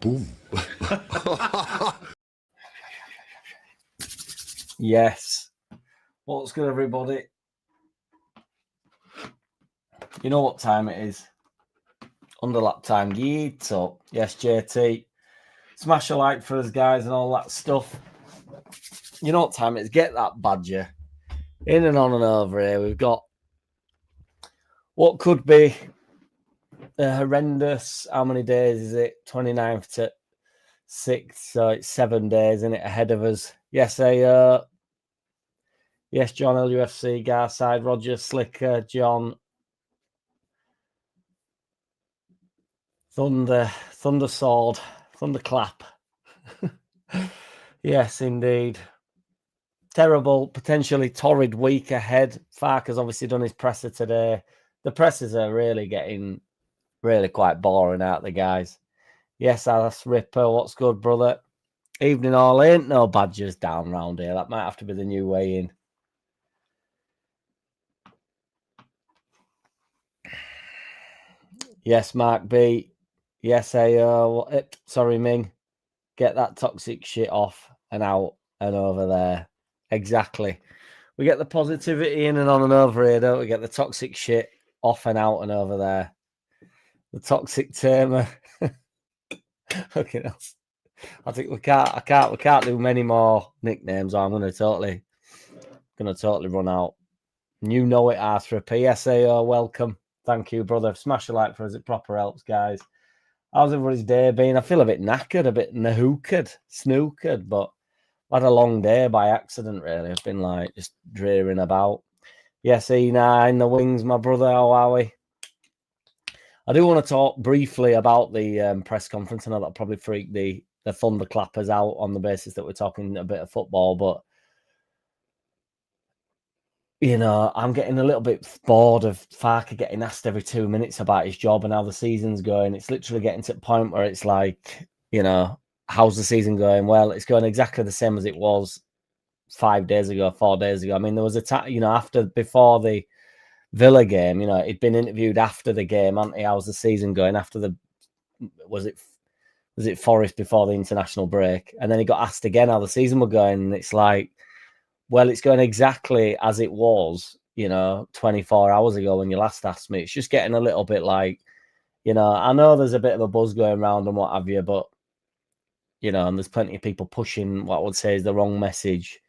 Boom. Yes. What's good, everybody? You know what time it is? Underlap time. Yeet up. Yes, JT. Smash a like for us, guys, and all that stuff. You know what time it is? Get that badger. In and on and over here. We've got what could be a horrendous. How many days is it? 29th to 6th. So it's 7 days, isn't it, ahead of us? Yes, yes, John LUFC, Garside, Roger, Slicker, John, Thunder Sword, Thunderclap. Yes, indeed. Terrible, potentially torrid week ahead. Farker's obviously done his presser today. The pressers are really getting quite boring, aren't they, guys? Yes, that's Ripper. What's good, brother? Evening all. Ain't no badgers down round here. That might have to be the new way in. Yes, Mark B. Yes, sorry, Ming. Get that toxic shit off and out and over there. Exactly. We get the positivity in and on and over here, don't we? Get the toxic shit off and out and over there. The toxic tamer. Okay, I think we can't do many more nicknames. I'm gonna totally run out. You know it, Arthur. PSAO, welcome. Thank you, brother. Smash a like for us. It proper helps, guys. How's everybody's day been? I feel a bit knackered, a bit snookered, but I had a long day by accident, really. I've been like just drearing about. Yes, E9, the wings, my brother. How are we? I do want to talk briefly about the press conference. I know that'll probably freak the thunderclappers out on the basis that we're talking a bit of football, but you know, I'm getting a little bit bored of Farker getting asked every 2 minutes about his job and how the season's going. It's literally getting to the point where it's like, you know, how's the season going? Well, it's going exactly the same as it was 4 days ago. I mean, there was a before the Villa game, you know, he'd been interviewed after the game, hadn't he? How's the season going? After the was it Forest before the international break? And then he got asked again how the season was going, and it's like, well, it's going exactly as it was, you know, 24 hours ago when you last asked me. It's just getting a little bit like, you know, I know there's a bit of a buzz going around and what have you, but you know, and there's plenty of people pushing what I would say is the wrong message.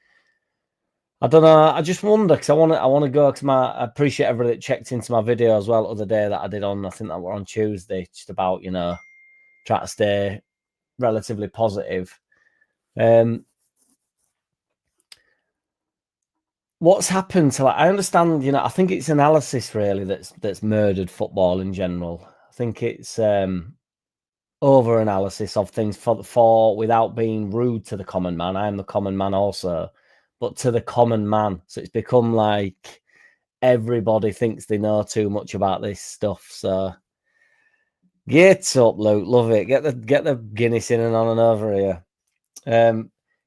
I don't know. I just wonder because I want to go because I appreciate everybody that checked into my video as well the other day that I did on. I think that were on Tuesday, just about, you know, try to stay relatively positive. What's happened to, like, I understand, you know, I think it's analysis really that's murdered football in general. I think it's over analysis of things for without being rude to the common man. I am the common man also, but to the common man. So it's become like everybody thinks they know too much about this stuff. So get up, Luke. Love it. Get the Guinness in and on and over here.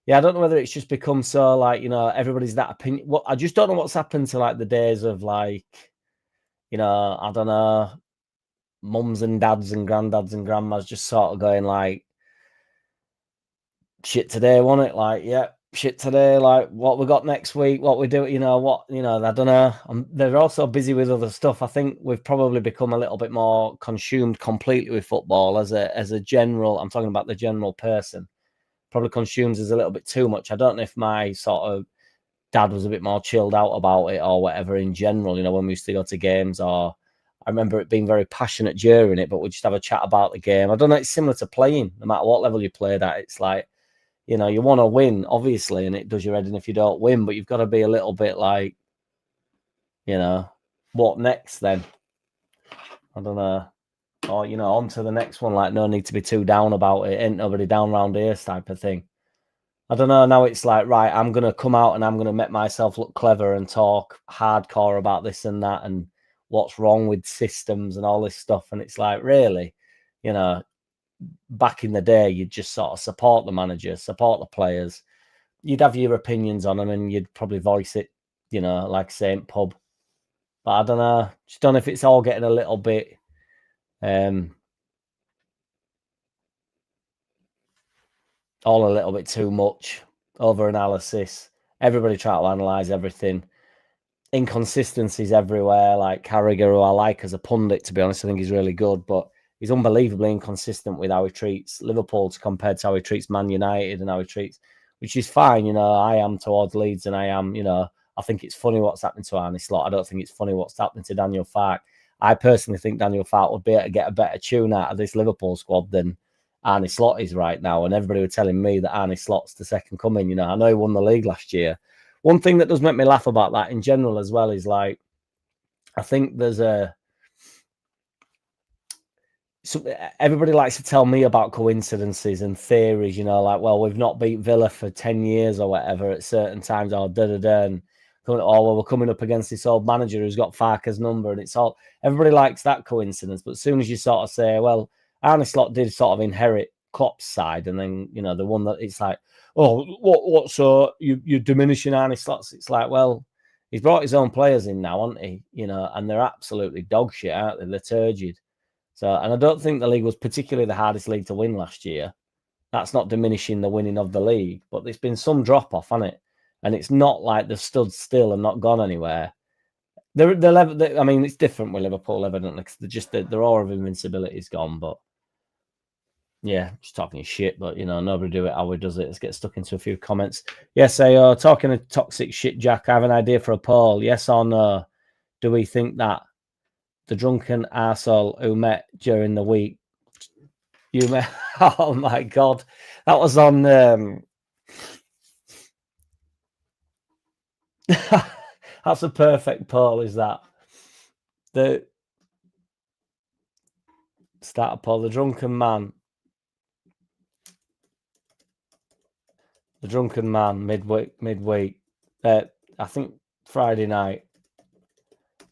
Yeah, I don't know whether it's just become so like, you know, everybody's that opinion. Well, I just don't know what's happened to like the days of like, you know, I don't know, mums and dads and granddads and grandmas just sort of going like, shit today, wasn't it? Like, yeah, shit today. Like, what we got next week? What we do? You know, I don't know. They're also busy with other stuff. I think we've probably become a little bit more consumed completely with football as a general. I'm talking about the general person. Probably consumes us a little bit too much. I don't know if my sort of dad was a bit more chilled out about it or whatever in general, you know, when we used to go to games, or I remember it being very passionate during it, but we'd just have a chat about the game. I don't know, it's similar to playing, no matter what level you played at. It's like, you know, you want to win, obviously, and it does your head in if you don't win, but you've got to be a little bit like, you know, what next then? I don't know. Or, you know, on to the next one, like, no need to be too down about it. Ain't nobody down round here type of thing. I don't know. Now it's like, right, I'm going to come out and I'm going to make myself look clever and talk hardcore about this and that and what's wrong with systems and all this stuff. And it's like, really, you know, back in the day, you'd just sort of support the manager, support the players. You'd have your opinions on them and you'd probably voice it, you know, like St. Pub. But I don't know. Just don't know if it's all getting a little bit all a little bit too much, over analysis. Everybody try to analyse everything. Inconsistencies everywhere. Like Carragher, who I like as a pundit, to be honest, I think he's really good, but he's unbelievably inconsistent with how he treats Liverpool compared to how he treats Man United and how he treats, which is fine. You know, I am towards Leeds and I am, you know, I think it's funny what's happening to Arne Slot. I don't think it's funny what's happening to Daniel Farke. I personally think Daniel Farke would be able to get a better tune out of this Liverpool squad than Arne Slot is right now. And everybody was telling me that Arne Slot's the second coming. You know, I know he won the league last year. One thing that does make me laugh about that in general as well is like, I think there's everybody likes to tell me about coincidences and theories, you know, like, well, we've not beat Villa for 10 years or whatever at certain times, or and well, we're coming up against this old manager who's got Farke's number, and it's all, everybody likes that coincidence. But as soon as you sort of say, well, Arne Slot did sort of inherit Klopp's side, and then, you know, the one that it's like, oh, what so you're diminishing Arne Slot's, it's like, well, he's brought his own players in now, hasn't he? You know, and they're absolutely dog shit, aren't they? They're turgid. So, and I don't think the league was particularly the hardest league to win last year. That's not diminishing the winning of the league, but there's been some drop off, hasn't it? And it's not like they've stood still and not gone anywhere. I mean, it's different with Liverpool, evidently, because their aura of invincibility is gone. But yeah, just talking shit. But you know, nobody do it how he does it. Let's get stuck into a few comments. Yes, talking of toxic shit, Jack. I have an idea for a poll. Yes or no? Do we think that the drunken arsehole who met during the week, you met? Oh my god, that was on. That's a perfect poll. Is that the start a poll? The drunken man midweek. I think Friday night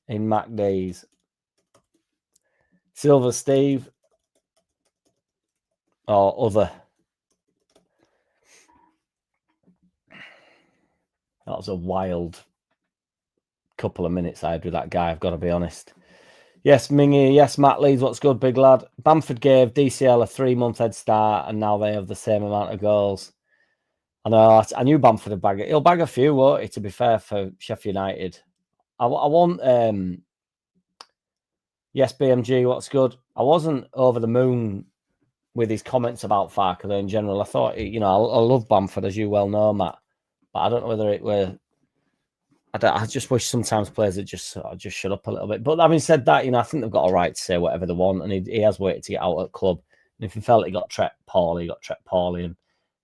in MacD's. Silver Steve or other. That was a wild couple of minutes I had with that guy, I've got to be honest. Yes, Mingy. Yes, Matt Leeds. What's good, big lad? Bamford gave DCL a 3-month head start, and now they have the same amount of goals. I know. I knew Bamford would bag it. He'll bag a few, won't he? To be fair, for Sheffield United. I want. Yes, BMG. What's good? I wasn't over the moon with his comments about Farke though, in general. I thought, you know, I love Bamford, as you well know, Matt. But I don't know whether it were. I just wish sometimes players would just shut up a little bit. But having said that, you know, I think they've got a right to say whatever they want, and he has waited to get out at club. And if he felt he got treated poorly, he got treated poorly. And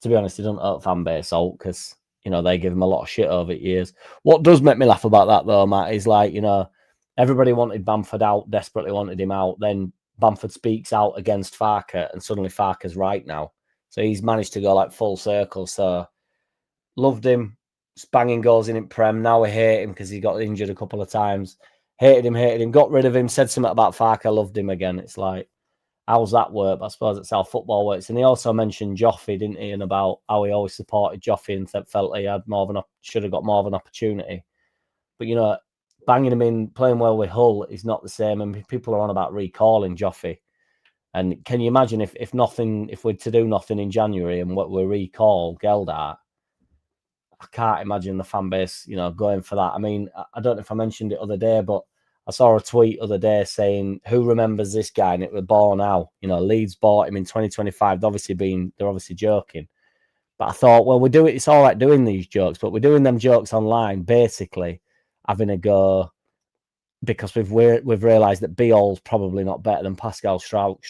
to be honest, he doesn't hurt fan base out because, you know, they give him a lot of shit over years. What does make me laugh about that though, Matt, is like, you know, everybody wanted Bamford out, desperately wanted him out. Then Bamford speaks out against Farke, and suddenly Farke's right now. So he's managed to go like full circle. So loved him. Banging goals in Prem. Now we hate him because he got injured a couple of times. Hated him, got rid of him, said something about Farke, I loved him again. It's like, how's that work? I suppose it's how football works. And he also mentioned Joffrey, didn't he? And about how he always supported Joffrey and felt he had should have got more of an opportunity. But, you know, banging him in, playing well with Hull is not the same. And people are on about recalling Joffrey. And can you imagine if we're to do nothing in January and what we recall Geldart? I can't imagine the fan base, you know, going for that. I mean, I don't know if I mentioned it other day, but I saw a tweet other day saying, who remembers this guy? And it was Bornau. You know, Leeds bought him in 2025. They're obviously joking. But I thought, well, it's all right doing these jokes, but we're doing them jokes online, basically having a go because we've realised that Beale's probably not better than Pascal Strike.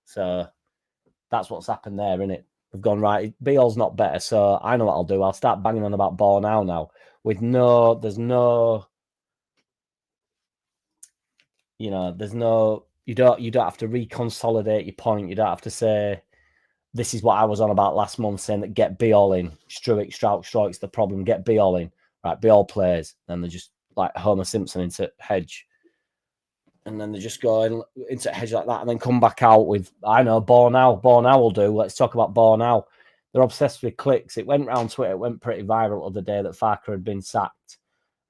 So that's what's happened there, isn't it? We've gone, right, Beale's not better, so I know what I'll do. I'll start banging on about Bornau now. You don't have to reconsolidate your point. You don't have to say, this is what I was on about last month, saying that get Beale in. Struik's the problem, get Beale in. Right, Beale plays. And they're just like Homer Simpson into Hedge. And then they just go into Hedge like that and then come back out with, I know, Bornau. Bornau will do. Let's talk about Bornau. They're obsessed with clicks. It went around Twitter. It went pretty viral the other day that Farke had been sacked.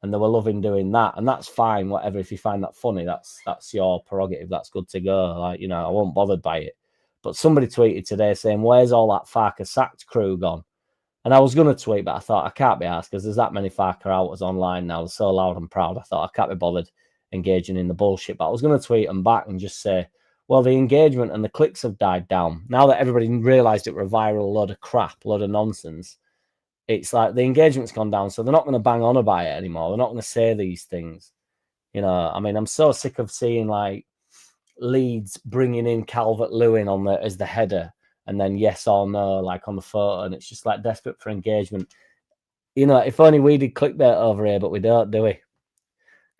And they were loving doing that. And that's fine, whatever. If you find that funny, that's your prerogative. That's good to go. Like, you know, I wasn't bothered by it. But somebody tweeted today saying, where's all that Farker sacked crew gone? And I was going to tweet, but I thought I can't be asked because there's that many Farker outers online now. They're so loud and proud. I thought I can't be bothered engaging in the bullshit. But I was going to tweet them back and just say, well, the engagement and the clicks have died down. Now that everybody realised it were a viral load of crap, load of nonsense, it's like the engagement's gone down. So they're not going to bang on about it anymore. They're not going to say these things. You know, I mean, I'm so sick of seeing like Leeds bringing in Calvert-Lewin on as the header and then yes or no, like on the photo. And it's just like desperate for engagement. You know, if only we did clickbait over here, but we don't, do we?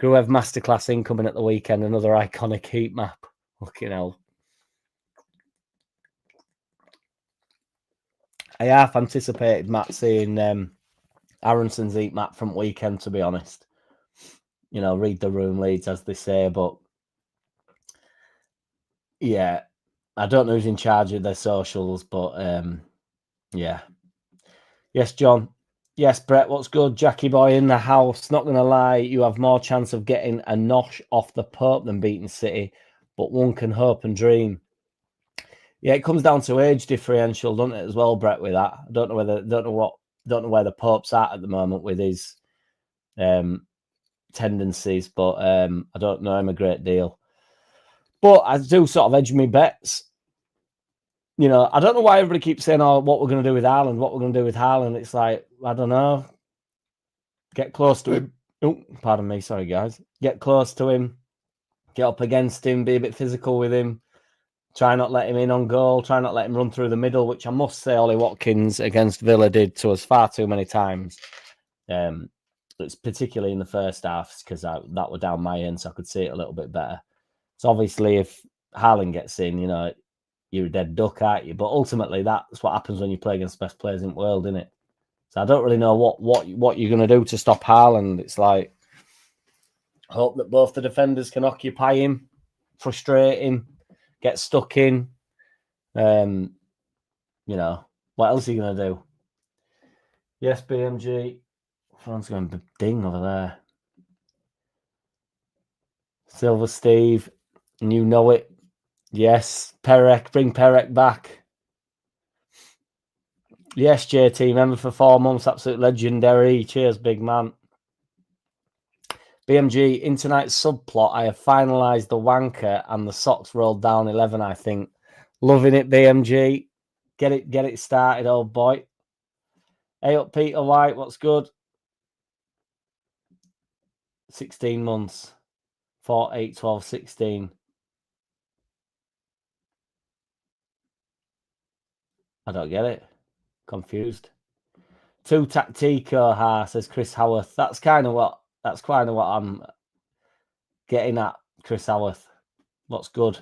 Gruev Masterclass incoming at the weekend, another iconic heat map. Fucking hell. I half anticipated Matt seeing Aronson's heat map from weekend, to be honest. You know, read the room, Leeds, as they say. But yeah, I don't know who's in charge of their socials, but yeah. Yes, John. Yes, Brett, what's good? Jackie boy in the house. Not going to lie, you have more chance of getting a nosh off the Pope than beating City, but one can hope and dream. Yeah, it comes down to age differential, doesn't it, as well, Brett, with that. I don't know where the Pope's at the moment with his tendencies, but I don't know him a great deal. But I do sort of edge my bets. You know, I don't know why everybody keeps saying, oh, what we're going to do with Haaland, what we're going to do with Haaland. It's like, I don't know. Get close to him. Oh, pardon me. Sorry, guys. Get close to him. Get up against him. Be a bit physical with him. Try not let him in on goal. Try not let him run through the middle, which I must say Ollie Watkins against Villa did to us far too many times. It's particularly in the first half because that were down my end, so I could see it a little bit better. So obviously, if Haaland gets in, you know, you're a dead duck, aren't you? But ultimately, that's what happens when you play against the best players in the world, isn't it? So I don't really know what you're going to do to stop Haaland. It's like, hope that both the defenders can occupy him, frustrate him, get stuck in. You know, what else are you going to do? Yes, BMG. Phone's going ding over there. Silver Steve, and you know it. Yes, Perek, bring Perek back. Yes, JT, member for 4 months, absolute legendary. Cheers, big man. BMG, in tonight's subplot, I have finalised the wanker and the socks rolled down 11, I think. Loving it, BMG. Get it started, old boy. Hey up, Peter White, what's good? 16 months. 4, 8, 12, 16. I don't get it. Confused. 2 Tactico, ha, says Chris Howarth. That's kind of what I'm getting at, Chris Howarth. What's good?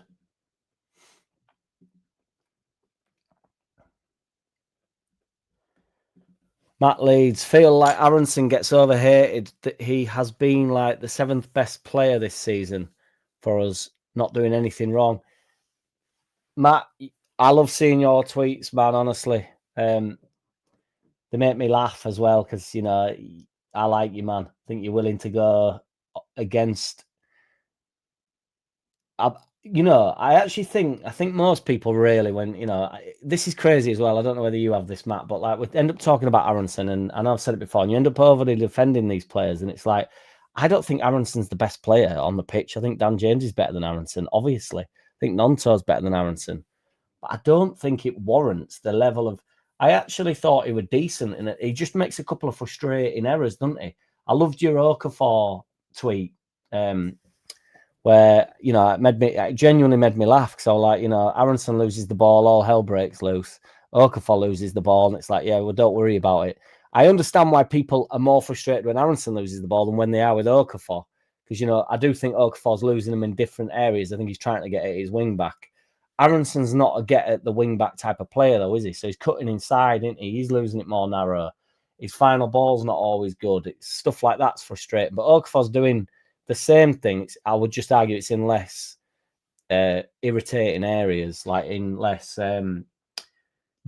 Matt Leeds, feel like Aronson gets overhated. That he has been like the 7th best player this season for us, not doing anything wrong. Matt, I love seeing your tweets, man, honestly. They make me laugh as well because, you know, I like you, man. I think you're willing to go against. I think most people really, when, you know, this is crazy as well. I don't know whether you have this, Matt, but like we end up talking about Aronson, and I know I've said it before, and you end up overly defending these players, and it's like, I don't think Aronson's the best player on the pitch. I think Dan James is better than Aronson, obviously. I think Nonto's better than Aronson. But I don't think it warrants the level of. I actually thought he was decent in it. He just makes a couple of frustrating errors, doesn't he? I loved your Okafor tweet, where, you know, it genuinely made me laugh because I was like, you know, Aronson loses the ball, all hell breaks loose. Okafor loses the ball, and it's like, yeah, well, don't worry about it. I understand why people are more frustrated when Aronson loses the ball than when they are with Okafor, because, you know, I do think Okafor's losing them in different areas. I think he's trying to get at his wing back. Aronson's not a get at the wing back type of player, though, is he? So he's cutting inside, isn't he? He's losing it more narrow. His final ball's not always good. It's stuff like that's frustrating. But Okafor's doing the same thing. I would just argue it's in less irritating areas, like in less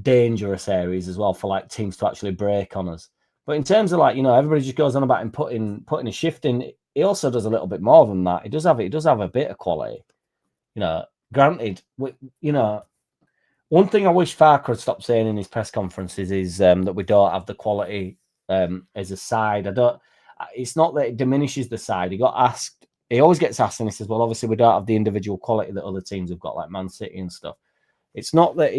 dangerous areas as well, for like teams to actually break on us. But in terms of, like, you know, everybody just goes on about him putting a shift in. He also does a little bit more than that. He does have a bit of quality. You know, granted, you know, One thing I wish Farke would stop saying in his press conferences is that we don't have the quality as a side. It's not that it diminishes the side. He got asked. He always gets asked, and he says, "Well, obviously we don't have the individual quality that other teams have got, like Man City and stuff." It's not that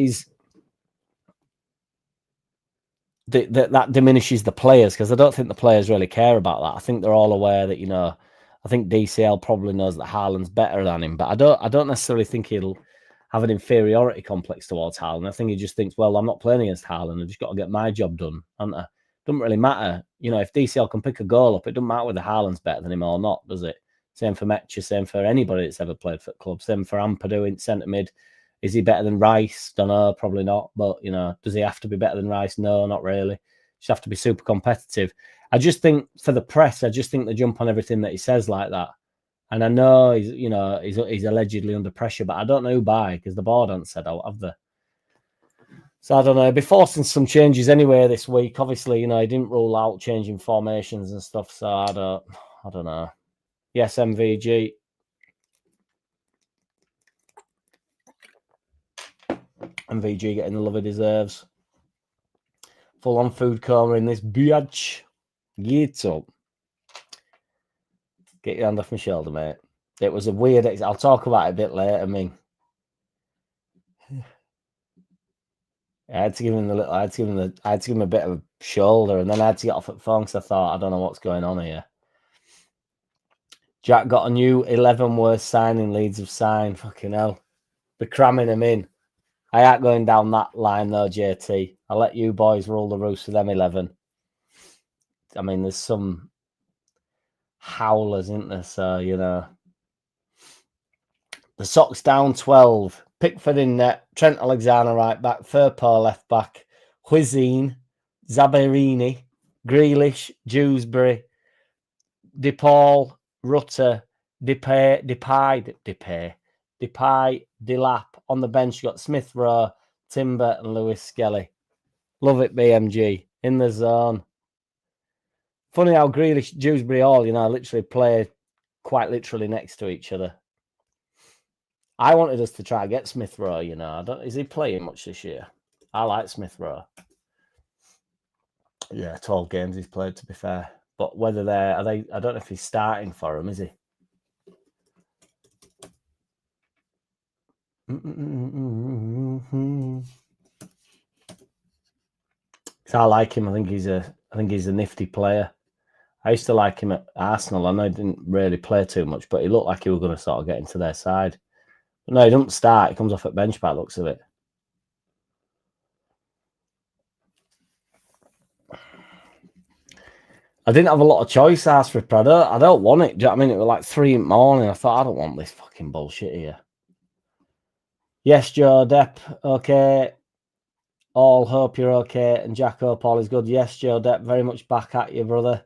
that diminishes the players, because I don't think the players really care about that. I think they're all aware that, I think DCL probably knows that Haaland's better than him, but I don't necessarily think he'll have an inferiority complex towards Haaland. I think he just thinks, well, I'm not playing against Haaland. I've just got to get my job done. And it doesn't really matter. If DCL can pick a goal up, it doesn't matter whether Haaland's better than him or not, does it? Same for Metcha, same for anybody that's ever played for the club. Same for Ampadu in centre mid. Is he better than Rice? Don't know, probably not. But, does he have to be better than Rice? No, not really. Just have to be super competitive. I just think for the press, I just think they jump on everything that he says like that. And I know he's allegedly under pressure, but I don't know who by, because the board hasn't said out, have they? So I don't know. He'll be forcing some changes anyway this week. Obviously, he didn't rule out changing formations and stuff. So I don't know. Yes, MVG. MVG getting the love he deserves. Full on food coma in this biatch. Get up. Get your hand off my shoulder, mate. It was a weird. I'll talk about it a bit later. I mean, I had to give him I had to give him a bit of a shoulder, and then I had to get off at phone because I thought, I don't know what's going on here. Jack got a new 11 worst signing Leeds have signed. Fucking hell. Be cramming them in. I ain't going down that line though, JT. I'll let you boys rule the roost for them 11. I mean, there's some howlers, isn't there? So, The Sox down 12. Pickford in net. Trent Alexander right back. Firpo left back. Huizine. Zabarini. Grealish. Dewsbury. DePaul. Rutter. Depay. Delap. On the bench, you got Smith Rowe, Timber, and Lewis Skelly. Love it, BMG. In the zone. Funny how Grealish, Dewsbury all, literally play quite literally next to each other. I wanted us to try and get Smith Rowe, is he playing much this year? I like Smith Rowe. Yeah, 12 games he's played, to be fair. But whether I don't know if he's starting for him, is he? So I like him. I think he's a nifty player. I used to like him at Arsenal. I know he didn't really play too much, but he looked like he was going to sort of get into their side. But no, he doesn't start. He comes off at bench by the looks of it. I didn't have a lot of choice, Arsford Prado. I don't want it. Do you know what I mean? It was like 3 in the morning. I thought, I don't want this fucking bullshit here. Yes, Joe Depp. Okay. All hope you're okay. And Jack, hope all is good. Yes, Joe Depp. Very much back at you, brother.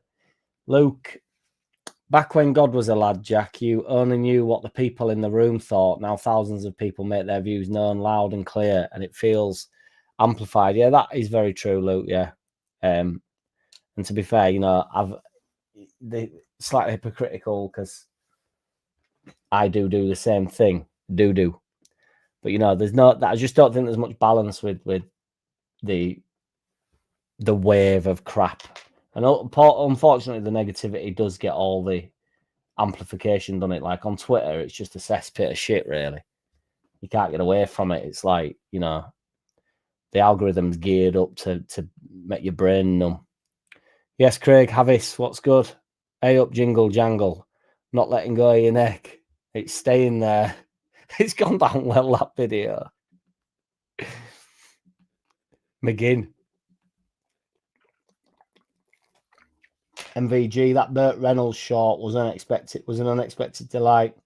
Luke. Back when God was a lad, Jack, you only knew what the people in the room thought. Now thousands of people make their views known loud and clear, and it feels amplified. Yeah, that is very true, Luke. Yeah. And to be fair, they slightly hypocritical because I do the same thing. Do. But there's no. I just don't think there's much balance with the wave of crap. And unfortunately, the negativity does get all the amplification, doesn't it? Like on Twitter, it's just a cesspit of shit, really. You can't get away from it. It's like, the algorithm's geared up to make your brain numb. Yes, Craig Havis, what's good? Hey up, jingle jangle. Not letting go of your neck. It's staying there. It's gone down well, that video. McGinn. MVG, that Burt Reynolds short was an unexpected delight.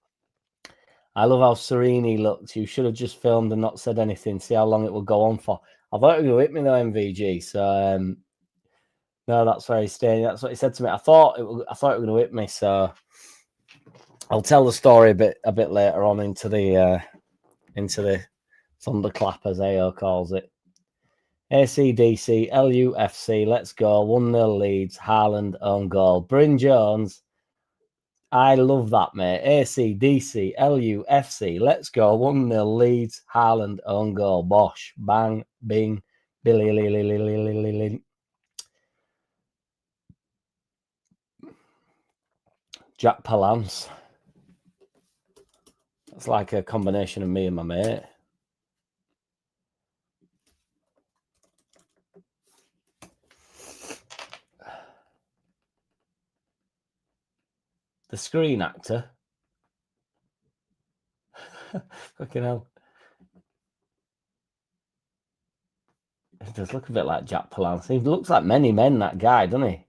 I love how serene he looked. You should have just filmed and not said anything. See how long it will go on for. I thought it would hit me though, MVG. So no, that's where he's staying. That's what he said to me. I thought it was going to hit me. So I'll tell the story a bit later on into the thunderclap, as AO calls it. ACDC, LUFC, let's go. 1-0 Leeds, Haaland, own goal. Bryn Jones, I love that, mate. AC, DC, LU, FC. Let's go. 1-0 Leeds. Haaland, own goal. Bosh. Bang. Bing. Billy. Jack Palance. It's like a combination of me and my mate. The screen actor. Fucking hell. He does look a bit like Jack Palance. He looks like many men, that guy, doesn't he?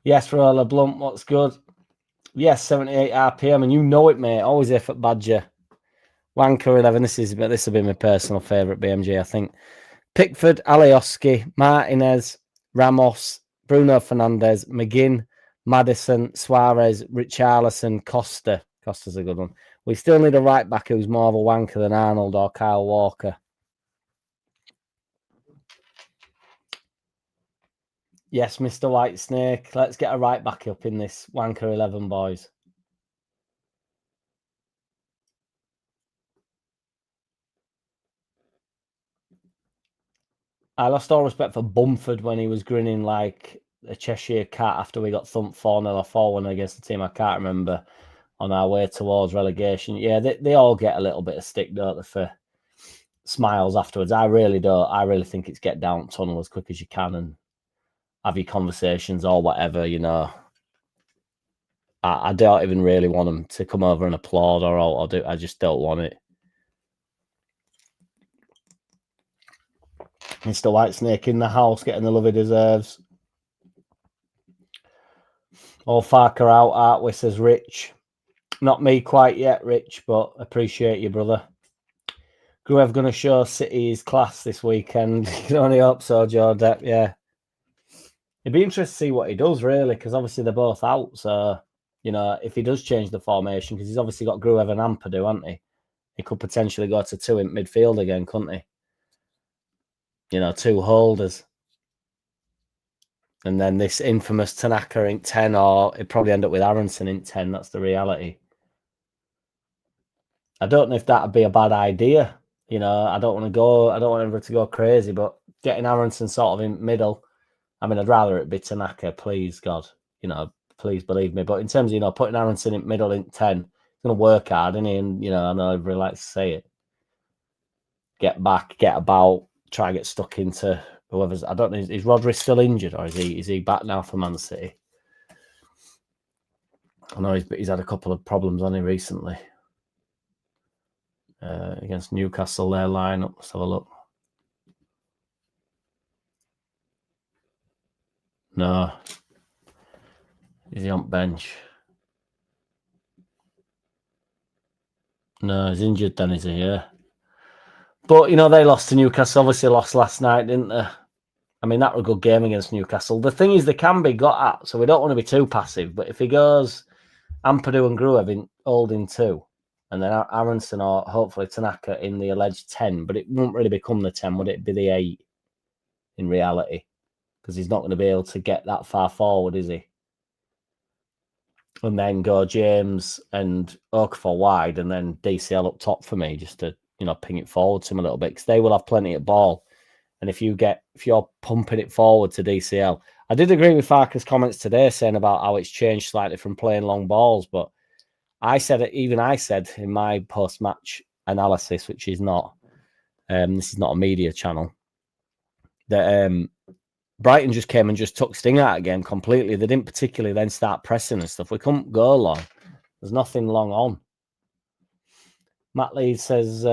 Yes, Roller Blunt, what's good? Yes, 78 RPM, and you know it, mate. Always F at Badger. Wanker 11. This will be my personal favourite BMG, I think. Pickford, Alioski, Martinez, Ramos, Bruno Fernandes, McGinn, Maddison, Suarez, Richarlison, Costa. Costa's a good one. We still need a right back who's more of a wanker than Arnold or Kyle Walker. Yes, Mr. Whitesnake. Let's get a right back up in this wanker 11, boys. I lost all respect for Bumford when he was grinning like a Cheshire cat after we got thumped 4-0 or 4-1 against the team I can't remember on our way towards relegation. Yeah, they all get a little bit of stick, don't they, for smiles afterwards. I really don't. I really think it's get down tunnel as quick as you can and have your conversations or whatever, you know. I don't even really want them to come over and applaud or do. I just don't want it. Mr. Whitesnake in the house, getting the love he deserves. All Farker out, aren't we, says Rich. Not me quite yet, Rich, but appreciate you, brother. Gruev going to show City's class this weekend. You can only hope so, Joe Depp, yeah. It'd be interesting to see what he does, really, because obviously they're both out. So, you know, if he does change the formation, because he's obviously got Gruev and Ampadu, hasn't he? He could potentially go to 2 in midfield again, couldn't he? You know, 2 holders. And then this infamous Tanaka in 10, or it'd probably end up with Aronson in 10. That's the reality. I don't know if that'd be a bad idea. You know, I don't want everyone to go crazy, but getting Aronson sort of in middle, I mean, I'd rather it be Tanaka, please, God. You know, please believe me. But in terms of, you know, putting Aronson in middle in 10, he's going to work hard, isn't he? And, you know, I know everybody likes to say it. Get back, get about, try and get stuck into whoever's, I don't know, is Rodri still injured or is he back now for Man City? I know he's had a couple of problems on him recently. Against Newcastle, their lineup. Let's have a look. No. Is he on bench? No, he's injured then, is he? Yeah. But, you know, they lost to Newcastle. Obviously lost last night, didn't they? I mean, that was a good game against Newcastle. The thing is, they can be got at, so we don't want to be too passive. But if he goes Ampadu and Gruev in holding 2, and then Aronson or hopefully Tanaka in the alleged 10, but it won't really become the 10, would it be the 8 in reality? Because he's not going to be able to get that far forward, is he? And then go James and Okafor wide, and then DCL up top for me, just to, you know, ping it forward to him a little bit, because they will have plenty of ball. And if you're pumping it forward to DCL, I did agree with Farker's comments today saying about how it's changed slightly from playing long balls, but I said in my post-match analysis, which is not, this is not a media channel, that Brighton just came and just took Sting out of the game completely. They didn't particularly then start pressing and stuff. We couldn't go long. There's nothing long on. Matt Lee says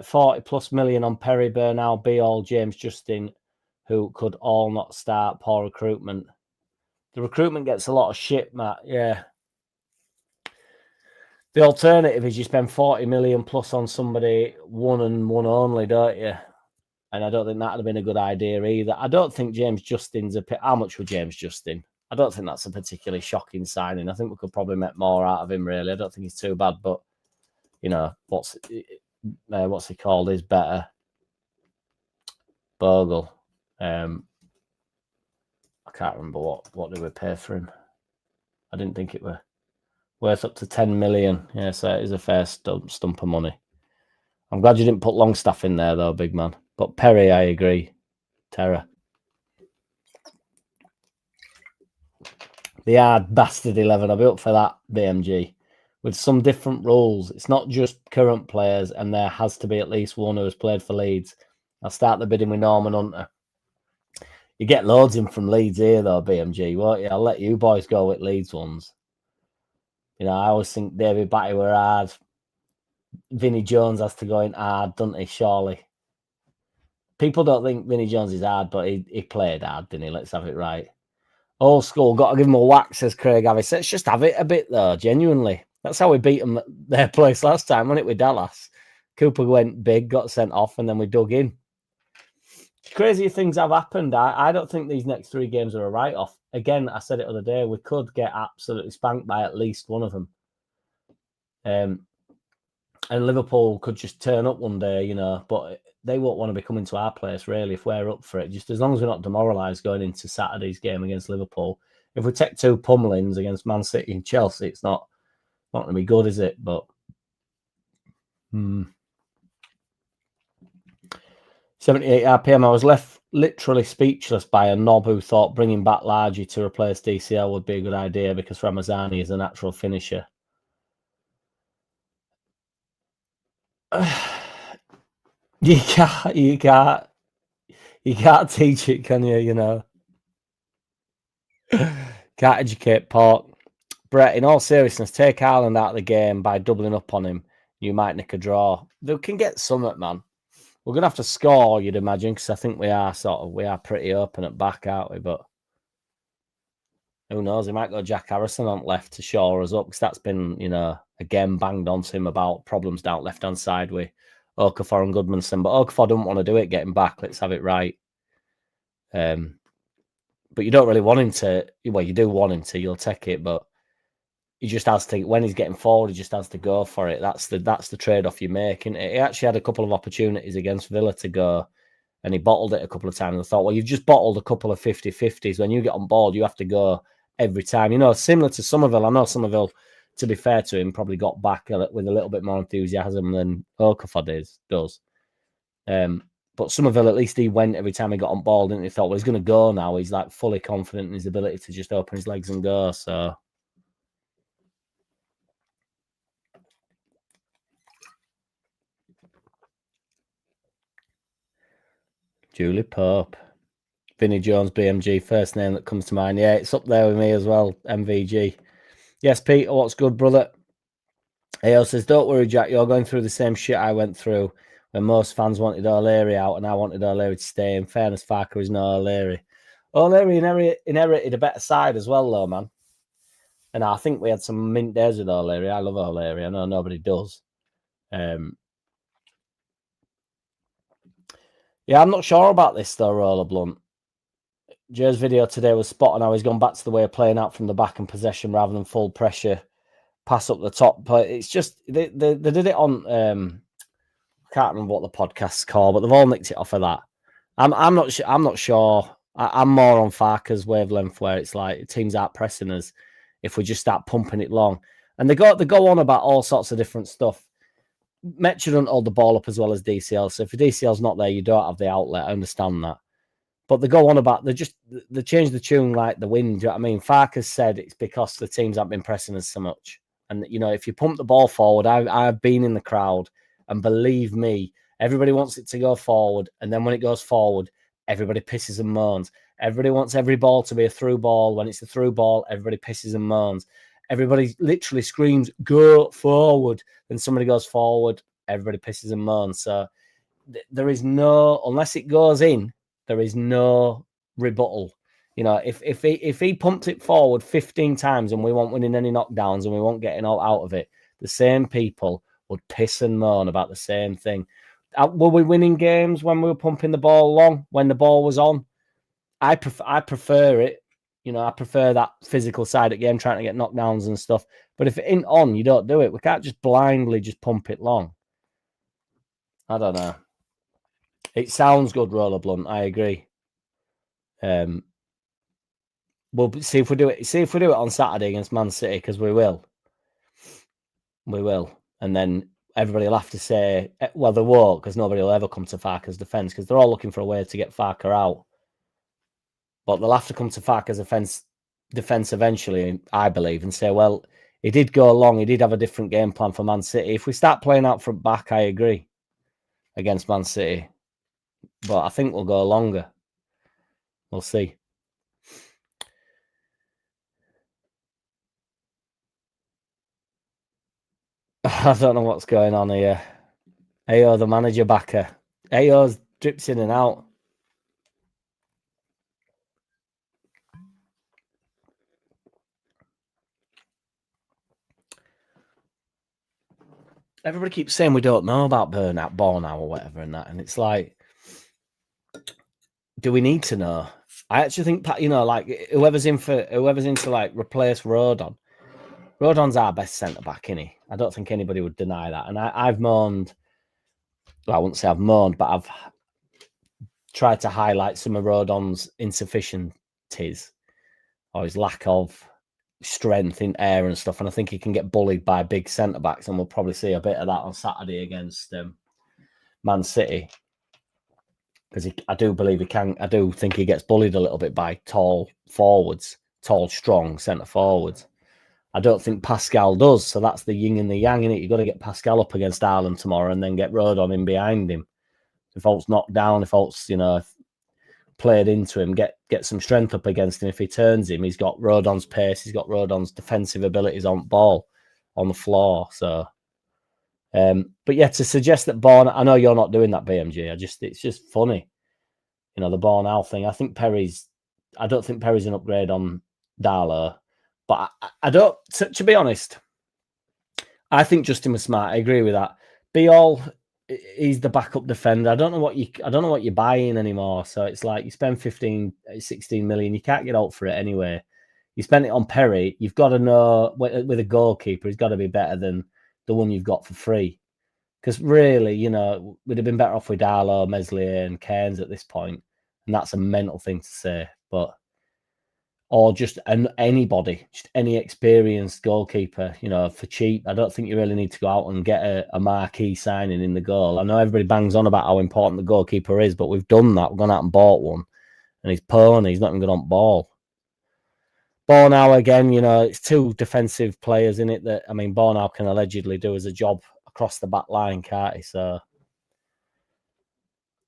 40 plus million on Perry, Bernal, Be-all, James Justin, who could all not start. Poor recruitment. The recruitment gets a lot of shit, Matt. Yeah. The alternative is you spend 40 million plus on somebody one and one only, don't you? And I don't think that would have been a good idea either. I don't think James Justin's how much for James Justin? I don't think that's a particularly shocking signing. I think we could probably make more out of him, really. I don't think he's too bad, but, you know, what's he called is better. Bogle. I can't remember what did we pay for him. I didn't think it were worth up to 10 million. Yeah, so it is a fair stump of money. I'm glad you didn't put Longstaff in there, though, big man. But Perry, I agree. Terror. The hard bastard 11. I'll be up for that, BMG. With some different rules. It's not just current players, and there has to be at least one who has played for Leeds. I'll start the bidding with Norman Hunter. You get loads in from Leeds here, though, BMG, won't you? I'll let you boys go with Leeds ones. You know, I always think David Batty were hard. Vinnie Jones has to go in hard, doesn't he, surely? People don't think Vinnie Jones is hard, but he played hard, didn't he? Let's have it right. Old school, got to give him a whack, says Craig Harris. Let's just have it a bit, though, genuinely. That's how we beat them at their place last time, wasn't it, with Dallas? Cooper went big, got sent off, and then we dug in. Crazy things have happened. I don't think these next 3 games are a write-off. Again, I said it the other day, we could get absolutely spanked by at least one of them. And Liverpool could just turn up one day, you know, but they won't want to be coming to our place, really, if we're up for it. Just as long as we're not demoralised going into Saturday's game against Liverpool. If we take 2 pummelings against Man City and Chelsea, it's not going to be good, is it? But 78 RPM, I was left literally speechless by a knob who thought bringing back Largy to replace DCL would be a good idea because Ramazani is a natural finisher. You can't teach it, can you? You know, can't educate Port. Brett, in all seriousness, take Ireland out of the game by doubling up on him. You might nick a draw. They can get something, man. We're gonna have to score, you'd imagine, because I think we are pretty open at back, aren't we? But who knows? He might go Jack Harrison on left to shore us up because that's been, you know, again banged onto him about problems down left hand side with Okafor and Goodmanson. But Okafor don't want to do it, getting back. Let's have it right. But you don't really want him to. Well, you do want him to. You'll take it, but he just has to. When he's getting forward, he just has to go for it. That's the trade off you make. And he actually had a couple of opportunities against Villa to go, and he bottled it a couple of times. I thought, well, you've just bottled a couple of 50-50s. When you get on board, you have to go every time. You know, similar to Somerville. I know Somerville, to be fair to him, probably got back with a little bit more enthusiasm than Okafor does. But Somerville, at least he went every time he got on ball, didn't he? Thought, well, he's going to go now. He's like fully confident in his ability to just open his legs and go. So, Julie Pope, Vinnie Jones, BMG, first name that comes to mind. Yeah, it's up there with me as well. MVG. Yes, Peter, what's good, brother? AO says, don't worry, Jack. You're going through the same shit I went through when most fans wanted O'Leary out and I wanted O'Leary to stay. In fairness, Farker is no O'Leary. O'Leary inherited a better side as well, though, man. And I think we had some mint days with O'Leary. I love O'Leary. I know nobody does. Yeah, I'm not sure about this, though, Roller Blunt. Joe's video today was spot on how he's gone back to the way of playing out from the back and possession rather than full pressure, pass up the top. But it's just, they did it on, I can't remember what the podcast's called, but they've all nicked it off of that. I'm not sure. I'm more on Farker's wavelength where it's like teams aren't pressing us if we just start pumping it long. And they go on about all sorts of different stuff. Metcher doesn't hold the ball up as well as DCL. So if DCL's not there, you don't have the outlet. I understand that. But they go on about, they change the tune like the wind. Do you know what I mean? Farkas said it's because the teams haven't been pressing us so much. And, you know, if you pump the ball forward, I've been in the crowd, and believe me, everybody wants it to go forward. And then when it goes forward, everybody pisses and moans. Everybody wants every ball to be a through ball. When it's a through ball, everybody pisses and moans. Everybody literally screams, go forward. Then somebody goes forward, everybody pisses and moans. So there is no, unless it goes in, there is no rebuttal. You know, if he pumped it forward 15 times and we weren't winning any knockdowns and we weren't getting all out of it, the same people would piss and moan about the same thing. Were we winning games when we were pumping the ball long, when the ball was on? I prefer it. You know, I prefer that physical side of the game, trying to get knockdowns and stuff. But if it ain't on, you don't do it. We can't just blindly just pump it long. I don't know. It sounds good, Roller Blunt. I agree. we'll see if we do it. See if we do it on Saturday against Man City, because we will. We will. And then everybody will have to say, well, they won't, because nobody will ever come to Farke's defence, because they're all looking for a way to get Farke out. But they'll have to come to Farke's defence eventually, I believe, and say, well, he did go long. He did have a different game plan for Man City. If we start playing out front back, I agree, against Man City. But I think we'll go longer. We'll see. I don't know what's going on here. Ayo, the manager backer. Ayo's drips in and out. Everybody keeps saying we don't know about burnout, Bornow or whatever and that. And it's like, do we need to know? I actually think, like whoever's in to like replace Rodon. Rodon's our best centre-back, isn't he? I don't think anybody would deny that. And I've moaned, well, I wouldn't say I've moaned, but I've tried to highlight some of Rodon's insufficiencies or his lack of strength in air and stuff. And I think he can get bullied by big centre-backs, and we'll probably see a bit of that on Saturday against Man City. Because I do believe he can. I do think he gets bullied a little bit by tall forwards, tall, strong centre forwards. I don't think Pascal does. So that's the yin and the yang in it. You've got to get Pascal up against Ireland tomorrow and then get Rodon in behind him. If Holt's knocked down, if Holt's, played into him, get some strength up against him. If he turns him, he's got Rodon's pace, he's got Rodon's defensive abilities on ball, on the floor. So, but yeah, to suggest that I know you're not doing that, BMG. It's just funny, the Bornow thing. I don't think Perry's an upgrade on Darlow. But I don't, to be honest, I think Justin was smart. I agree with that. He's the backup defender. I don't know what you're buying anymore. So it's like you spend 16 million, you can't get out for it anyway. You spend it on Perry, you've got to know with a goalkeeper, he's got to be better than the one you've got for free. Because really, we'd have been better off with Darlow, Meslier, and Cairns at this point. And that's a mental thing to say. Or just anybody, just any experienced goalkeeper, for cheap. I don't think you really need to go out and get a marquee signing in the goal. I know everybody bangs on about how important the goalkeeper is, but we've done that. We've gone out and bought one, and he's pony. He's not even good on ball. Bornow, again, it's two defensive players in it that, Bornow can allegedly do as a job across the back line, can't he? So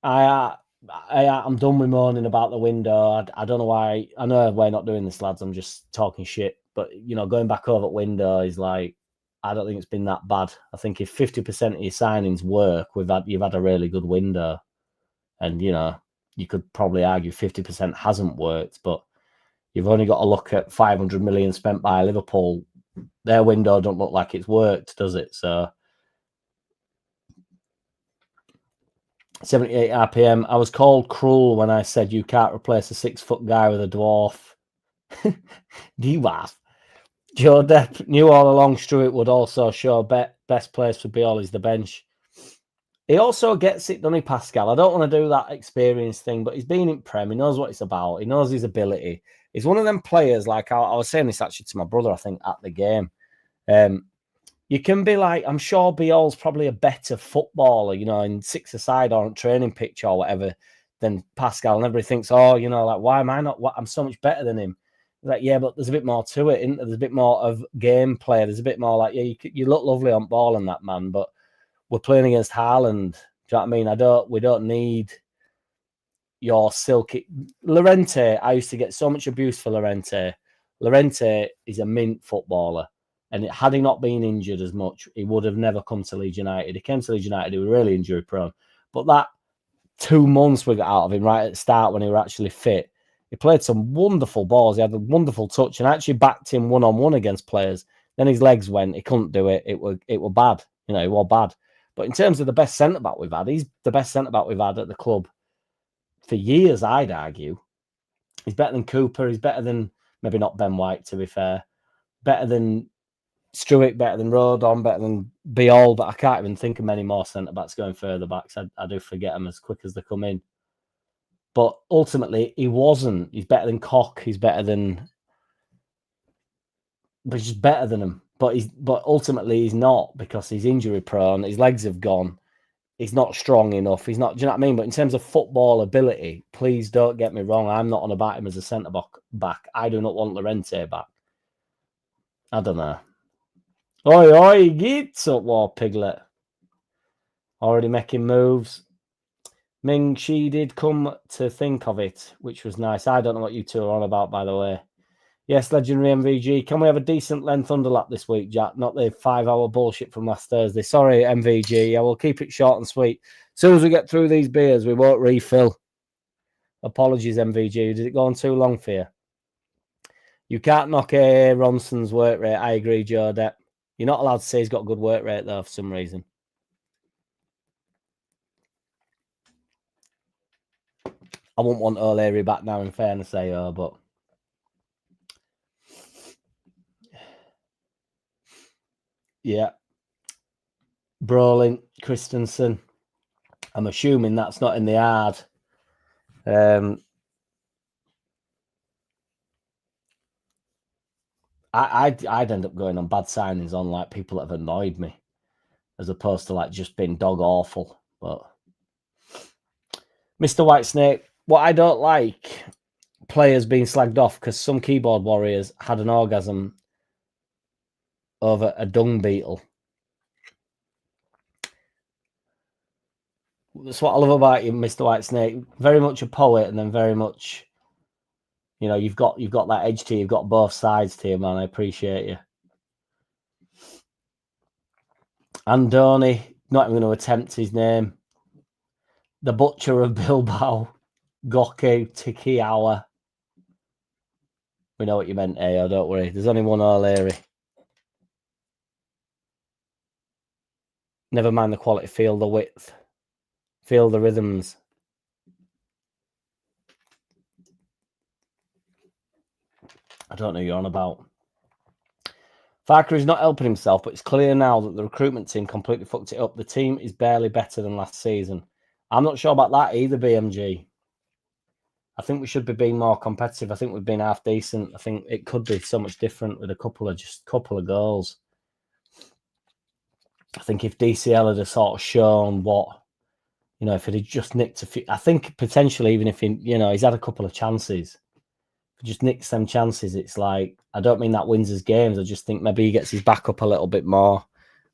I'm done with moaning about the window. I don't know why. I know we're not doing this, lads. I'm just talking shit. But, going back over at window is like, I don't think it's been that bad. I think if 50% of your signings work, you've had a really good window. And, you could probably argue 50% hasn't worked. But you've only got to look at 500 million spent by Liverpool. Their window don't look like it's worked, does it? So 78 RPM. I was called cruel when I said you can't replace a 6-foot guy with a dwarf. DWAF. Joe Depp knew all along Stewart would also show best place for Biol is the bench. He also gets it, doesn't he, Pascal? I don't want to do that experience thing, but he's been in Prem. He knows what it's about. He knows his ability. He's one of them players, like I was saying this actually to my brother, I think, at the game. You can be like, I'm sure Biol's probably a better footballer, in six-a-side or on training pitch or whatever than Pascal. And everybody thinks, like, why am I not? I'm so much better than him. Like, yeah, but there's a bit more to it, isn't there? There's a bit more of gameplay. There's a bit more like, yeah, you look lovely on ball and that, man, but we're playing against Haaland. Do you know what I mean? We don't need your silky Llorente. I used to get so much abuse for Llorente. Llorente is a mint footballer. And had he not been injured as much, he would have never come to Leeds United. He came to Leeds United, he was really injury prone. But that 2 months we got out of him right at the start when he was actually fit, he played some wonderful balls. He had a wonderful touch and actually backed him one-on-one against players. Then his legs went. He couldn't do it. It were bad. It was bad. But in terms of the best centre-back we've had, he's the best centre-back we've had at the club for years, I'd argue. He's better than Cooper. He's better than, maybe not Ben White, to be fair. Better than Stewart, better than Rodon, better than Biol, but I can't even think of many more centre-backs going further back. I do forget them as quick as they come in. But ultimately, he wasn't. He's better than Koch. He's better than but he's just better than him. But ultimately he's not, because he's injury prone. His legs have gone. He's not strong enough. He's not. Do you know what I mean? But in terms of football ability, please don't get me wrong. I'm not on about him as a centre back. I do not want Llorente back. I don't know. Oi, get up, War Piglet. Already making moves. Ming, she did come to think of it, which was nice. I don't know what you two are on about, by the way. Yes, legendary MVG. Can we have a decent length underlap this week, Jack? Not the 5-hour bullshit from last Thursday. Sorry, MVG. Yeah, we'll keep it short and sweet. As soon as we get through these beers, we won't refill. Apologies, MVG. Did it go on too long for you? You can't knock a Ronson's work rate. I agree, Joe Depp. You're not allowed to say he's got a good work rate, though, for some reason. I wouldn't want O'Leary back now, in fairness, but... Yeah. Brolin, Christensen. I'm assuming that's not in the hard. I'd end up going on bad signings on like people that have annoyed me, as opposed to like just being dog awful. But Mr. Whitesnake, what I don't like, players being slagged off because some keyboard warriors had an orgasm over a dung beetle. That's what I love about you, Mr. Whitesnake. Very much a poet, and then very much, you know, you've got that edge to you. You've got both sides to you, man. I appreciate you. Andoni, not even going to attempt his name. The Butcher of Bilbao, Goke Tikiawa. We know what you meant, Ayo, don't worry. There's only one O'Leary. Never mind the quality, feel the width. Feel the rhythms. I don't know who you're on about. Farker is not helping himself, but it's clear now that the recruitment team completely fucked it up. The team is barely better than last season. I'm not sure about that either, BMG. I think we should be being more competitive. I think we've been half decent. I think it could be so much different with a couple of goals. I think if DCL had sort of shown what, you know, if it had just nicked a few, I think potentially even if he's had a couple of chances, if he just nicks them chances, it's like, I don't mean that wins his games. I just think maybe he gets his back up a little bit more.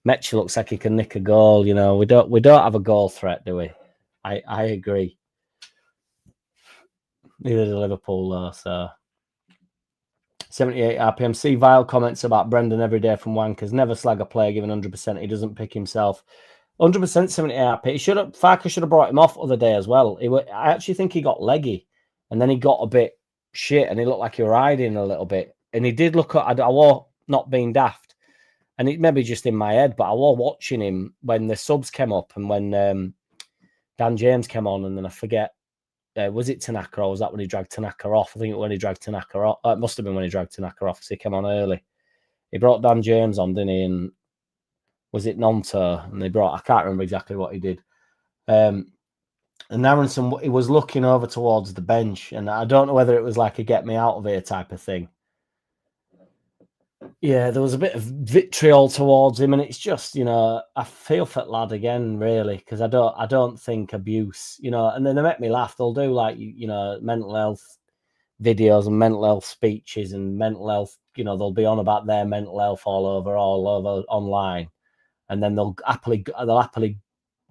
Metcha looks like he can nick a goal. You know, we don't have a goal threat, do we? I agree. Neither do Liverpool, though. So 78 RPM. See vile comments about Brendan every day from Wankers. Never slag a player given 100%. He doesn't pick himself. 100% 78 RP. Farker should have brought him off other day as well. I actually think he got leggy, and then he got a bit shit, and he looked like he was riding a little bit. And he did look at, I was not being daft, and it may be just in my head, but I was watching him when the subs came up and when Dan James came on, and then I forget, was it Tanaka or was that when he dragged Tanaka off? I think it was when he dragged Tanaka off. It must have been when he dragged Tanaka off, because he came on early. He brought Dan James on, didn't he? And was it Nonto? And I can't remember exactly what he did. And Aronson, he was looking over towards the bench, and I don't know whether it was like a get me out of here type of thing. Yeah, there was a bit of vitriol towards him, and it's just, you know, I feel for that lad again, really, because I don't think abuse, you know, and then they make me laugh. They'll do like, you know, mental health videos and mental health speeches and mental health, you know, they'll be on about their mental health all over online, and then they'll happily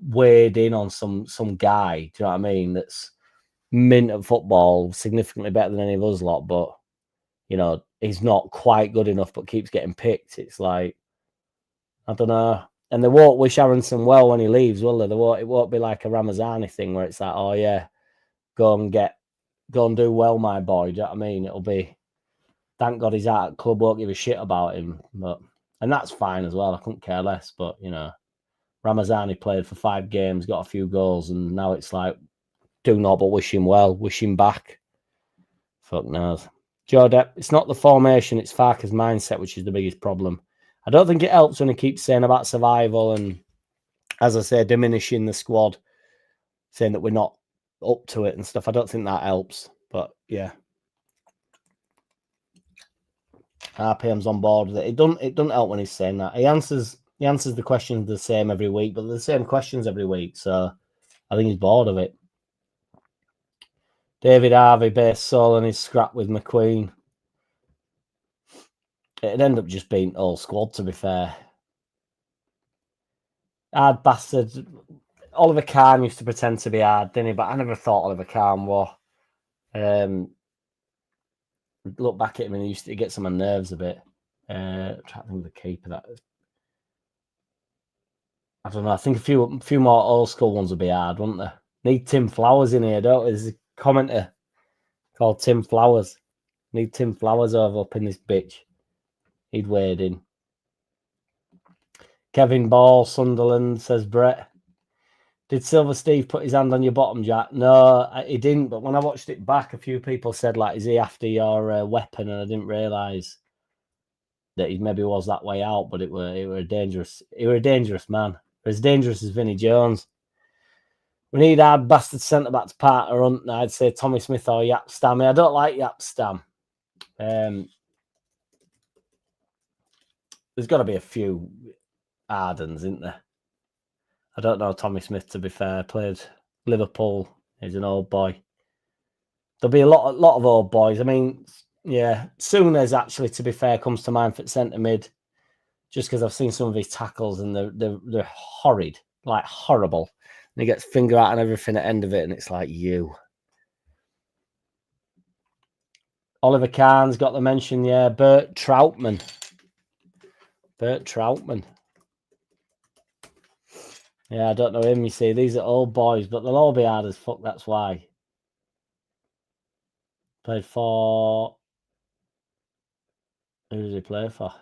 wade in on some guy, do you know what I mean, that's mint at football, significantly better than any of us lot, but, you know, he's not quite good enough, but keeps getting picked. It's like, I don't know. And they won't wish Aronson well when he leaves, will they? It won't be like a Ramazani thing where it's like, oh yeah, go and do well, my boy. Do you know what I mean? It'll be, thank God he's out. Club won't give a shit about him, and that's fine as well. I couldn't care less. But you know, Ramazani played for 5 games, got a few goals, and now it's like, do not but wish him well, wish him back. Fuck knows. Joe Depp, it's not the formation, it's Farker's mindset, which is the biggest problem. I don't think it helps when he keeps saying about survival and, as I say, diminishing the squad, saying that we're not up to it and stuff. I don't think that helps. But yeah. RPM's on board with it. It doesn't help when he's saying that. He answers the questions the same every week, but they're the same questions every week. So I think he's bored of it. David Harvey based solo and his scrap with McQueen. It'd end up just being all squad, to be fair. Hard bastard. Oliver Kahn used to pretend to be hard, didn't he? But I never thought Oliver Kahn was. Look back at him and he used to get some on nerves a bit. Try to think of the keeper that. I don't know. I think a few more old school ones would be hard, wouldn't there? Need Tim Flowers in here, don't we? There's a commenter called Tim Flowers. Need Tim Flowers over up in this bitch. He'd wade in. Kevin Ball, Sunderland, says Brett. Did Silver Steve put his hand on your bottom, Jack? No, he didn't. But when I watched it back, a few people said, like, is he after your weapon? And I didn't realise that he maybe was that way out. But it were a dangerous man. As dangerous as Vinnie Jones. We need hard bastard centre back to partner hunt. I'd say Tommy Smith or Yap Stam. I don't like Yap Stam. There's got to be a few Ardens, isn't there? I don't know Tommy Smith, to be fair. Played Liverpool. He's an old boy. There'll be a lot of old boys. I mean, yeah, Souness actually, to be fair, comes to mind for centre mid. Just because I've seen some of his tackles and they're horrid, like horrible. And he gets finger out and everything at the end of it, and it's like you. Oliver Kahn's got the mention, yeah. Bert Troutman. Yeah, I don't know him, you see. These are old boys, but they'll all be hard as fuck, that's why. Played for... Who does he play for?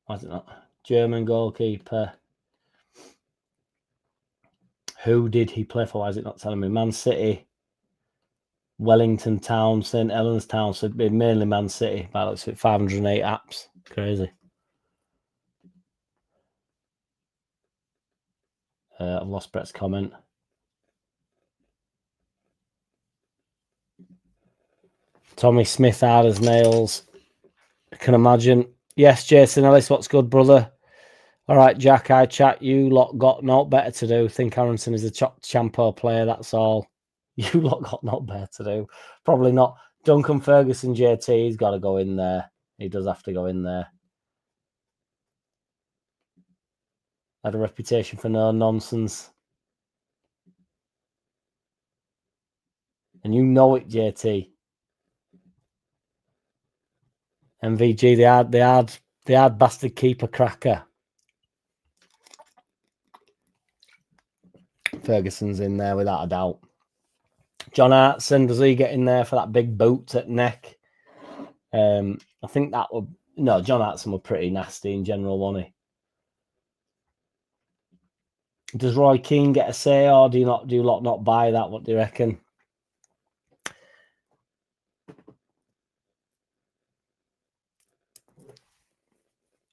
Why is it not? German goalkeeper. Who did he play for? Why is it not telling me? Man City, Wellington Town, St Helens Town. So it'd be mainly Man City. But it's 508 apps. Crazy. I've lost Brett's comment. Tommy Smith, hard as nails. I can imagine. Yes, Jason Ellis, what's good, brother? All right, Jack, I chat. You lot got not better to do. Think Aronson is a Champo player, that's all. You lot got not better to do. Probably not. Duncan Ferguson, JT, he's got to go in there. He does have to go in there. Had a reputation for no nonsense. And you know it, JT. MVG, the hard bastard keeper cracker. Ferguson's in there without a doubt. John Hartson, does he get in there for that big boot at neck? I think that would... No, John Hartson was pretty nasty in general, wasn't he? Does Roy Keane get a say, or do you not buy that? What do you reckon?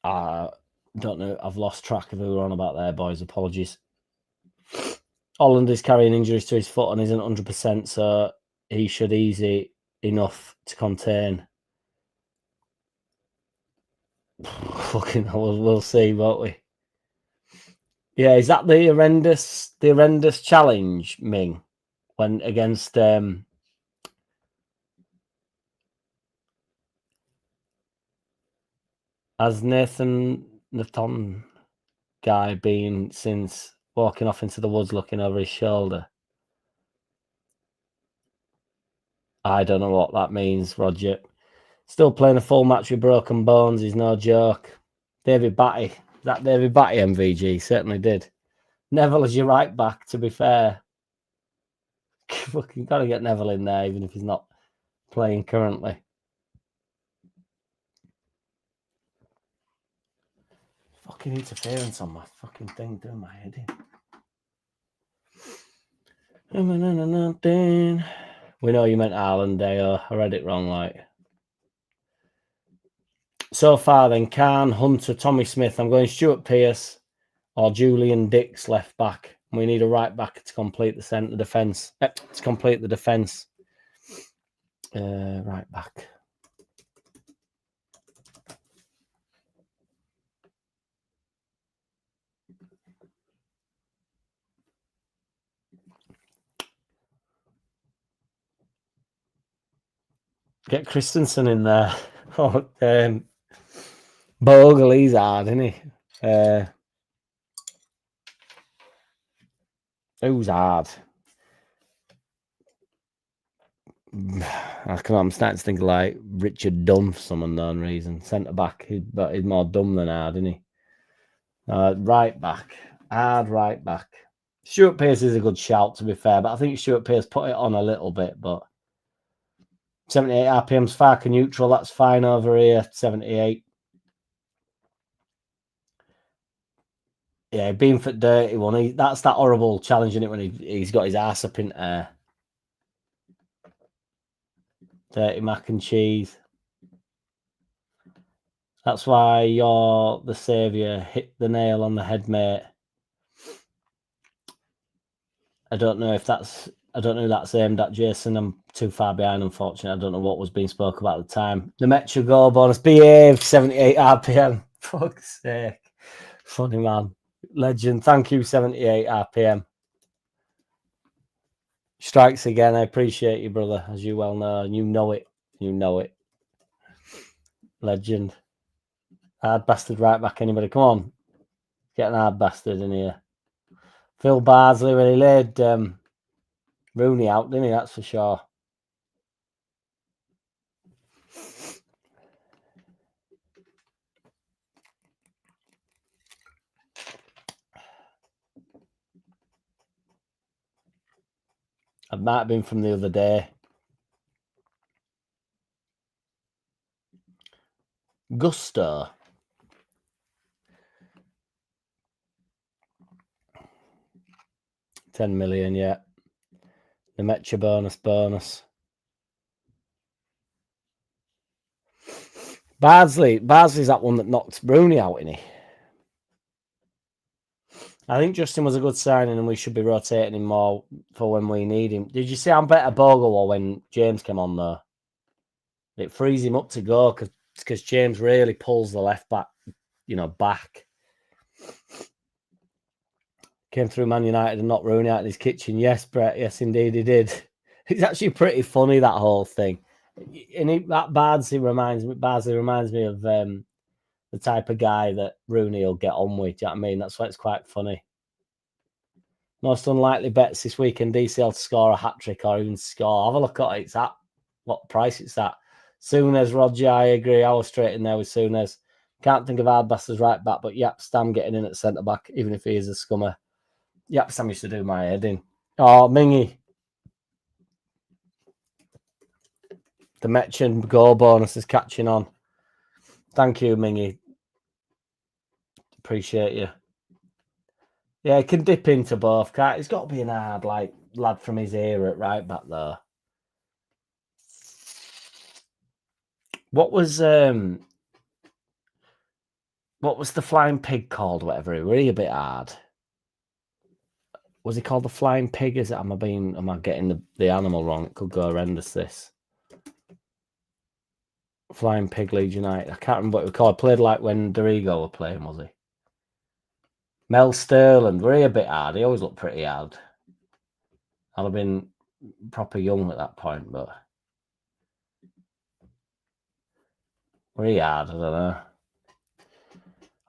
Don't know. I've lost track of who we're on about there, boys. Apologies. Holland is carrying injuries to his foot and isn't 100%, so he should easy enough to contain. Fucking hell, we'll see, won't we? Yeah, is that the horrendous challenge, Ming, when against has Nathan guy been since walking off into the woods looking over his shoulder? I don't know what that means, Roger. Still playing a full match with broken bones is no joke. David Batty. That David Batty MVG certainly did. Neville is your right back, to be fair. Fucking got to get Neville in there, even if he's not playing currently. Fucking interference on my fucking thing, doing my head in. We know you meant Ireland Day, I read it wrong, like. So far then, Kahn, Hunter, Tommy Smith. I'm going Stuart Pearce or Julian Dix left back. We need a right back to complete the centre defence. To complete the defence. Right back. Get Christensen in there. Oh, Bogle, he's hard, isn't he? Who's hard? I'm starting to think of like Richard Dunn for some unknown reason. Centre back, but he's more dumb than hard, isn't he? Right back, hard right back. Stuart Pearce is a good shout, to be fair, but I think Stuart Pearce put it on a little bit. But 78 RPM's far neutral. That's fine over here. 78. Yeah, being for dirty one. That's that horrible challenging it when he's got his ass up in air. Dirty mac and cheese. That's why you're the saviour. Hit the nail on the head, mate. I don't know if that's aimed at Jason. I'm too far behind, unfortunately. I don't know what was being spoke about at the time. The Metro goal bonus. Behave. 78 RPM. Fuck's sake. Funny man. Legend. Thank you, 78 RPM. Strikes again. I appreciate you, brother, as you well know. You know it. You know it. Legend. Hard bastard right back. Anybody? Come on. Get an hard bastard in here. Phil Bardsley, when he laid Rooney out, didn't he? That's for sure. It might have been from the other day. Gusto. $10 million, yeah. The Metro bonus. Bardsley's that one that knocked Rooney out, isn't he? I think Justin was a good signing and we should be rotating him more for when we need him. Did you see how better Bogle or when James came on though? It frees him up to go because James really pulls the left back, back. Came through Man United and knocked Rooney out in his kitchen. Yes, Brett. Yes, indeed, he did. It's actually pretty funny, that whole thing. And Bardsley reminds me of the type of guy that Rooney will get on with. Do you know what I mean? That's why it's quite funny. Most unlikely bets this weekend: DCL to score a hat trick or even score. Have a look at it. It's at what price it's at. Souness, Roger, I agree. I was straight in there with Souness. Can't think of hard bastards right back, but yep, Stam getting in at centre back, even if he is a scummer. Yep, Sam used to do my head in. Oh, Mingy. The Metchin goal bonus is catching on. Thank you, Mingy. Appreciate you. Yeah, he can dip into both. He's got to be an hard lad from his era at right back though. What was the flying pig called? Whatever. Were he a bit hard? Was he called the flying pig? Am I getting the animal wrong? It could go horrendous. This flying pig Leeds United. I can't remember what it was called. Played like when Dorigo were playing, was he? Mel Sterling. Were he a bit hard? He always looked pretty hard. I'd have been proper young at that point, but were he hard? I don't know.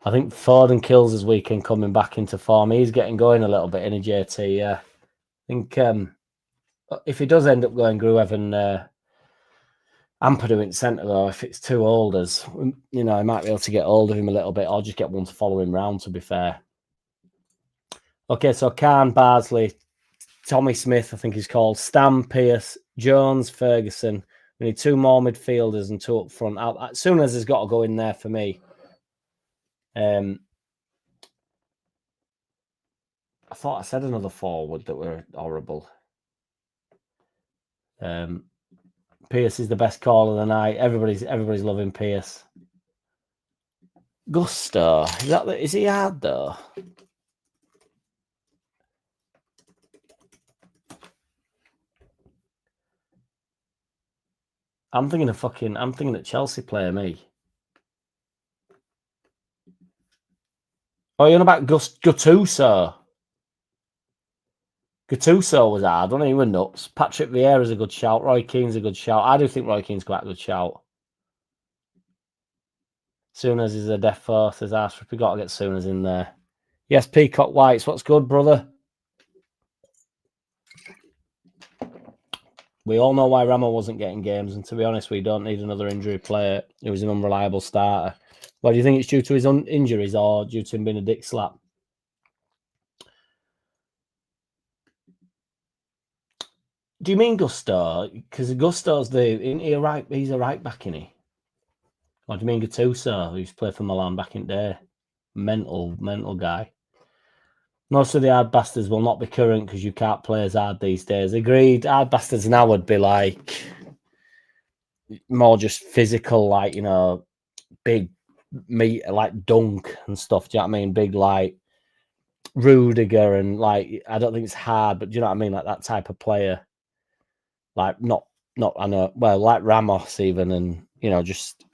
I think Foden kills his weekend coming back into form. He's getting going a little bit in a JT. Yeah, I think if he does end up going Gruev and Ampadu in centre though, if it's too old, I might be able to get hold of him a little bit, or just get one to follow him round. To be fair. Okay, so Khan, Bardsley, Tommy Smith, I think he's called, Stam, Pearce, Jones, Ferguson. We need two more midfielders and two up front. As soon as has got to go in there for me. I thought I said another forward that were horrible. Pearce is the best call of the night. Everybody's loving Pearce. Gusto, is he hard though? I'm thinking of Chelsea player, me. Oh, you're on about Gattuso. Gattuso was hard, wasn't he? He was nuts. Patrick Vieira's a good shout. Roy Keane's a good shout. I do think Roy Keane's quite a good shout. Souness is a death force, says Arsenal. We got to get Souness in there. Yes, Peacock Whites. What's good, brother? We all know why Ramo wasn't getting games, and to be honest, we don't need another injury player who was an unreliable starter. Well, do you think it's due to his injuries or due to him being a dick slap? Do you mean Gusto? Because Gusto's he's a right back, isn't he? Or do you mean Gattuso, who's played for Milan back in the day? Mental guy. Most of the hard bastards will not be current because you can't play as hard these days. Agreed. Hard bastards now would be like more just physical, like, you know, big meat, like Dunk and stuff. Do you know what I mean? Big, like Rudiger, and like, I don't think it's hard, but do you know what I mean? Like that type of player. Like not I know, well, like Ramos even, and you know, just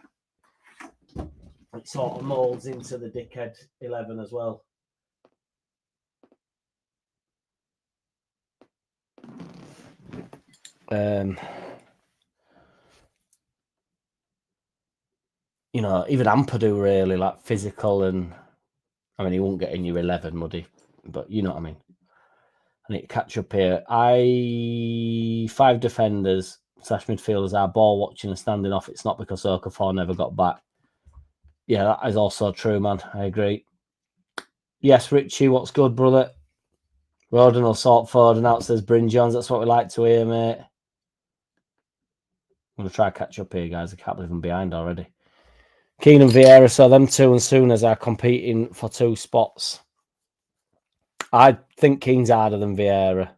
it sort of molds into the dickhead 11 as well. You know, even Ampadu really like physical, and I mean, he won't get in your 11, would he? But you know what I mean. I need to catch up here. 5 defenders / midfielders are ball watching and standing off. It's not because Okafor never got back. Yeah, that is also true, man. I agree. Yes, Richie, what's good, brother? Roden will sort Foden out, says Bryn Jones. That's what we like to hear, mate. I'm going to try to catch up here, guys. I can't believe I'm behind already. Keane and Vieira, so them two and Souness are competing for 2 spots. I think Keane's harder than Vieira.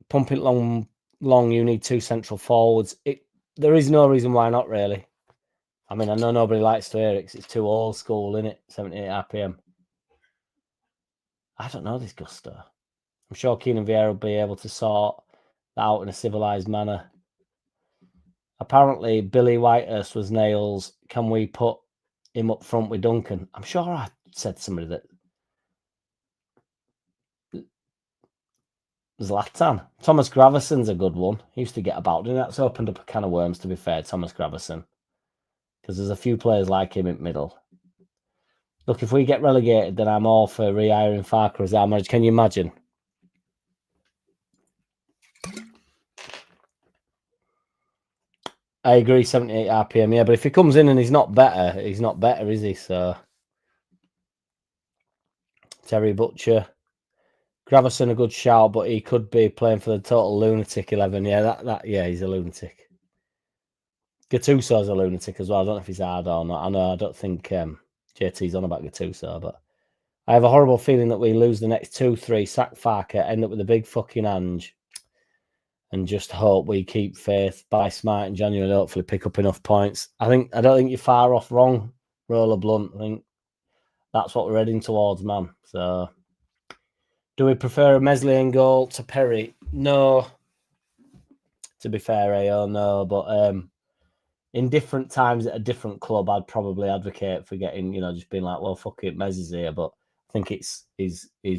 Pump it long, you need 2 central forwards. There is no reason why not, really. I mean, I know nobody likes to hear it because it's too old school, isn't it? 78 RPM. I don't know this Gusto. I'm sure Keane and Vieira will be able to sort that out in a civilised manner. Apparently, Billy Whitehurst was nails. Can we put him up front with Duncan? I'm sure I said to somebody that Zlatan. Thomas Graveson's a good one. He used to get about. And that's opened up a can of worms, to be fair, Thomas Graveson. Because there's a few players like him in middle. Look, if we get relegated, then I'm all for rehiring Farker as our manager. Can you imagine? I agree, 78 RPM, yeah. But if he comes in and he's not better, is he? So, Terry Butcher. Graveson, a good shout, but he could be playing for the total lunatic 11. Yeah, yeah, he's a lunatic. Gattuso's a lunatic as well. I don't know if he's hard or not. I don't think JT's on about Gattuso, but I have a horrible feeling that we lose the next 2-3, sack Farker, end up with a big fucking Ange, and just hope we keep faith, buy smart in January, and hopefully pick up enough points. I don't think you're far off wrong, Roller Blunt. I think that's what we're heading towards, man. So, do we prefer a Meslian goal to Perry? No. To be fair, AO, no. But in different times at a different club, I'd probably advocate for getting, you know, just being like, well, fuck it, Mez is here. But I think he's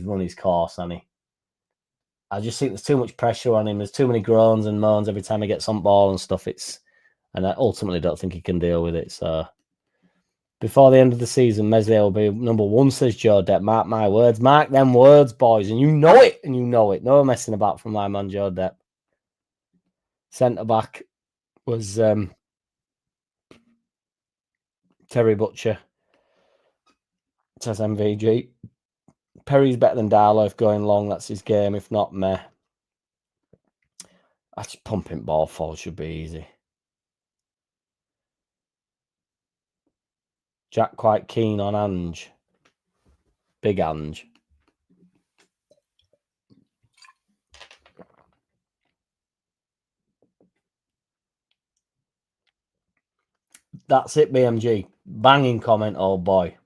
run his course, hasn't he? I just think there's too much pressure on him. There's too many groans and moans every time he gets on ball and stuff. And I ultimately don't think he can deal with it. So before the end of the season, Meslier will be number 1, says Joe Depp. Mark my words. Mark them words, boys. And you know it. No messing about from my man, Joe Depp. Centre back was Terry Butcher. Says MVG. Perry's better than Darlow if going long. That's his game. If not, meh. Actually, pumping ball forward should be easy. Jack quite keen on Ange. Big Ange. That's it, BMG. Banging comment, old boy.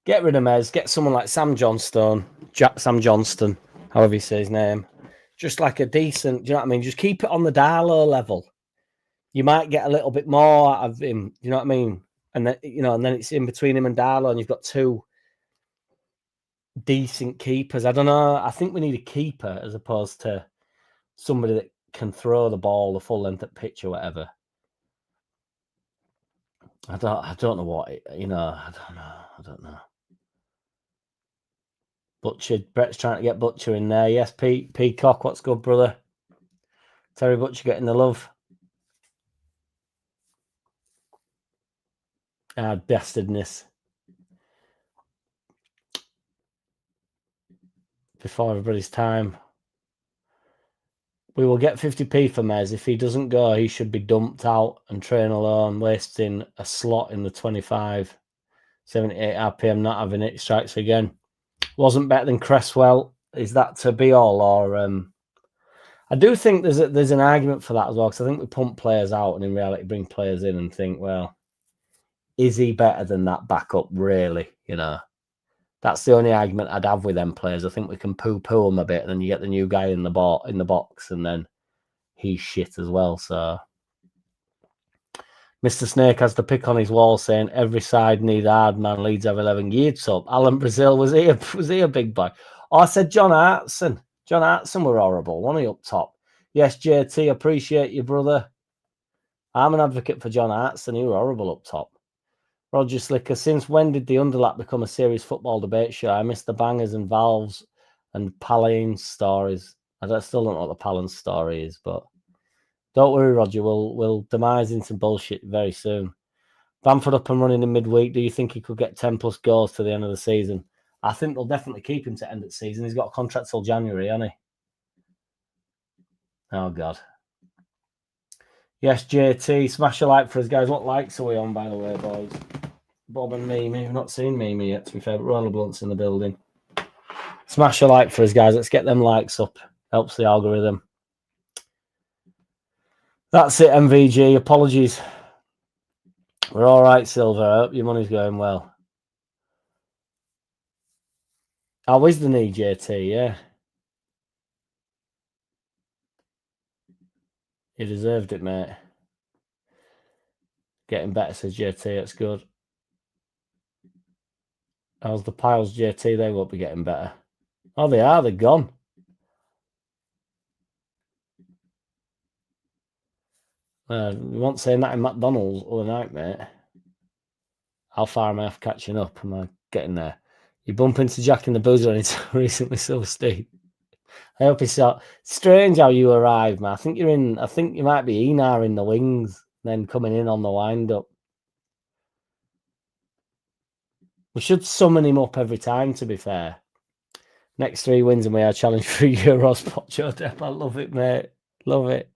Get rid of Mez. Get someone like Sam Johnston, however you say his name. just like a decent, do you know what I mean? Just keep it on the Darlow level. You might get a little bit more out of him, you know what I mean? And then, you know, and then it's in between him and Darlow, and you've got two decent keepers. I don't know. I think we need a keeper as opposed to somebody that can throw the ball the full length of pitch or whatever. I don't know what it, you know. I don't know. Butcher, Brett's trying to get Butcher in there. Yes, Peacock, what's good, brother? Terry Butcher getting the love. Ah, bastardness. Before everybody's time. We will get 50p for Mez. If he doesn't go, he should be dumped out and train alone, wasting a slot in the 25. 78 RPM, not having it. Strikes again. Wasn't better than Cresswell. Is that to be all, or I do think there's an argument for that as well, because I think we pump players out and in reality bring players in and think, well, is he better than that backup? Really, you know, that's the only argument I'd have with them players. I think we can poo-poo them a bit, and then you get the new guy in the box, and then he's shit as well. So Mr. Snake has the pick on his wall saying every side need hard man. Leeds have 11 years up. Alan Brazil, was he a big boy? Oh, I said John Hartson. John Hartson were horrible. One of you up top. Yes, JT, appreciate you, brother. I'm an advocate for John Hartson. He were horrible up top. Roger Slicker, since when did the Underlap become a serious football debate show? I missed the bangers and valves and Paline stories. I still don't know what the Palin story is, but don't worry, Roger. We'll demise into bullshit very soon. Bamford up and running in midweek. Do you think he could get 10 plus goals to the end of the season? I think they'll definitely keep him to end of the season. He's got a contract till January, hasn't he? Oh, God. Yes, JT. Smash a like for us, guys. What likes are we on, by the way, boys? Bob and Mimi. We've not seen Mimi yet, to be fair, but Roller Blunt's in the building. Smash a like for us, guys. Let's get them likes up. Helps the algorithm. That's it, MVG. Apologies. We're all right, Silver. I hope your money's going well. How is the knee, JT? Yeah. You deserved it, mate. Getting better, says JT. That's good. How's the piles, JT? They won't be getting better. Oh, they are. They're gone. You weren't saying that in McDonald's the other night, mate. How far am I off catching up? Am I getting there? You bump into Jack in the Boozer recently, Silver Steve. I hope it's strange how you arrive, man. I think you might be Enar in the wings, then coming in on the wind up. We should summon him up every time, to be fair. Next 3 wins and we are challenged for Euros. Pocho Depp. I love it, mate. Love it.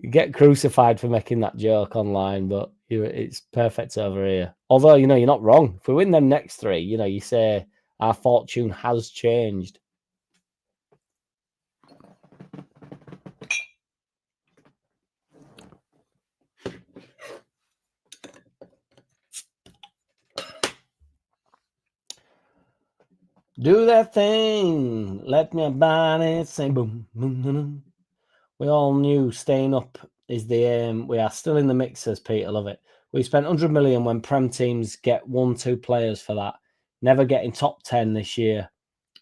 You get crucified for making that joke online, but it's perfect over here. Although, you know, you're not wrong. If we win them next 3, you know, you say our fortune has changed. Do that thing. Let me buy it. Say boom, boom, boom, boom. We all knew staying up is the aim. We are still in the mixers, Peter. Love it. We spent 100 million when Prem teams get 1-2 players for that. Never getting top 10 this year.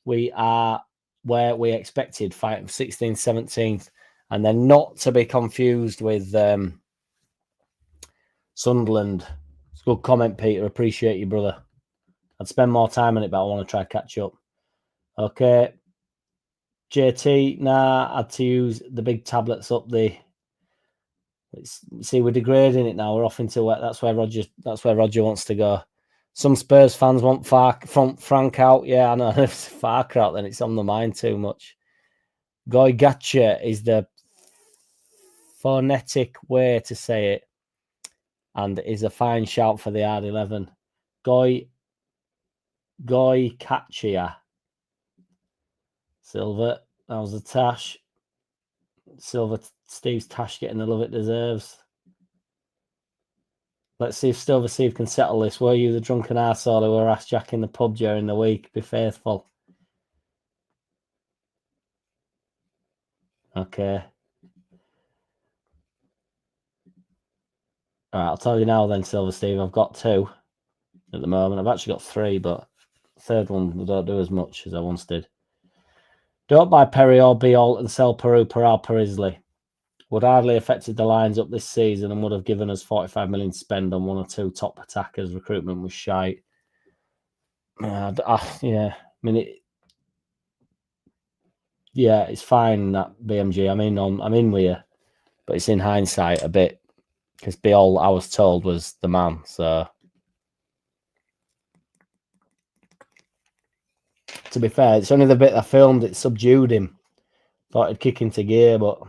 We are where we expected, fighting 16th, 17th. And then not to be confused with Sunderland. It's a good comment, Peter. Appreciate you, brother. I'd spend more time on it, but I want to try to catch up. Okay. JT, nah, I had to use the big tablets up the. See, we're degrading it now. We're off into where that's where Roger wants to go. Some Spurs fans want Frank out. Yeah, I know. If it's Farker out, then it's on the mind too much. Goy Gatcha is the phonetic way to say it, and is a fine shout for the hard 11. Goy Catchia. Silver. That was a tash. Silver, Steve's tash getting the love it deserves. Let's see if Silver Steve can settle this. Were you the drunken arsehole who were asked Jack in the pub during the week? Be faithful. Okay. All right, I'll tell you now then, Silver Steve. I've got 2 at the moment. I've actually got 3, but the third one I don't do as much as I once did. Don't buy Perry or Biol and sell Peru, Peral, Perisley. Would hardly affected the lines up this season and would have given us 45 million to spend on 1 or 2 top attackers. Recruitment was shite. Yeah. I mean, it's fine that BMG. I'm in with you, but it's in hindsight a bit because Biol, I was told, was the man. So to be fair, it's only the bit I filmed it subdued him. Thought he'd kick into gear, but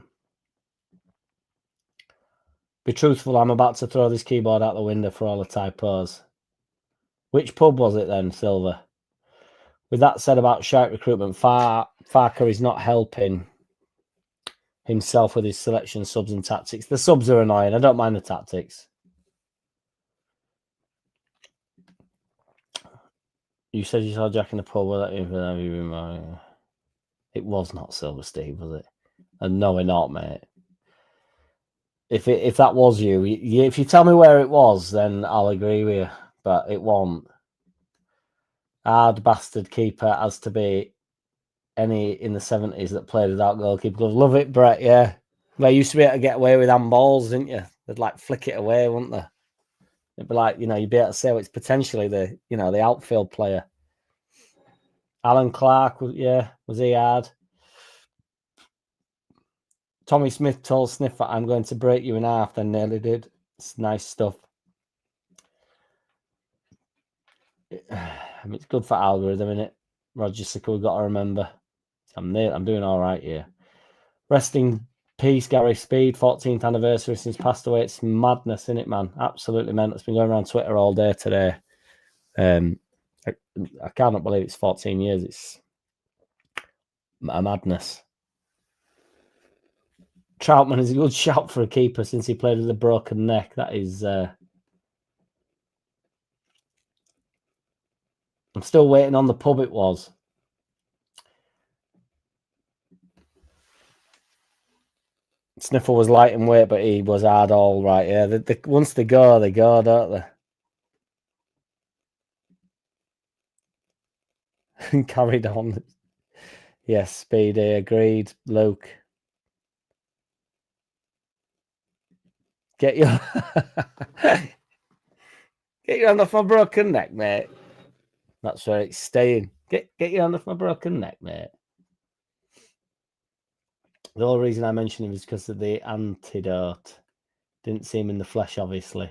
be truthful, I'm about to throw this keyboard out the window for all the typos. Which pub was it then, Silver? With that said about shite recruitment, Farker is not helping himself with his selection, subs and tactics. The subs are annoying. I don't mind the tactics. You said you saw Jack in the pub. It was not Silver Steve, was it? And no, we're not, mate. If that was you, if you tell me where it was, then I'll agree with you. But it won't. Hard bastard keeper has to be any in the 70s that played without goalkeeper gloves. Love it, Brett. Yeah, they used to be able to get away with handballs, didn't you? They'd like flick it away, wouldn't they? It'd be like, you'd be able to say it's potentially the outfield player. Alan Clark, was he hard? Tommy Smith told Sniffer, "I'm going to break you in half," then nearly did. It's nice stuff. I mean, it's good for algorithm, isn't it? Roger Sickle, we've got to remember. I'm doing all right here. Resting peace, Gary Speed, 14th anniversary since passed away. It's madness, isn't it, man? Absolutely mental. It's been going around Twitter all day today. I cannot believe it's 14 years. It's a madness. Troutman is a good shout for a keeper since he played with a broken neck. That is... I'm still waiting on the pub it was. Sniffle was light and weight, but he was hard all right. Yeah, once they go, don't they? Carried on. Yes, Speedy, agreed. Luke. Get your hand off my broken neck, mate. That's where it's staying. Get your hand off my broken neck, mate. The only reason I mentioned him is because of the antidote. Didn't see him in the flesh, obviously.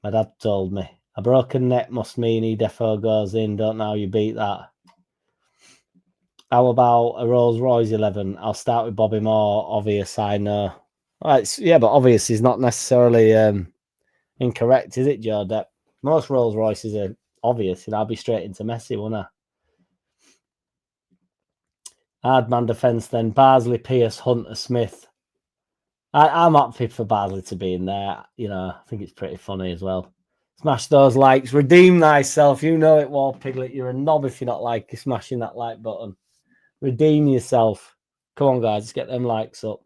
My dad told me. A broken neck must mean he defo goes in. Don't know how you beat that. How about a Rolls Royce 11? I'll start with Bobby Moore. Obvious, I know. Right, yeah, but obvious is not necessarily incorrect, is it, Joe? That most Rolls Royces are obvious, and I'll be straight into Messi, won't I? Hard man defence then. Barsley, Pierce, Hunter, Smith. I'm happy for Barsley to be in there. I think it's pretty funny as well. Smash those likes. Redeem thyself. You know it, War Piglet. You're a knob if you're not smashing that like button. Redeem yourself. Come on, guys. Let's get them likes up.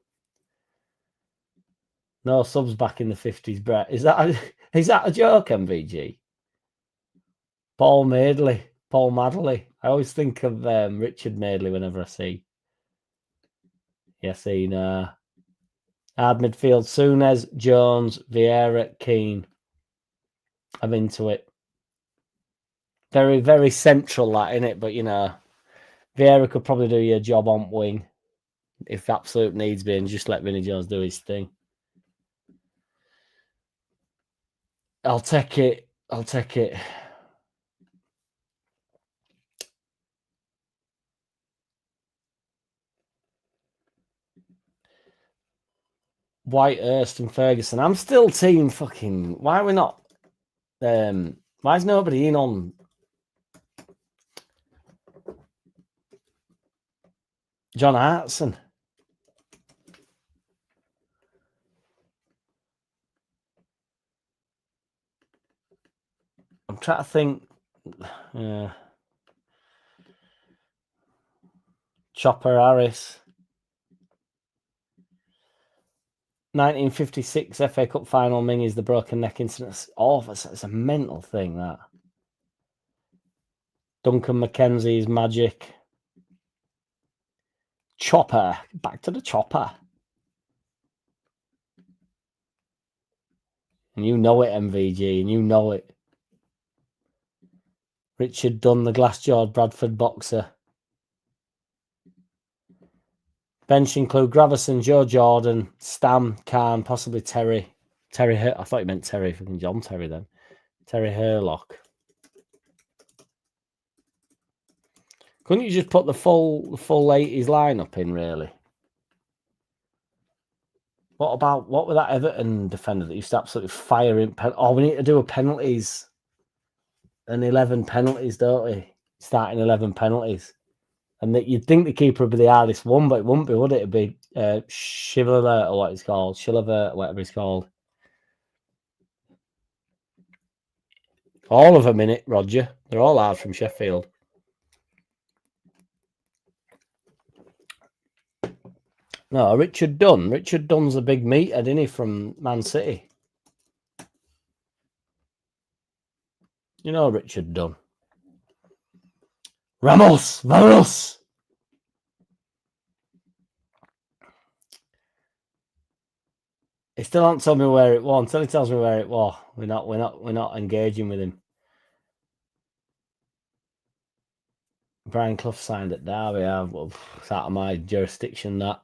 No subs back in the 50s, Brett. Is that a joke, MVG? Paul Madley. I always think of Richard Madeley whenever I see. Yes, Hard midfield. Souness, Jones, Vieira, Keane. I'm into it. Very, very central, that, innit? But, Vieira could probably do your job on wing if absolute needs be, and just let Vinnie Jones do his thing. I'll take it. Whitehurst and Ferguson. I'm still team fucking... Why are we not... why is nobody in on... John Hartson? I'm trying to think... Chopper Harris. 1956 FA Cup final Ming is the broken neck incident. It's a mental thing, that. Duncan McKenzie's magic. Chopper. Back to the chopper. And you know it, MVG, and you know it. Richard Dunn, the glass-jawed Bradford boxer. Bench include Gravison, Joe Jordan, Stam, Khan, possibly Terry. I thought you meant Terry, fucking John Terry then. Terry Herlock. Couldn't you just put the full 80s lineup in, really? What with that Everton defender that used to absolutely fire in? We need to do a penalties. And 11 penalties, don't we? Starting 11 penalties. And that you'd think the keeper would be the hardest one, but it wouldn't be, would it? It'd be Shivler, or what it's called. Shilliver, whatever it's called. All of them in it, Roger. They're all hard from Sheffield. No, Richard Dunn. Richard Dunn's a big meathead, isn't he, from Man City? You know Richard Dunn. Ramos! Vamos! He still hasn't told me where it was. Until he tells me where it was, we're not engaging with him. Brian Clough signed at Derby. It's out of my jurisdiction, that.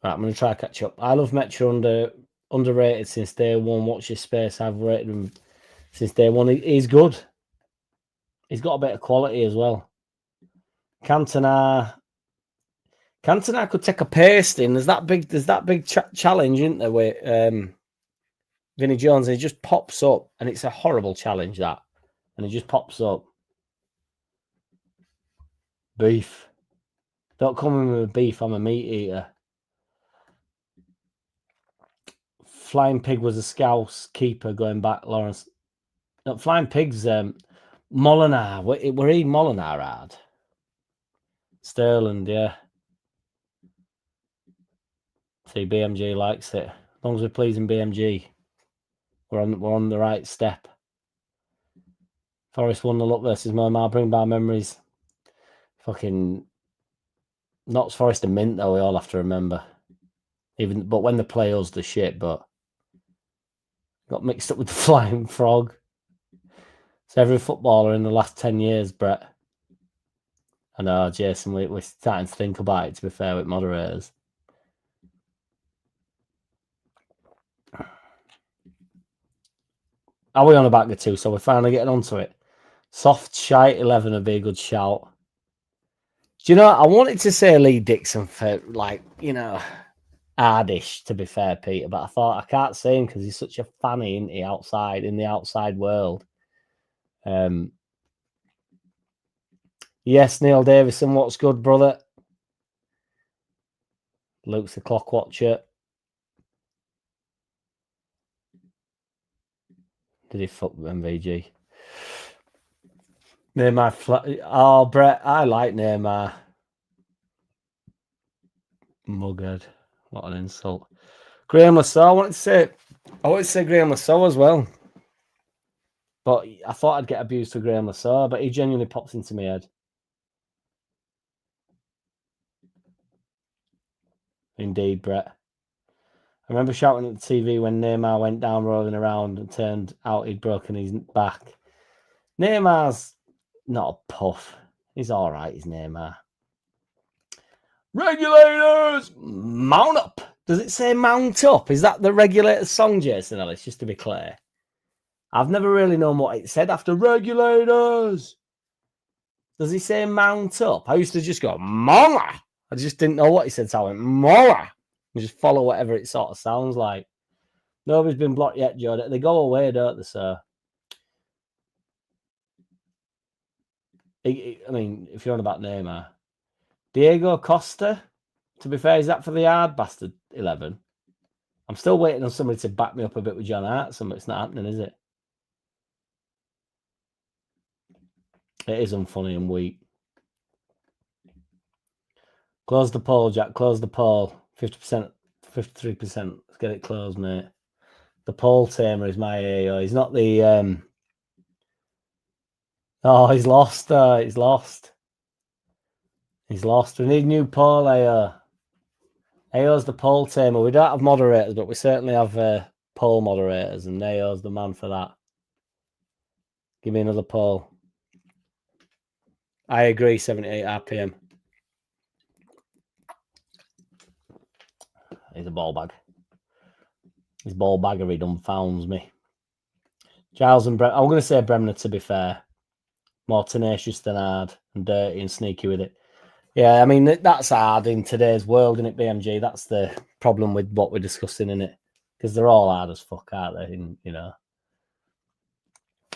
Right, I'm going to try to catch up. I love Metro, underrated since day one. Watch his space. I've rated him since day one. He's good. He's got a bit of quality as well. Cantona could take a pasting. There's that big challenge, isn't there, with Vinnie Jones, and he just pops up, and it's a horrible challenge, that. And he just pops up. Beef. Don't come in with beef. I'm a meat eater. Flying Pig was a Scouse keeper going back, Lawrence. No, Flying Pig's Molinar. Were he Molinar hard? Sterling, yeah. See, BMG likes it. As long as we're pleasing BMG, we're on the right step. Forest 1-0 versus Murmar. Bring back memories. Fucking Notts Forest and Mint, though, we all have to remember. But when they play us, the shit, but got mixed up with the Flying Frog. So every footballer in the last 10 years, Brett. I know, Jason, we're starting to think about it, to be fair, with moderators. Are we on about the two? So we're finally getting onto it. Soft shite 11 would be a good shout. Do you know, I wanted to say Lee Dixon for, hardish, to be fair, Peter, but I thought I can't say him because he's such a fanny in the outside world. Yes, Neil Davison, what's good, brother? Luke's the clock watcher. Did he fuck MVG? Neymar, Brett, I like Neymar. Mughead. What an insult. Graham Lasso, I wanted to say Graham Lasso as well. But I thought I'd get abused for Graham Lasso, but he genuinely pops into my head. Indeed, Brett. I remember shouting at the TV when Neymar went down rolling around and turned out he'd broken his back. Neymar's not a puff. He's all right, he's Neymar. Regulators, mount up. Does it say mount up? Is that the Regulators song, Jason Ellis, just to be clear? I've never really known what it said after Regulators. Does he say mount up? I used to just go, Mola. I just didn't know what he said, so I went, Mola. And just follow whatever it sort of sounds like. Nobody's been blocked yet, Joe. They go away, don't they, sir? I mean, if you're on about Neymar. Diego Costa, to be fair, is that for the hard bastard 11? I'm still waiting on somebody to back me up a bit with John Hart. It's not happening, is it? It is unfunny and weak. Close the poll, Jack. Close the poll. 50%, 53%. Let's get it closed, mate. The poll tamer is my AO. He's not the... Oh, he's lost. He's lost. He's lost. We need new poll AO. AO's the poll tamer. We don't have moderators, but we certainly have poll moderators, and AO's the man for that. Give me another poll. I agree, 78 RPM. He's a ball bag. His ball baggery dumbfounds me. Giles and I'm going to say Bremner, to be fair. More tenacious than hard and dirty and sneaky with it. Yeah, I mean, that's hard in today's world, isn't it, BMG? That's the problem with what we're discussing, isn't it? Because they're all hard as fuck, aren't they? And, you know.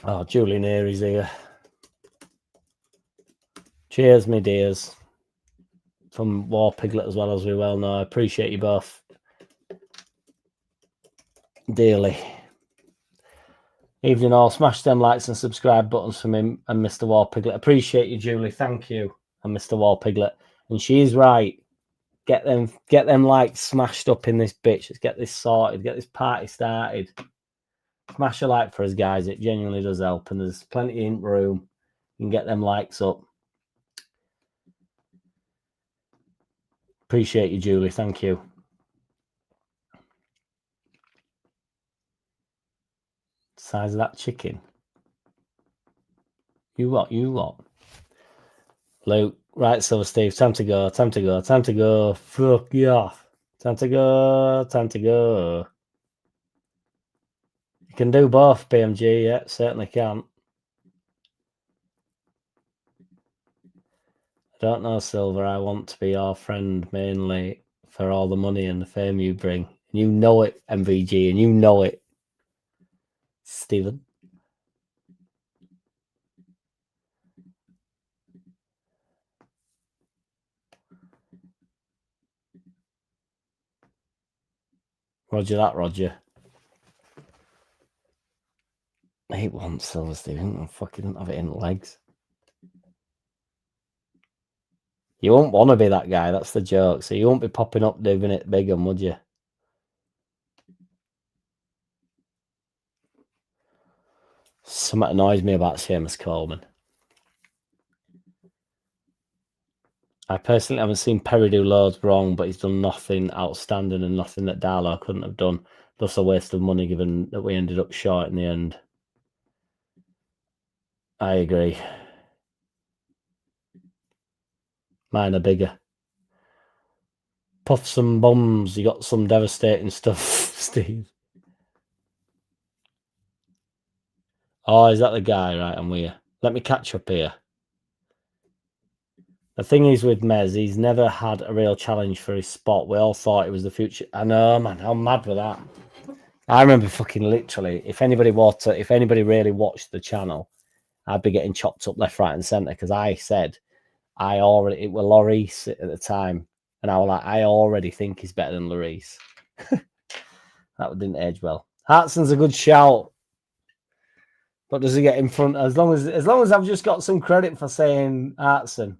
Oh, Julian Eerie's here. Cheers, me dears. From War Piglet as well, as we well know. I appreciate you both dearly. Evening all. Smash them likes and subscribe buttons for me and Mr. War Piglet. Appreciate you, Julie. Thank you. And Mr. War Piglet. And she's right. Get them likes smashed up in this bitch. Let's get this sorted. Get this party started. Smash a like for us, guys. It genuinely does help. And there's plenty in room. You can get them likes up. Appreciate you, Julie. Thank you. Size of that chicken. You what? You what? Luke. Right, Silver Steve. Time to go. Time to go. Time to go. Fuck you off. Time to go. Time to go. You can do both, BMG. Yeah, certainly can. I don't know, Silver. I want to be your friend mainly for all the money and the fame you bring. You know it, MVG, and you know it, Stephen. Roger that, Roger. I hate one, Silver Stephen. I fucking don't have it in legs. You won't want to be that guy. That's the joke. So you won't be popping up doing it big, would you? Something annoys me about Seamus Coleman. I personally haven't seen Perry do loads wrong, but he's done nothing outstanding and nothing that Darlow couldn't have done. Thus a waste of money, given that we ended up short in the end. I agree. Mine are bigger. Puff some bombs. You got some devastating stuff, Steve. Oh, is that the guy? Right, I'm with you. Let me catch up here. The thing is with Mez, he's never had a real challenge for his spot. We all thought it was the future. I know, man. I'm mad with that. I remember fucking literally, if anybody really watched the channel, I'd be getting chopped up left, right, and centre because I said it was Lloris at the time, and I was like, I already think he's better than Lloris. That didn't age well. Hartson's a good shout, but does he get in front? As long as I've just got some credit for saying Hartson,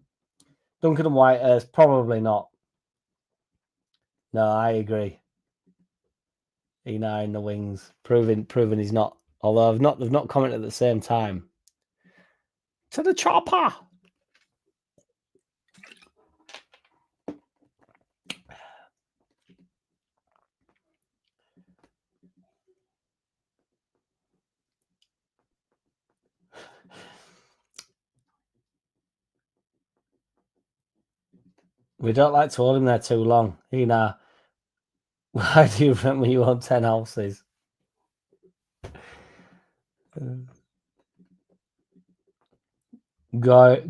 Duncan and Whitehurst, probably not. No, I agree. E9 in the wings, proving he's not. Although they've not commented at the same time. To the chopper. We don't like to hold him there too long. Ina, why do you rent when you own 10 houses? Goy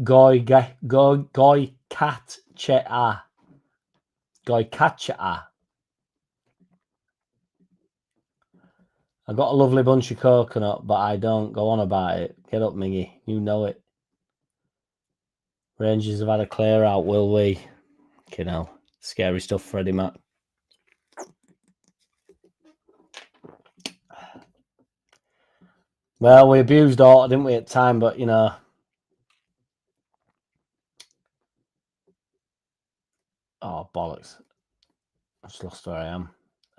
catcha. I got a lovely bunch of coconut, but I don't go on about it. Get up, Miggy. You know it. Rangers have had a clear out, will we? You know, scary stuff, Freddie Mac. Well, we abused Orta, didn't we, at the time? But, you know. Oh, bollocks. I just lost where I am.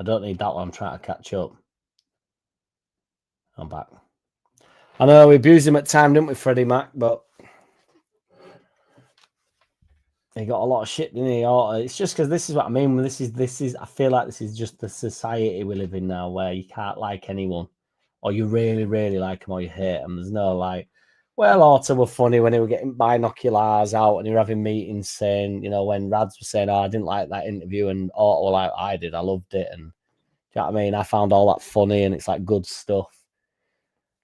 I don't need that one. I'm trying to catch up. I'm back. I know we abused him at time, didn't we, Freddie Mac? But he got a lot of shit, didn't he? Oh, it's just because this is what I mean. This is. I feel like this is just the society we live in now, where you can't like anyone, or you really, really like them, or you hate them. There's no like. Well, Otto were funny when he were getting binoculars out and he were having meetings saying, you know, when Rads was saying, "Oh, I didn't like that interview," and Otto were like, "I did, I loved it," and do you know what I mean? I found all that funny, and it's like good stuff.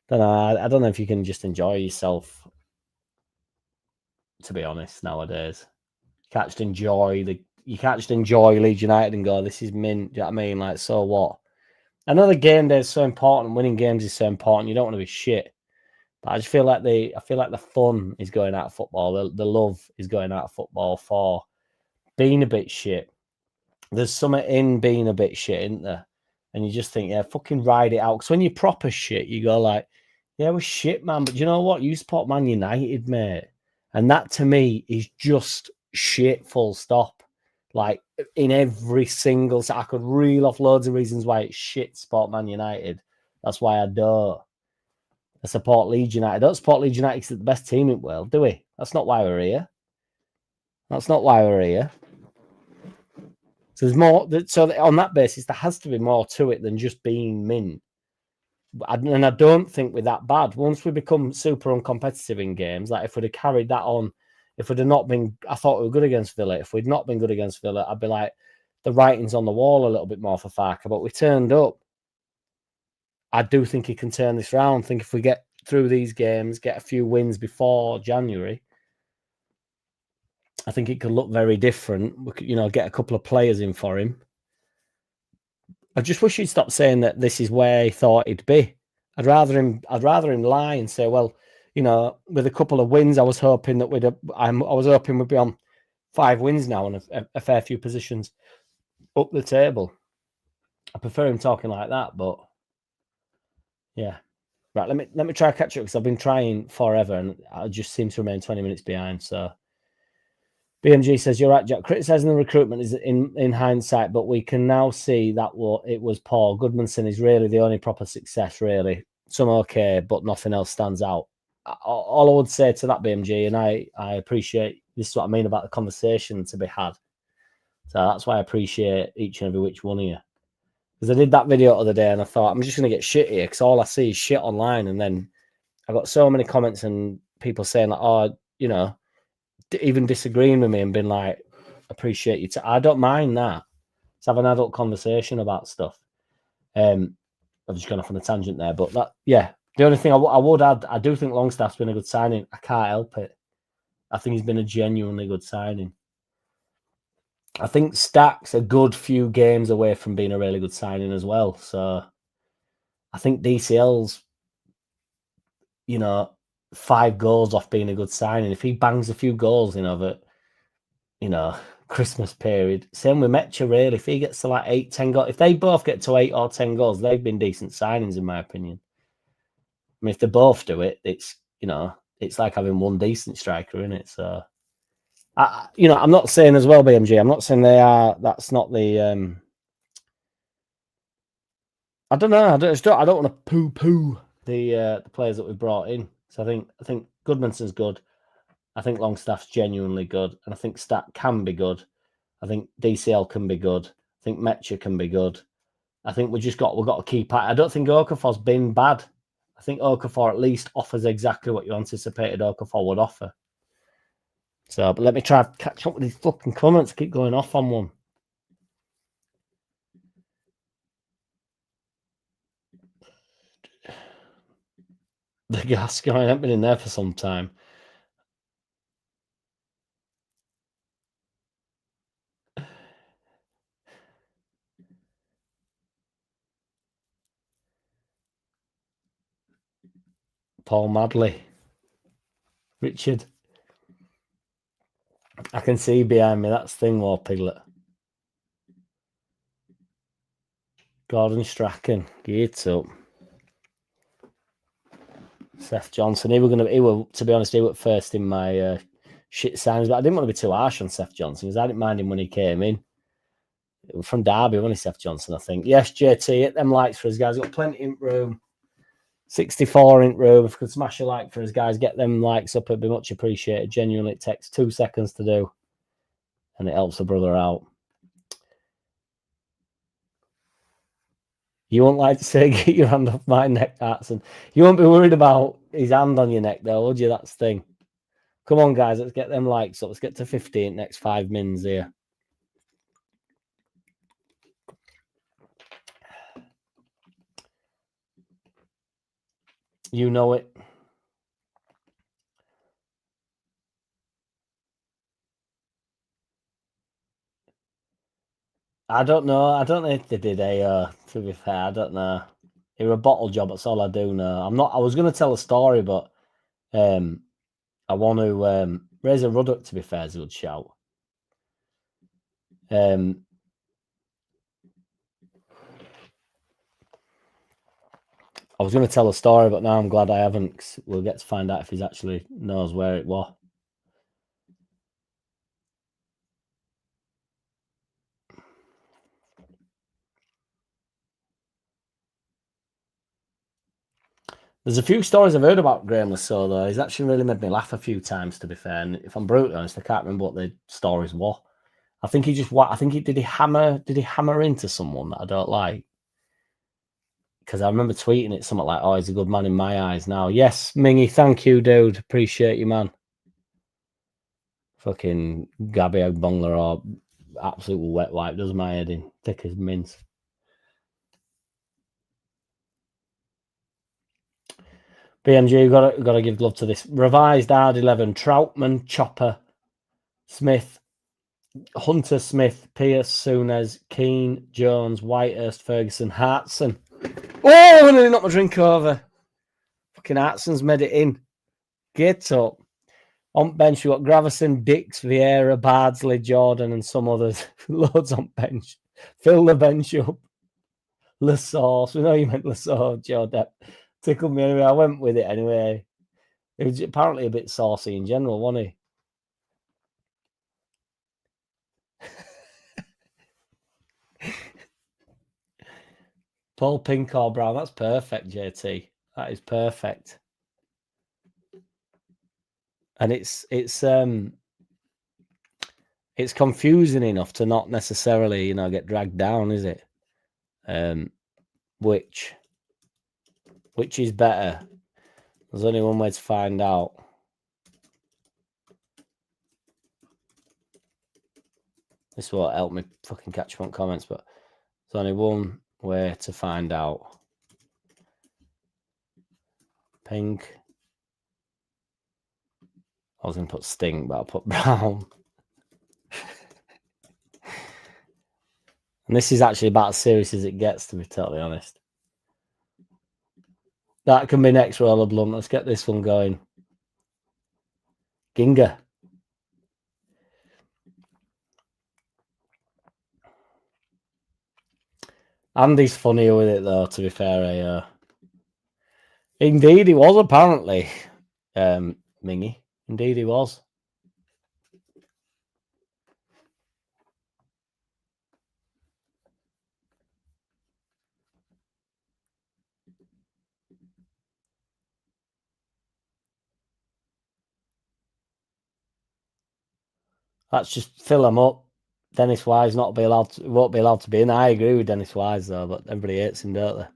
Don't know. I don't know if you can just enjoy yourself. To be honest, nowadays, you can't just enjoy Leeds United and go, "This is mint." Do you know what I mean? Like, so what? I know the game day is so important. Winning games is so important. You don't want to be shit. But I just feel like the fun is going out of football. The love is going out of football for being a bit shit. There's something in being a bit shit, isn't there? And you just think, yeah, fucking ride it out. Because when you're proper shit, you go like, yeah, we're shit, man. But you know what? You support Man United, mate. And that to me is just shit, full stop. Like in every single, I could reel off loads of reasons why it's shit support Man United. That's why I don't. I support Leeds United. I don't support Leeds United because it's the best team in the world, do we? That's not why we're here. That's not why we're here. So there's more. So on that basis, there has to be more to it than just being mint. And I don't think we're that bad. Once we become super uncompetitive in games, like if we'd have carried that on, if we'd have not been, I thought we were good against Villa. If we'd not been good against Villa, I'd be like, the writing's on the wall a little bit more for Farker. But we turned up. I do think he can turn this round. I think if we get through these games, get a few wins before January, I think it could look very different. We could, get a couple of players in for him. I just wish he'd stop saying that this is where he thought he'd be. I'd rather him lie and say, well, with a couple of wins, I was hoping that we'd be on 5 wins now and a fair few positions up the table. I prefer him talking like that, but yeah. Right, let me try to catch up because I've been trying forever and I just seem to remain 20 minutes behind. So BMG says, you're right, Jack. Criticising the recruitment is in hindsight, but we can now see that it was poor. Goodmanson is really the only proper success, really. Some okay, but nothing else stands out. All I would say to that, BMG, and I appreciate, this is what I mean about the conversation to be had. So that's why I appreciate each and every which one of you. Because I did that video the other day and I thought, I'm just going to get shit here because all I see is shit online. And then I got so many comments and people saying, like, oh, even disagreeing with me and being like, appreciate you. I don't mind that. Let's have an adult conversation about stuff. I've just gone off on a tangent there, but that, yeah. The only thing I would add, I do think Longstaff's been a good signing. I can't help it. I think he's been a genuinely good signing. I think Stack's a good few games away from being a really good signing as well. So I think DCL's, 5 goals off being a good signing. If he bangs a few goals, Christmas period. Same with Mecha, really. If he gets to like 8, 10 goals, if they both get to 8 or 10 goals, they've been decent signings, in my opinion. I mean, if they both do it, it's, it's like having one decent striker, isn't it? So, I'm not saying as well, BMG, I'm not saying that's not the, I don't know. I don't want to poo-poo the players that we brought in. So I think Goodmanson's good. I think Longstaff's genuinely good, and I think Stack can be good. I think DCL can be good. I think Mecha can be good. I think we've got to keep at. I don't think Okafor's been bad. I think Okafor at least offers exactly what you anticipated Okafor would offer. So, but let me try to catch up with these fucking comments. Keep going off on one. The gas guy, I haven't been in there for some time. Paul Madley. Richard. I can see behind me. That's Thingwall Piglet. Gordon Strachan. Get up. Seth Johnson. To be honest, he was first in my shit signs, but I didn't want to be too harsh on Seth Johnson because I didn't mind him when he came in. From Derby, wasn't he, Seth Johnson, I think. Yes, JT, hit them likes for us, guys. Got plenty in room. 64 in room. If you could smash a like for us, guys, get them likes up. It'd be much appreciated. Genuinely, it takes 2 seconds to do, and it helps the brother out. You won't like to say, get your hand off my neck, Artson. You won't be worried about his hand on your neck, though, would you? That's the thing. Come on, guys, let's get them likes up. Let's get to 50 in the next 5 minutes here. You know it. I don't know. I don't know if they did a, to be fair, I don't know. It was a bottle job, that's all I do know. I was going to tell a story, but I want to, Razor Ruddock, to be fair, is a good shout. I was going to tell a story, but now I'm glad I haven't, 'cause we'll get to find out if he actually knows where it was. There's a few stories I've heard about Graham Lasso, though. He's actually really made me laugh a few times, to be fair. And if I'm brutally honest, I can't remember what the stories were. I think he just, did he hammer into someone that I don't like? Because I remember tweeting it something like, oh, he's a good man in my eyes now. Yes, Mingy, thank you, dude. Appreciate you, man. Fucking Gabby Bongler or absolute wet wipe does my head in. Thick as mince. BMG, got to give love to this. Revised hard 11. Troutman, Chopper, Smith, Hunter Smith, Pierce, Souness, Keane, Jones, Whitehurst, Ferguson, Hartson. Oh, I nearly knocked my drink over. Fucking Hartson's made it in. Get up. On bench, we've got Gravison, Dix, Vieira, Bardsley, Jordan, and some others. Loads on bench. Fill the bench up. Le Sauce. We know you meant Le Sauce, Jordan. Tickled me anyway. I went with it anyway. It was apparently a bit saucy in general, wasn't he? Paul Pink or Brown. That's perfect, JT. That is perfect. And it's confusing enough to not necessarily, get dragged down, is it? Which is better? There's only one way to find out. This won't help me fucking catch up on comments, but there's only one way to find out. Pink. I was going to put Sting, but I'll put Brown. And this is actually about as serious as it gets, to be totally honest. That can be next roller blunt. Let's get this one going. Ginga. Andy's funnier with it, though, to be fair. Indeed, he was, apparently. Mingy. Indeed, he was. Let's just fill him up. Dennis Wise won't be allowed to be in. I agree with Dennis Wise, though, but everybody hates him, don't they?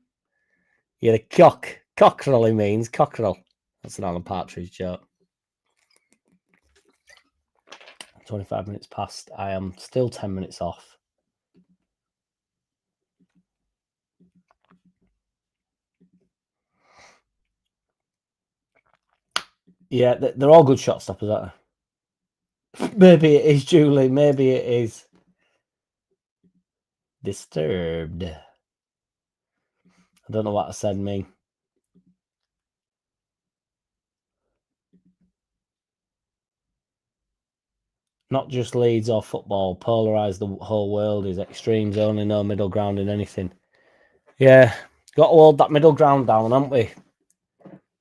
You're a cock. Cockerel, he means. Cockerel. That's an Alan Partridge joke. 25 minutes past. I am still 10 minutes off. Yeah, they're all good shot stoppers, aren't they? Maybe it is, Julie. Maybe it is. Disturbed. I don't know what I said, me. Not just Leeds or football. Polarised the whole world is extremes only, no middle ground in anything. Yeah, got to hold that middle ground down, haven't we?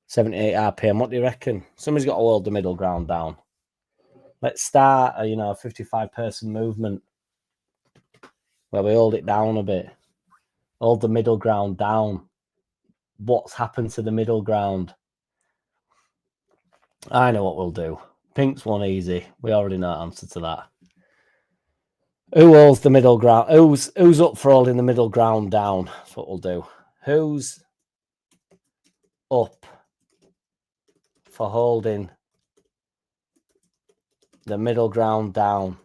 78 RPM. What do you reckon? Somebody's got to hold the middle ground down. Let's start a 55-person movement where we hold it down a bit, hold the middle ground down. What's happened to the middle ground? I know what we'll do. Pink's one easy. We already know the answer to that. Who holds the middle ground? Who's up for holding the middle ground down? That's what we'll do. Who's up for holding the middle ground down?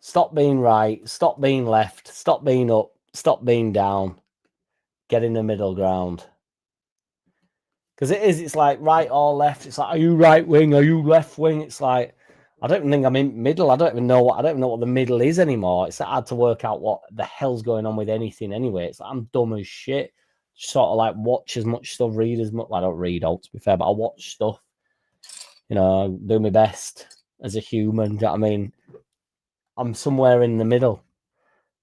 Stop being right. Stop being left. Stop being up. Stop being down. Get in the middle ground. Because it's like right or left. It's like, are you right wing? Are you left wing? It's like, I don't think I'm in middle. I don't even know what the middle is anymore. It's hard to work out what the hell's going on with anything anyway. It's like, I'm dumb as shit. Sort of like watch as much stuff, read as much. Well, I don't read out, to be fair, but I watch stuff. Do my best as a human. Do you know what I mean? I'm somewhere in the middle.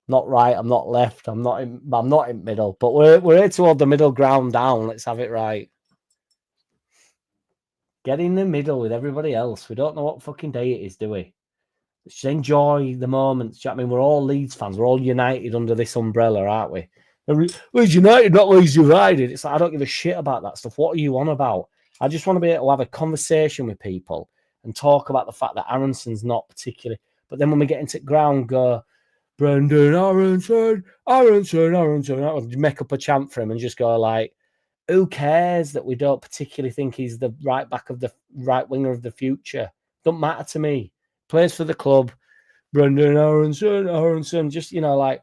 Not right. I'm not left. I'm not in middle. But we're here to hold the middle ground down. Let's have it right. Get in the middle with everybody else. We don't know what fucking day it is, do we? Let's just enjoy the moments. Do you know what I mean? We're all Leeds fans. We're all united under this umbrella, aren't we? Leeds United, not Leeds United. It's like, I don't give a shit about that stuff. What are you on about? I just want to be able to have a conversation with people and talk about the fact that Aronson's not particularly. But then when we get into ground, go, Brendan Aronson, make up a chant for him and just go like, who cares that we don't particularly think he's the right back of the right winger of the future? Don't matter to me. Plays for the club. Brendan Aronson, just, like,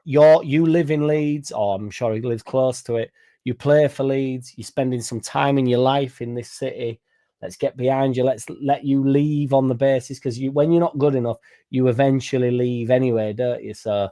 you live in Leeds, or I'm sure he lives close to it. You play for Leeds. You're spending some time in your life in this city. Let's get behind you. Let's let you leave on the basis, because when you're not good enough, you eventually leave anyway, don't you? So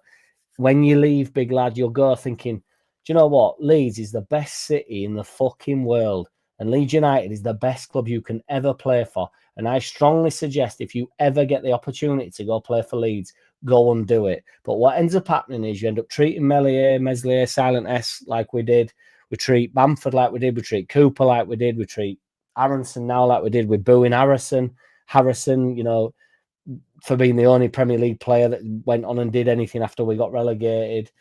when you leave, big lad, you'll go thinking, do you know what? Leeds is the best city in the fucking world. And Leeds United is the best club you can ever play for. And I strongly suggest if you ever get the opportunity to go play for Leeds, go and do it. But what ends up happening is you end up treating Meslier, Silent S like we did. We treat Bamford like we did. We treat Cooper like we did. We treat Aronson now like we did. We're booing Harrison, for being the only Premier League player that went on and did anything after we got relegated.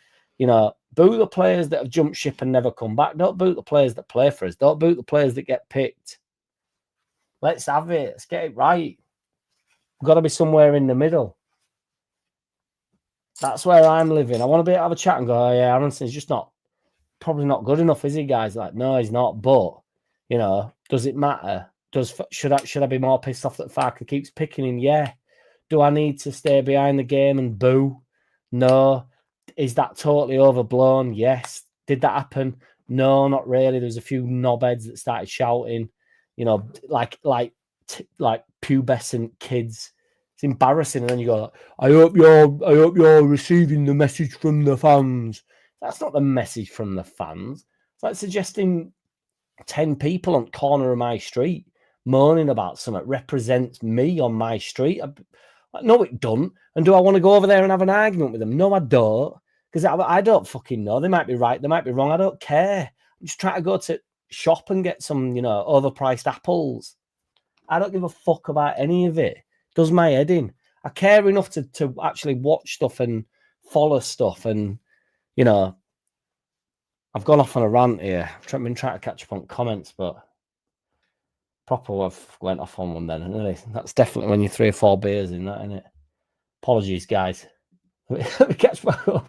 Boo the players that have jumped ship and never come back. Don't boo the players that play for us. Don't boo the players that get picked. Let's have it. Let's get it right. We've got to be somewhere in the middle. That's where I'm living. I want to be able to have a chat and go, oh, yeah, Aronson's just probably not good enough, is he, guys? Like, no, he's not. But, does it matter? Should I be more pissed off that Farker keeps picking him? Yeah. Do I need to stay behind the game and boo? No. Is that totally overblown? Yes. Did that happen? No, not really. There's a few knobheads that started shouting, like pubescent kids. It's embarrassing. And then you go, I hope you're receiving the message from the fans. That's not the message from the fans. It's like suggesting 10 people on the corner of my street moaning about something represents me on my street. No, it don't. And do I want to go over there and have an argument with them? No, I don't. Because I don't fucking know. They might be right. They might be wrong. I don't care. I'm just trying to go to shop and get some, overpriced apples. I don't give a fuck about any of it. Does my head in. I care enough to actually watch stuff and follow stuff. And, I've gone off on a rant here. I've been trying to catch up on comments, but I've went off on one then. Really. That's definitely when you're 3 or 4 beers in that, isn't it? Apologies, guys. Let me catch back up.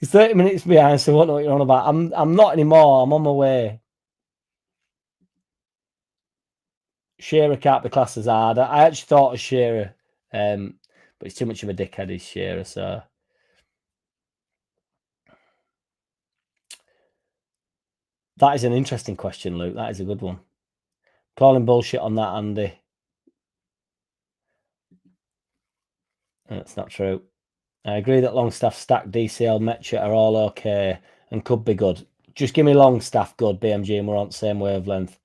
It's 30 minutes behind, so I don't know what you're on about. I'm not anymore. I'm on my way. Shearer can't be classed as hard. I actually thought of Shearer, but he's too much of a dickhead, is Shearer, so... That is an interesting question, Luke. That is a good one. Calling bullshit on that, Andy. That's not true. I agree that Longstaff, Stack, DCL, Metcha are all okay and could be good. Just give me Longstaff good, BMG, and we're on the same wavelength.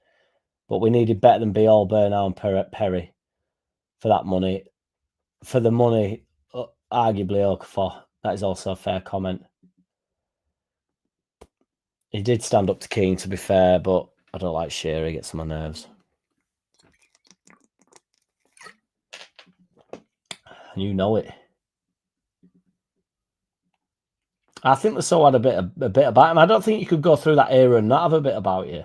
But we needed better than Biol, Bernal and Perry for that money. For the money, arguably Okafor. That is also a fair comment. He did stand up to Keane, to be fair, but I don't like Shearer. He gets on my nerves. and you know it. I think the soul had a bit about him. I don't think you could go through that era and not have a bit about you.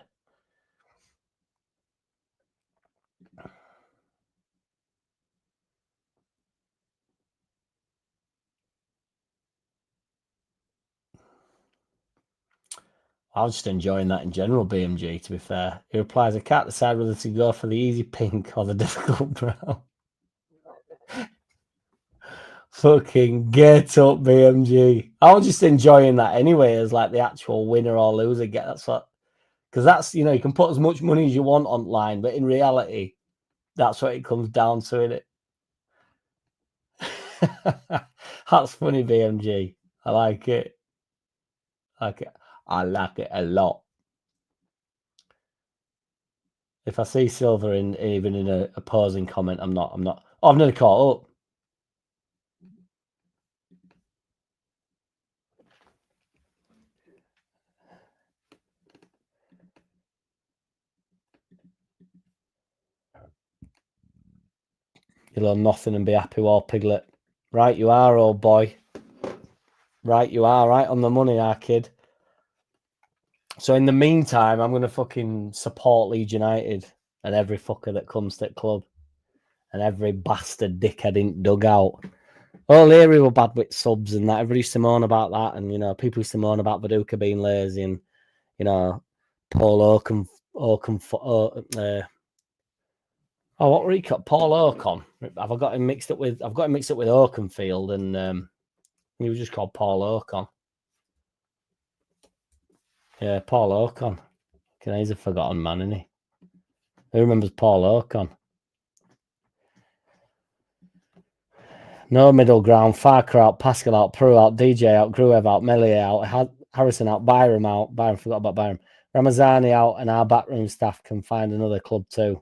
I was just enjoying that in general, BMG, to be fair. He replies, I can't decide whether to go for the easy pink or the difficult brown. Fucking get up, BMG. I was just enjoying that anyway as like the actual winner or loser. That's what, because that's, you know, you can put as much money as you want online, but in reality, that's what it comes down to, isn't it? That's funny, BMG. I like it. I like it a lot. If I see silver in even in a opposing comment, I'm not. Oh, I've nearly caught up. You'll own nothing and be happy, War Piglet. Right, you are, old boy. Right, you are. Right on the money, our kid. So in the meantime, I'm going to fucking support Leeds United and every fucker that comes to the club and every bastard dickhead in dugout. Oh, Leary were bad with subs and that. Everybody used to moan about that. And, you know, people used to moan about Viduka being lazy and, you know, Paul Oakham what were he called? Paul Ocon. Have I got him mixed up with? I've got him mixed up with Oakenfield, and he was just called Paul Ocon. Yeah, Paul Ocon. He's a forgotten man, isn't he? Who remembers Paul Ocon? No middle ground. Farker out, Pascal out, Peru out, DJ out, Gruev out, Melee out, Harrison out, Byram out. Byram, forgot about Byram. Ramazani out, and our backroom staff can find another club too.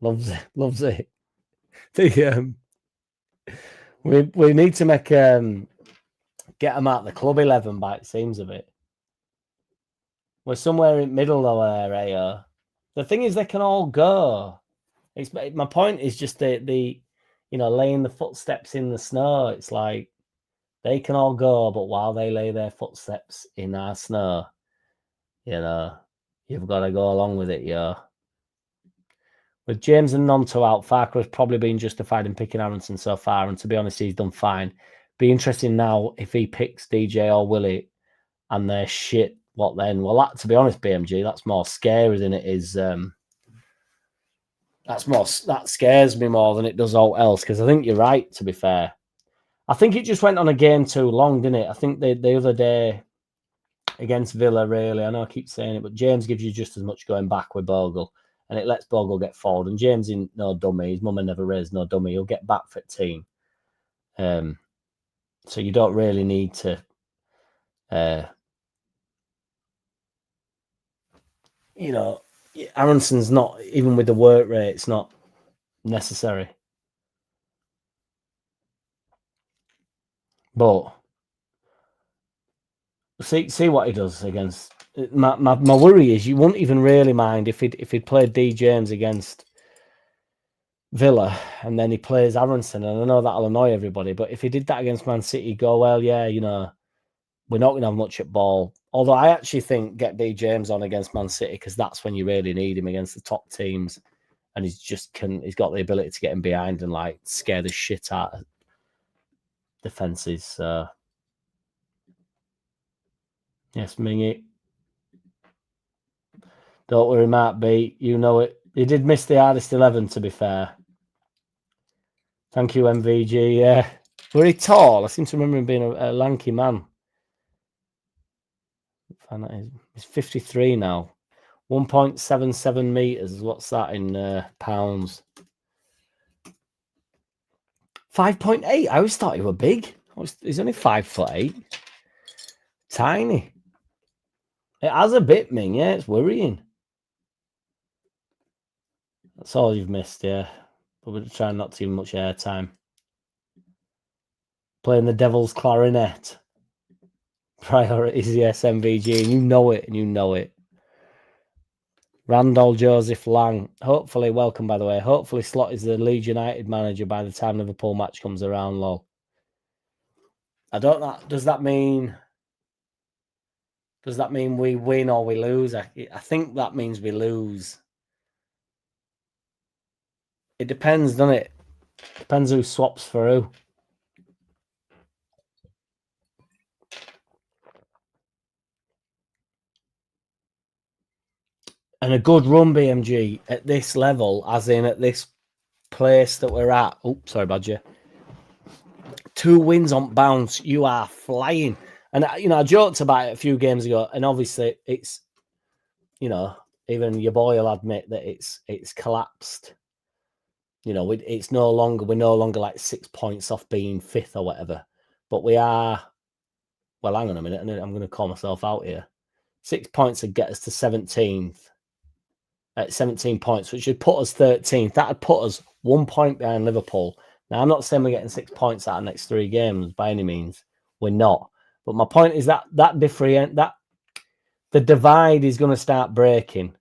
Loves it. Loves it. We need to make get them out of the club 11 by it seems of it. We're somewhere in middle though area. The thing is, they can all go. My point is just the you know, laying the footsteps in the snow. It's like they can all go, but while they lay their footsteps in our snow, you know, you've got to go along with it, yo. With James and Nonto out, Farker has probably been justified in picking Aronson so far, and to be honest, he's done fine. Be interesting now if he picks DJ or Willie and they're shit. What then? Well, that, to be honest, BMG, that's more scary than it is. That scares me more than it does all else, because I think you're right, to be fair. I think it just went on a game too long, didn't it? I think the other day against Villa, really, I know I keep saying it, but James gives you just as much going back with Bogle, and it lets Bogle get forward. And James is no dummy. His mum never raised no dummy. He'll get back for the team. So you don't really need to you know, Aronson's not, even with the work rate, it's not necessary. But see what he does against. My worry is you wouldn't even really mind if he'd played D James against Villa and then he plays Aronson, and I know that'll annoy everybody, but if he did that against Man City, go, well, yeah, you know, we're not going to have much at ball. Although I actually think get D James on against Man City, because that's when you really need him against the top teams, and he's got the ability to get him behind and like scare the shit out of defenses. So yes, Mingy. Don't worry, Mark B. You know it. He did miss the hardest 11, to be fair. Thank you, MVG. Yeah. Were he tall? I seem to remember him being a lanky man. He's 53 now. 1.77 meters. What's that in pounds? 5.8. I always thought he was big. He's only 5'8". Tiny. It has a bit, Ming. Yeah, it's worrying. That's all you've missed, yeah. But we're trying not to give much airtime. Playing the devil's clarinet. Priorities, yes, MVG. And you know it, Randall Joseph Lang. Hopefully, welcome by the way. Hopefully, Slot is the Leeds United manager by the time Liverpool match comes around. Lol. I don't know. Does that mean we win or we lose? I think that means we lose. It depends, doesn't it? Depends who swaps for who. And a good run, BMG, at this level, as in at this place that we're at. Oh, sorry, Badger. 2 wins on bounce. You are flying. And, I joked about it a few games ago. And obviously, it's, even your boy will admit that it's collapsed. It's we're no longer like 6 points off being 5th or whatever. But we are, well, hang on a minute. I'm going to call myself out here. 6 points would get us to 17th. At 17 points, which would put us 13th. That would put us 1 point behind Liverpool. Now, I'm not saying we're getting 6 points out of the next 3 games by any means. We're not. But my point is that the divide is going to start breaking.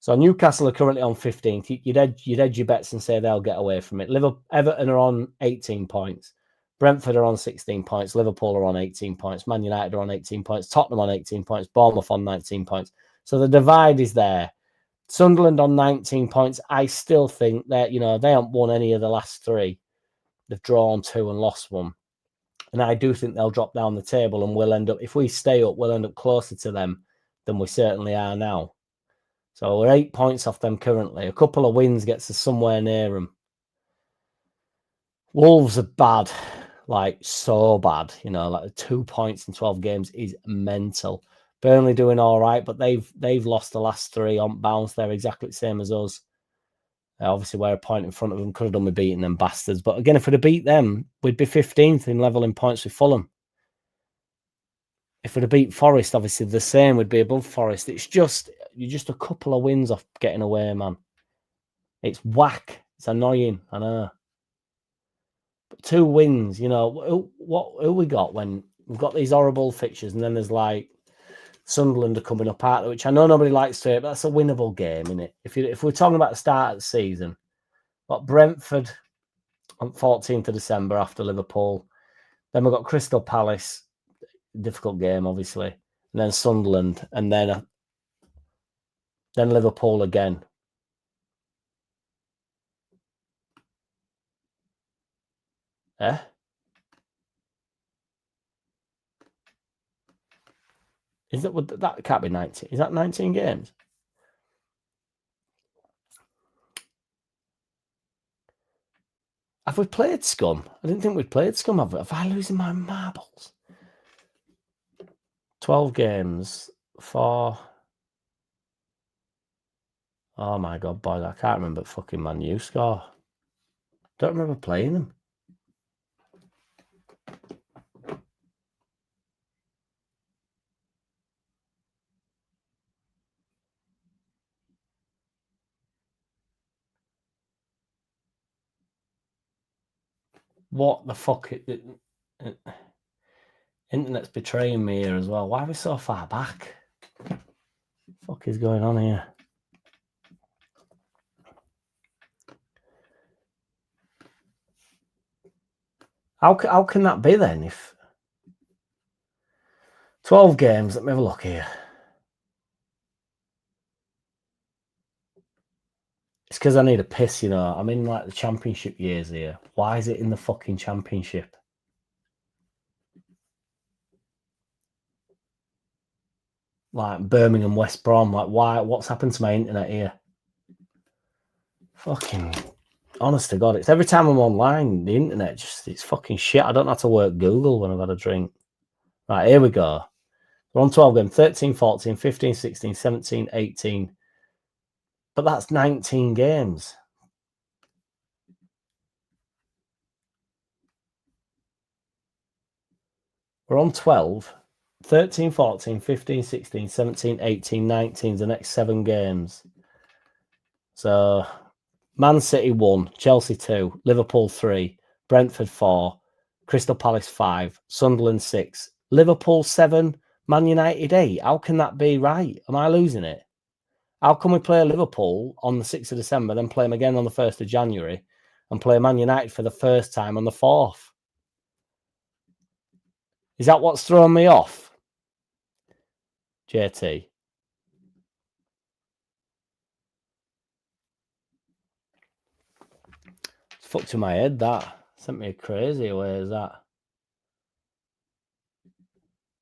So Newcastle are currently on 15th. You'd edge your bets and say they'll get away from it. Everton are on 18 points. Brentford are on 16 points. Liverpool are on 18 points. Man United are on 18 points. Tottenham on 18 points. Bournemouth on 19 points. So the divide is there. Sunderland on 19 points. I still think that, they haven't won any of the last 3. They've drawn 2 and lost 1. And I do think they'll drop down the table and we'll end up, if we stay up, we'll end up closer to them than we certainly are now. So we're 8 points off them currently. A couple of wins gets us somewhere near them. Wolves are bad, like so bad. Like 2 points in 12 games is mental. Burnley doing all right, but they've lost the last 3 on bounce. They're exactly the same as us. Obviously, we're a point in front of them. Could have done with beating them bastards. But again, if we'd have beat them, we'd be 15th in level in points with Fulham. If we'd have beat Forest, obviously the same, would be above Forest. You're just a couple of wins off getting away, man. It's whack. It's annoying. I know. But 2 wins, who we got when we've got these horrible fixtures, and then there's like Sunderland are coming up out, which I know nobody likes to, but that's a winnable game, isn't it? If we're talking about the start of the season, got Brentford on 14th of December after Liverpool. Then we've got Crystal Palace, difficult game, obviously, and then Sunderland, and then Liverpool again. Eh? Is that can't be 19? Is that 19 games? Have we played Scum? I didn't think we'd played Scum. Have I losing my marbles? 12 games for. Oh my God, boys! I can't remember fucking Man U score. Don't remember playing them. What the fuck? Internet's betraying me here as well. Why are we so far back? What the fuck is going on here? How can that be then? If 12 games, let me have a look here. It's because I need a piss, I'm in like the championship years here. Why is it in the fucking championship? Like Birmingham, West Brom. Like, why? What's happened to my internet here? Fucking honest to God, it's every time I'm online, the internet it's fucking shit. I don't have to work Google when I've had a drink. Right, here we go. We're on 12 games, 13, 14, 15, 16, 17, 18. But that's 19 games. We're on 12. 13, 14, 15, 16, 17, 18, 19, the next 7 games. So Man City 1, Chelsea 2, Liverpool 3, Brentford 4, Crystal Palace 5, Sunderland 6, Liverpool 7, Man United 8. How can that be right? Am I losing it? How can we play Liverpool on the 6th of December, then play them again on the 1st of January, and play Man United for the first time on the 4th? Is that what's thrown me off, JT? It's fucked in my head, that. Sent me crazy away, is that?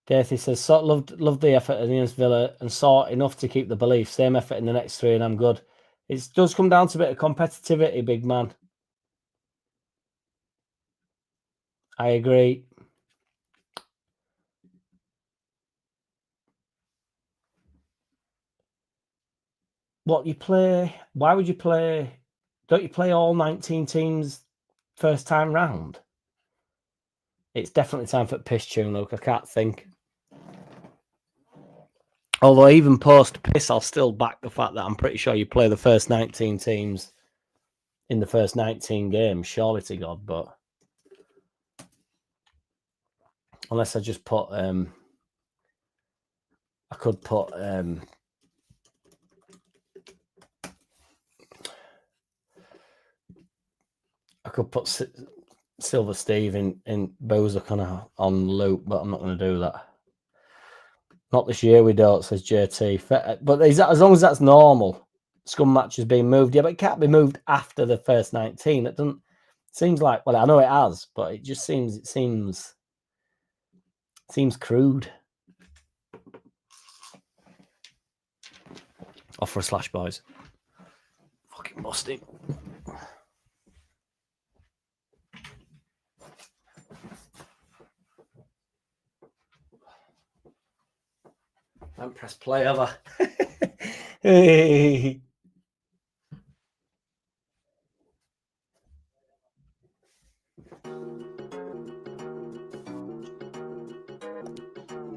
Dathy says, loved the effort against Villa and saw enough to keep the belief. Same effort in the next 3 and I'm good. It does come down to a bit of competitivity, big man. I agree. What you play? Why would you play? Don't you play all 19 teams first time round? It's definitely time for piss tune, look. I can't think. Although even post piss, I'll still back the fact that I'm pretty sure you play the first 19 teams in the first 19 games, surely to God, but unless I just put I could put Silver Steve in Bowser kind of on loop, but I'm not going to do that. Not this year we don't, says JT. But as long as that's normal, scum match is being moved. Yeah, but it can't be moved after the first 19. It doesn't. Seems like, well, I know it has, but it just seems crude. Off for a slash, boys. Fucking busting. I haven't pressed play, have I? Hey.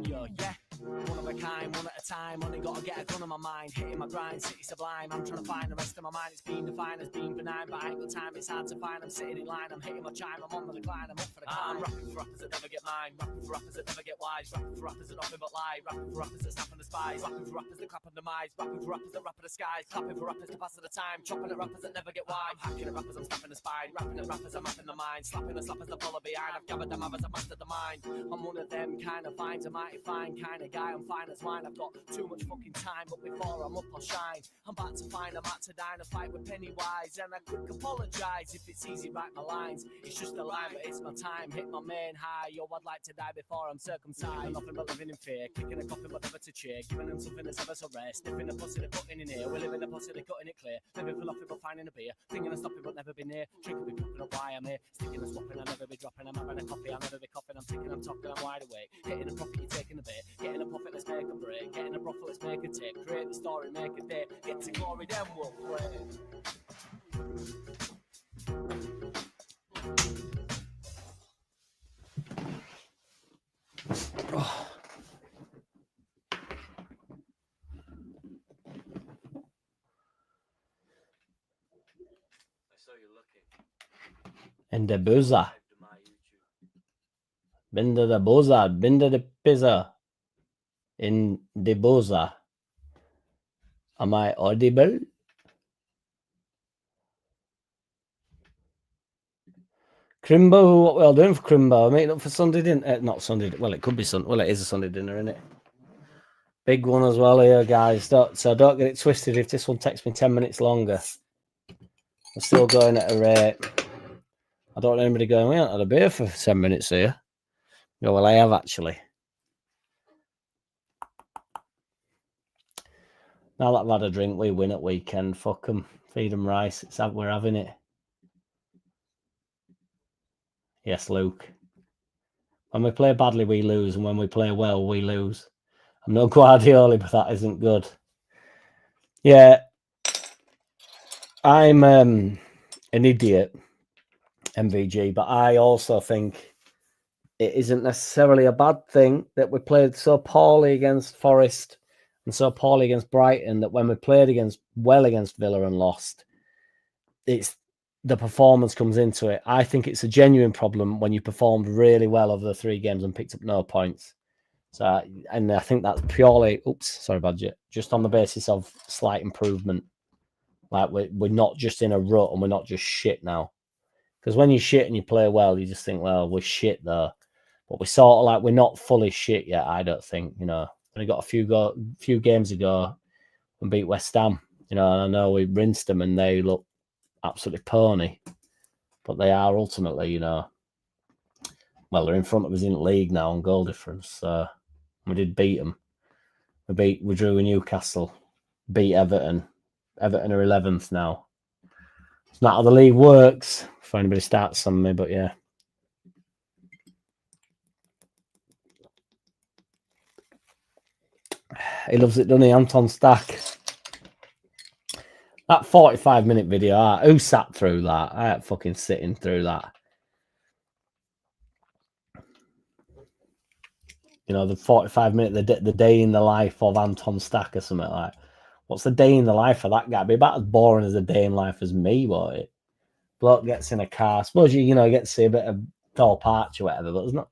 Yo, yeah. One of a kind, one at a time. Only gotta get a gun on my mind. Hitting my grind, city sublime. I'm trying to find the rest of my mind. It's been defined as being benign, but I ain't got time. It's hard to find. I'm sitting in line. I'm hitting my chime. I'm on the decline. I'm up for the climb. I'm rapping for rappers that never get mine. Rapping for rappers that never get wise. Rapping for rappers that nothing but lie. Rapping for rappers that snap on the spies. Rapping for rappers that clap on the demise. Rapping for rappers that rap at the skies. Clapping for rappers to pass at the time. Chopping at rappers that never get wide. I'm hacking at rappers, I'm snapping the spine. Rapping at rappers, I'm mapping the mind. Slapping the slappers that follow behind. I've gathered them others, I've mastered the mind. I'm one of them kind of finds a mighty fine kind of guy. I'm fine as wine. I've got too much fucking time, but before I'm up, I'll shine. I'm about to find I'm out to dine, a fight with Pennywise, and I quick apologise if it's easy, write my lines. It's just a line, but it's my time. Hit my main high. Yo, I'd like to die before I'm circumcised. Nothing but living in fear, kicking a coffin but never to cheer, giving them something that's ever so rare. Sniffing the pussy, they're putting in here. We're living the pussy, they're cutting it clear. Living for nothing but finding a beer, thinking of stopping but never been near. Drinking, be popping up why I'm here. Sticking and swapping, I'll never be dropping. I'm having a coffee, I'll never be coughing. I'm ticking, I'm talking, I'm wide awake. Hitting a profit, you're taking a bit. Getting a profit, let's make a break. Getting a profit, let's make a tip. Create the story, make a dip. Get to glory, then we'll play. Oh. In the buzzer. Binder the buzzer. Binder the pizza. In the buzzer. Am I audible? Crimbo, what we all doing for Crimbo? Meeting up for Sunday dinner? Not Sunday. Well, it could be Sunday. Well, it is a Sunday dinner, isn't it? Big one as well here, guys. So don't get it twisted if this one takes me 10 minutes longer. I'm still going at a rate. I don't want anybody going, we haven't had a beer for 10 minutes here. No, well, I have actually. Now that I've had a drink, we win at weekend. Fuck them. Feed them rice. We're having it. Yes, Luke. When we play badly, we lose. And when we play well, we lose. I'm no Guardiola, but that isn't good. Yeah. I'm an idiot, MVG, but I also think it isn't necessarily a bad thing that we played so poorly against Forest and so poorly against Brighton that when we played well against Villa and lost, it's the performance comes into it. I think it's a genuine problem when you performed really well over the 3 games and picked up no points. So, and I think that's purely, Badger, just on the basis of slight improvement. Like we're not just in a rut and we're not just shit now. Because when you shit and you play well, you just think, well, we're shit though. But we're sort of like, we're not fully shit yet, I don't think. You know, we got a few games ago and beat West Ham. You know, and I know we rinsed them and they look absolutely pony. But they are ultimately, you know, well, they're in front of us in the league now on goal difference. So we did beat them. We drew with Newcastle, beat Everton. Everton are 11th now. It's not how the league works. If anybody starts on me, but yeah. He loves it, doesn't he? Anton Stack. That 45-minute video, who sat through that? I ain't fucking sitting through that. You know, the 45-minute, the day in the life of Anton Stack or something like. What's the day in the life of that guy? It'd be about as boring as a day in life as me, won't it? Bloke gets in a car. I suppose you get to see a bit of Thorpe Arch or whatever, but there's not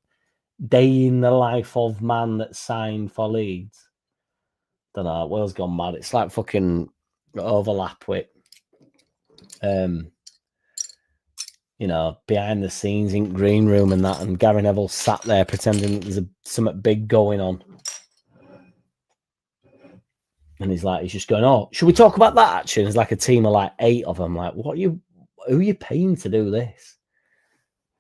day in the life of man that signed for Leeds. Don't know. World's gone mad. It's like fucking overlap with, you know, behind the scenes in green room and that, and Gary Neville sat there pretending there's something big going on. And he's just going, oh, should we talk about that actually? And there's like a team of like 8 of them. Like, who are you paying to do this?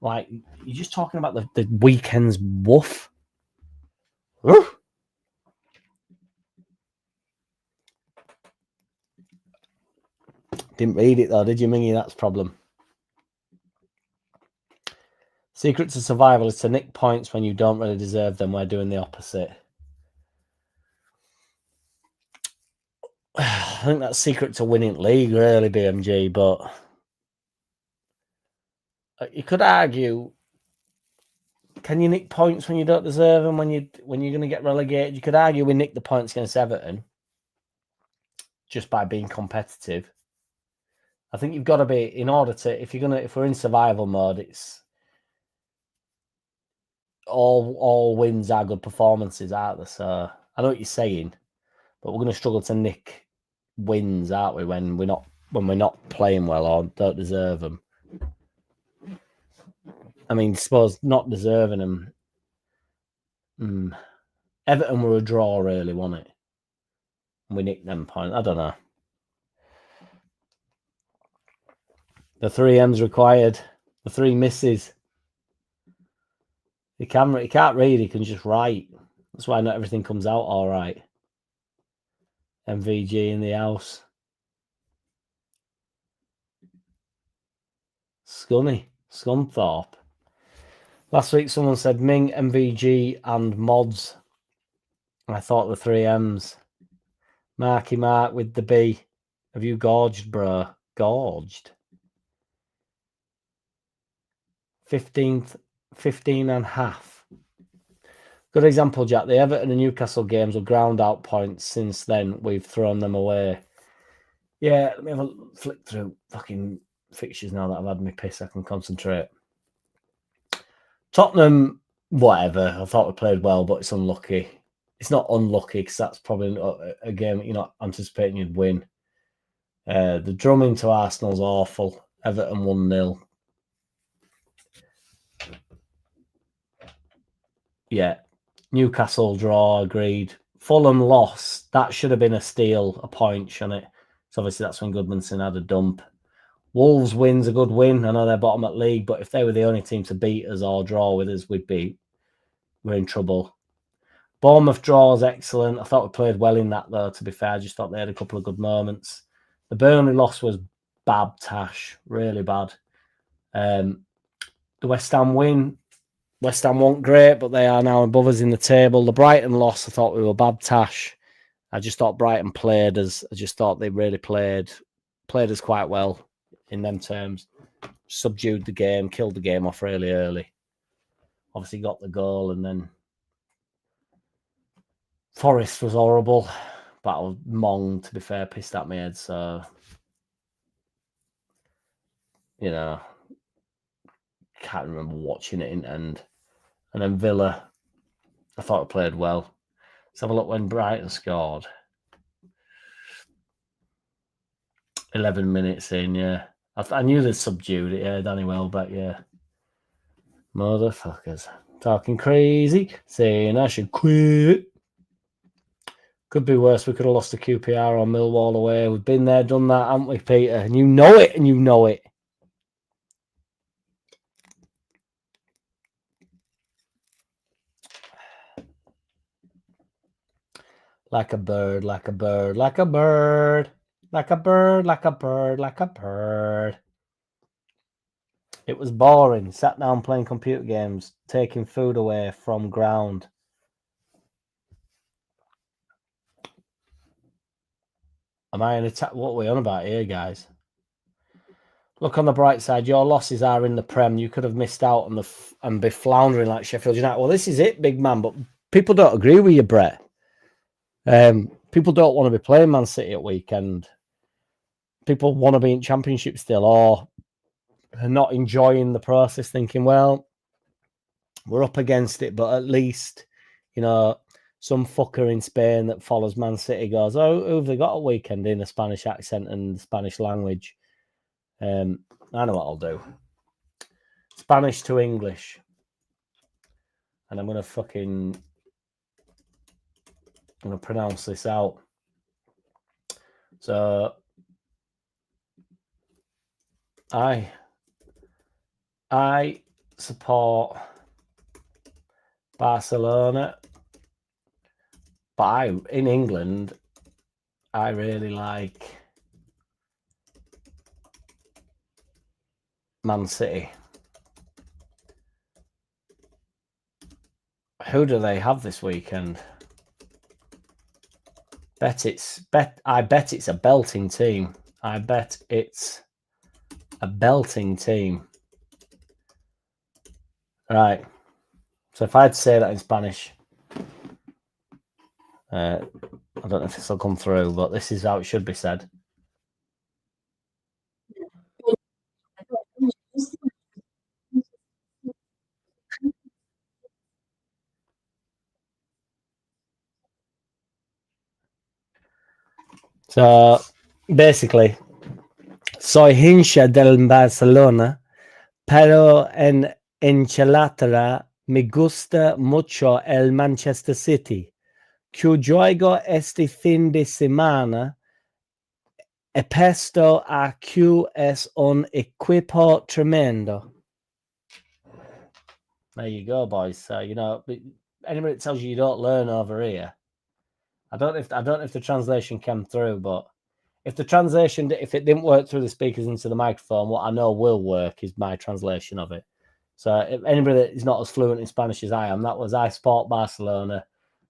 Like, you're just talking about the weekend's woof. Didn't read it though, did you, Mingy? That's the problem. Secret to survival is to nick points when you don't really deserve them. We're doing the opposite. I think that's secret to winning league, really, BMG. But you could argue, can you nick points when you don't deserve them? When you're going to get relegated, you could argue we nicked the points against Everton just by being competitive. I think you've got to be, in order to, if we're in survival mode, it's all wins are good performances, aren't they? So I know what you're saying, but we're going to struggle to nick wins, aren't we? When we're not playing well or don't deserve them. I mean, suppose not deserving them. Everton were a draw, really, wasn't it? And we nicked them points. I don't know. The 3 M's required. The 3 misses. He can't read. He can just write. That's why not everything comes out all right. MVG in the house. Scunthorpe. Last week someone said Ming, MVG and mods. I thought the 3 M's. Marky Mark with the B. Have you gorged, bro? Gorged. 15 and a half. Good example, Jack. The Everton and Newcastle games were ground out points. Since then, we've thrown them away. Yeah, let me have a flick through fucking fixtures now that I've had my piss. I can concentrate. Tottenham, whatever. I thought we played well, but it's unlucky. It's not unlucky because that's probably a game you're not anticipating you'd win. The drumming to Arsenal's awful. Everton 1-0. Yeah. Newcastle draw, agreed. Fulham loss. That should have been a steal, a point, shouldn't it? So obviously that's when Goodmanson had a dump. Wolves wins a good win. I know they're bottom at league, but if they were the only team to beat us or draw with us, we're in trouble. Bournemouth draw is excellent. I thought we played well in that, though, to be fair. I just thought they had a couple of good moments. The Burnley loss was bad, Tash. Really bad. The West Ham win. West Ham weren't great, but they are now above us in the table. The Brighton loss, I thought we were bad, Tash. I just thought Brighton played us. I just thought they really played us quite well in them terms. Subdued the game, killed the game off really early. Obviously got the goal, and then Forest was horrible. But Mong, to be fair, pissed at my head. So, you know, can't remember watching it in end. And then Villa I thought it played well. Let's have a look when Brighton scored. 11 minutes in, yeah. I knew they subdued it, yeah, Danny Welbeck, yeah. Motherfuckers. Talking crazy, saying I should quit. Could be worse. We could have lost to QPR or Millwall away. We've been there, done that, haven't we, Peter? And you know it, and you know it. Like a bird, like a bird, like a bird. Like a bird, like a bird, like a bird. It was boring. Sat down playing computer games, taking food away from ground. Am I in attack? What are we on about here, guys? Look on the bright side. Your losses are in the Prem. You could have missed out on and be floundering like Sheffield United. Well, this is it, big man. But people don't agree with you, Brett. People don't want to be playing Man City at weekend. People want to be in Championship still, or are not enjoying the process, thinking, well, we're up against it, but at least, you know, some fucker in Spain that follows Man City goes, oh, who have they got a weekend in a Spanish accent and Spanish language? I know what I'll do. Spanish to English. And I'm going to pronounce this out. So I support Barcelona, but in England, I really like Man City. Who do they have this weekend? I bet it's a belting team. I bet it's a belting team. Right. So if I had to say that in Spanish, I don't know if this will come through, but this is how it should be said. So basically, soy hincha del Barcelona, pero en Inglaterra me gusta mucho el Manchester City, que juego este fin de semana. Epesto a que es un equipo tremendo. There you go, boys. So you know, anybody that tells you don't learn over here, I don't know if the translation came through, but if it didn't work through the speakers into the microphone, what I know will work is my translation of it. So if anybody that is not as fluent in Spanish as I am, that was I support Barcelona,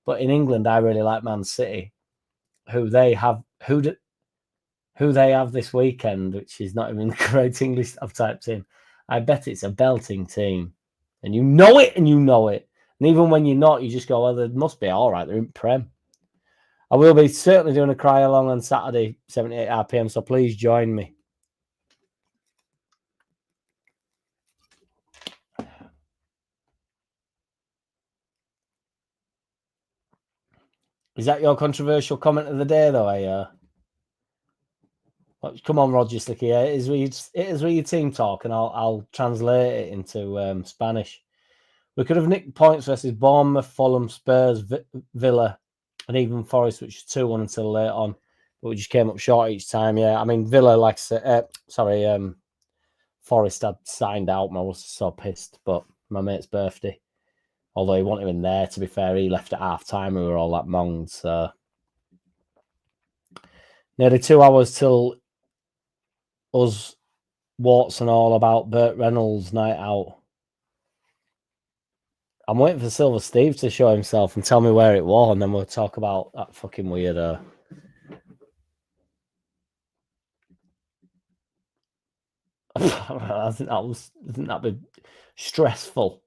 but in England I really like Man City, who they have this weekend, which is not even the correct English I've typed in. I bet it's a belting team, and you know it, and you know it. And even when you're not, you just go, well, they must be all right. They're in Prem. I will be certainly doing a cry along on Saturday, 78 RPM, so please join me. Is that your controversial comment of the day, though? Come on, Roger Slicky. It is where your team talk, and I'll translate it into Spanish. We could have nicked points versus Bournemouth, Fulham, Spurs, Villa, and even Forest, which is 2-1 until late on. But we just came up short each time, yeah. I mean, Villa, like I said, Forest had signed out, and I was so pissed. But my mate's birthday, although he wasn't even there, to be fair, he left at half time. We were all that monged, so. Nearly 2 hours till us warts and all about Burt Reynolds' night out. I'm waiting for Silver Steve to show himself and tell me where it was, and then we'll talk about that fucking weirdo. I think that'd be stressful.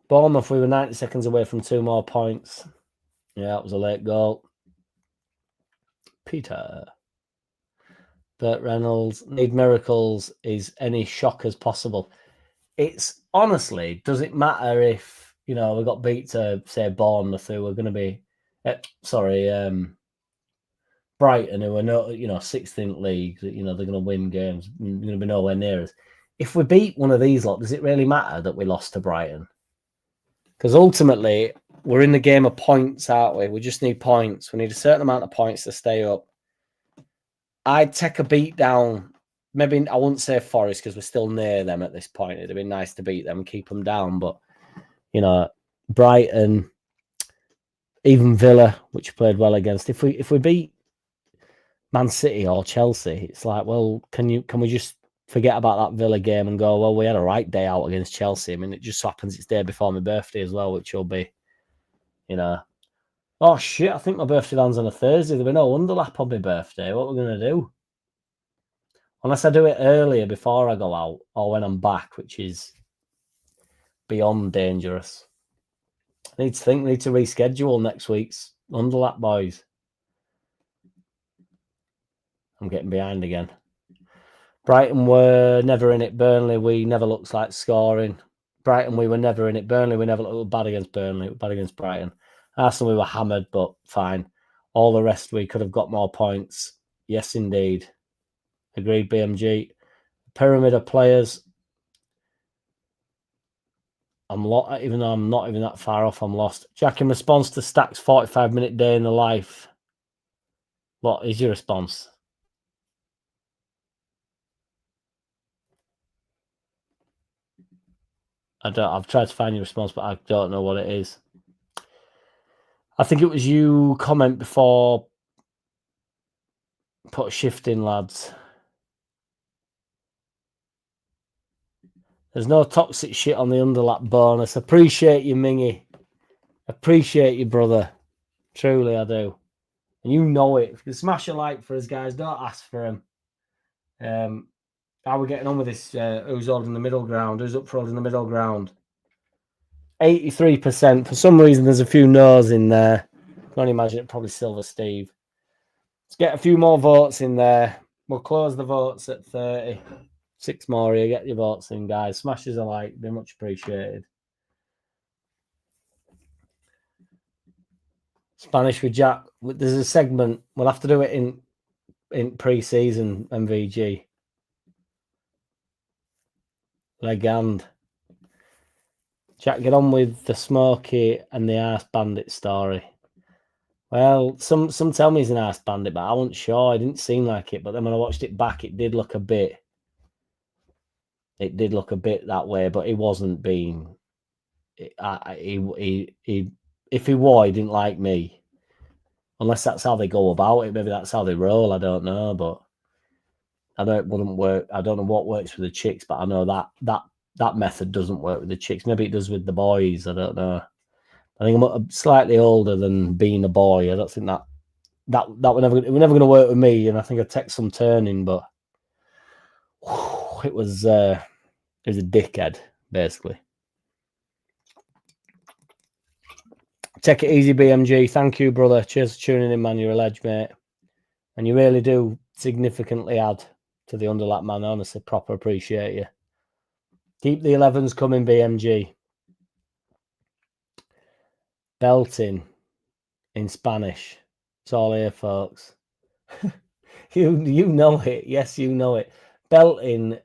Bournemouth, we were 90 seconds away from 2 more points. Yeah, it was a late goal. Peter. Burt Reynolds, need miracles is any shock as possible. It's honestly, does it matter if we got beat to, say, Bournemouth, who were going to be, Brighton, who are no, sixth in league, they're going to win games, going to be nowhere near us. If we beat one of these lot, does it really matter that we lost to Brighton? Because ultimately, we're in the game of points, aren't we? We just need points. We need a certain amount of points to stay up. I'd take a beat down. Maybe I wouldn't say Forest because we're still near them at this point. It'd be nice to beat them and keep them down. But, Brighton, even Villa, which played well against. If we beat Man City or Chelsea, it's like, well, can we just forget about that Villa game and go, well, we had a right day out against Chelsea. I mean, it just so happens it's day before my birthday as well, which will be, oh shit, I think my birthday lands on a Thursday. There'll be no underlap on my birthday. What are we going to do? Unless I do it earlier before I go out or when I'm back, which is beyond dangerous. I need to reschedule next week's underlap, boys. I'm getting behind again. Brighton were never in it. Burnley, we never looked like scoring. Brighton, we were never in it. Burnley, we never looked bad against Burnley, bad against Brighton. Arsenal, we were hammered, but fine. All the rest, we could have got more points. Yes, indeed. Agreed, BMG. Pyramid of players. Even though I'm not even that far off, I'm lost. Jack, in response to Stack's 45-minute day in the life, what is your response? I've tried to find your response, but I don't know what it is. I think it was you comment before. Put a shift in, lads. There's no toxic shit on the underlap bonus. Appreciate you, Mingy. Appreciate you, brother. Truly, I do. And you know it. If you smash a like for us, guys, don't ask for him. How are we getting on with this? Who's holding the middle ground? Who's up for holding the middle ground? 83%. For some reason, there's a few no's in there. I can only imagine it probably Silver Steve. Let's get a few more votes in there. We'll close the votes at 30. 6 more here. Get your votes in, guys. Smashes a like. Be much appreciated. Spanish with Jack. There's a segment. We'll have to do it in pre-season MVG. Legend. Jack, get on with the Smokey and the Arse Bandit story. Well, some tell me he's an Arse Bandit, but I wasn't sure. It didn't seem like it. But then when I watched it back, it did look a bit that way. But he wasn't being. If he were, he didn't like me. Unless that's how they go about it. Maybe that's how they roll. I don't know, but I know it wouldn't work. I don't know what works for the chicks, but I know that method doesn't work with the chicks. Maybe it does with the boys. I don't know. I think I'm slightly older than being a boy. I don't think that we're never going to work with me. And I think I take some turning, but it was a dickhead basically. Take it easy, BMG. Thank you, brother. Cheers for tuning in, man. You're a ledge, mate. And you really do significantly add to the underlap, man. Honestly, proper appreciate you. Keep the 11s coming, BMG. Belting in Spanish. It's all here, folks. you know it. Yes, you know it. Belting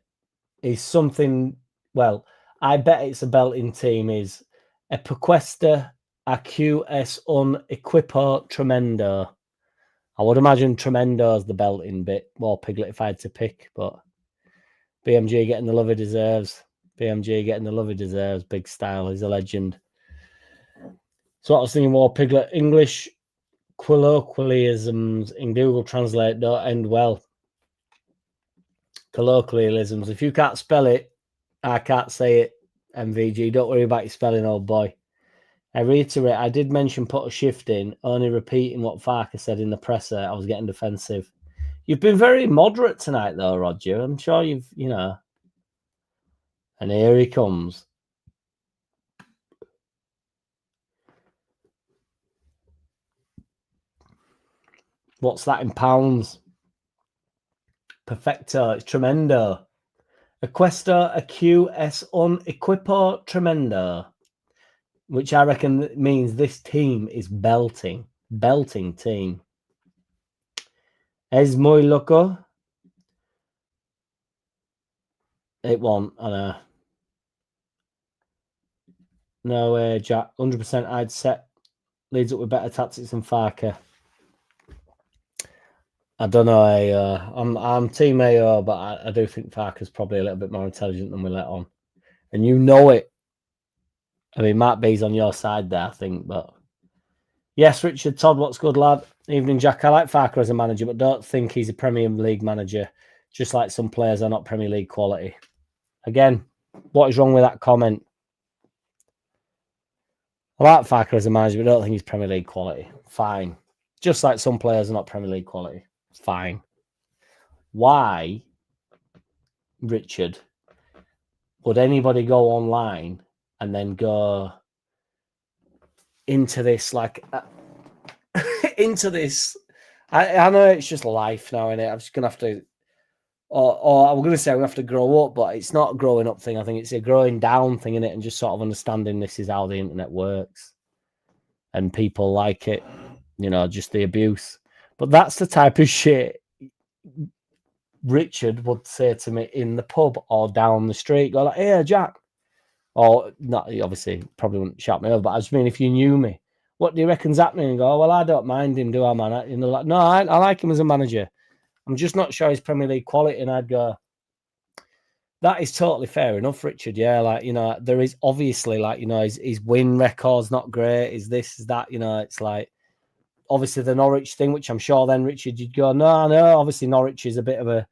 is something. Well, I bet it's a belting team. Is Epicuesta AQS un equipo tremendo. I would imagine tremendo is the belting bit. More Piglet if I had to pick, but BMG getting the love he deserves. BMG getting the love he deserves. Big style. He's a legend. So I was thinking more Piglet. English colloquialisms in Google Translate don't end well. Colloquialisms. If you can't spell it, I can't say it. MVG. Don't worry about your spelling, old boy. I reiterate, I did mention put a shift in, only repeating what Farker said in the presser. I was getting defensive. You've been very moderate tonight, though, Roger. I'm sure you've, And here he comes. What's that in pounds? Perfecto. It's tremendo. Aquesta AQS un equipo tremendo. which I reckon means this team is belting team. Es muy loco. It won't, I know. No way, Jack. 100% I'd set Leeds up with better tactics than Farker. I don't know, I'm team AO, but I do think Farker's probably a little bit more intelligent than we let on. And you know it. I mean, Matt B's on your side there, I think, but... Yes, Richard Todd, what's good, lad? Evening, Jack. I like Farker as a manager, but don't think he's a Premier League manager, just like some players are not Premier League quality. Again, what is wrong with that comment? I like Farker as a manager, but don't think he's Premier League quality. Fine. Just like some players are not Premier League quality. Fine. Why, Richard, would anybody go online and then go into this, like, into this? I know it's just life now, innit? I'm just going to have to, or I'm going to say I'm going to have to grow up, but it's not a growing up thing. I think it's a growing down thing, innit? And just sort of understanding this is how the internet works. And people like it, you know, just the abuse. But that's the type of shit Richard would say to me in the pub or down the street. Go like, hey, Jack. Or, not, obviously, probably wouldn't shout me over, but I just mean if you knew me, what do you reckon's happening? And go, well, I don't mind him, do I, man? You know, like, no, I like him as a manager. I'm just not sure he's Premier League quality. And I'd go, that is totally fair enough, Richard. Yeah, like, you know, there is obviously, like, you know, his win record's not great. Is this, is that, you know, it's like, obviously the Norwich thing, which I'm sure then, Richard, you'd go, no, obviously Norwich is a bit of a,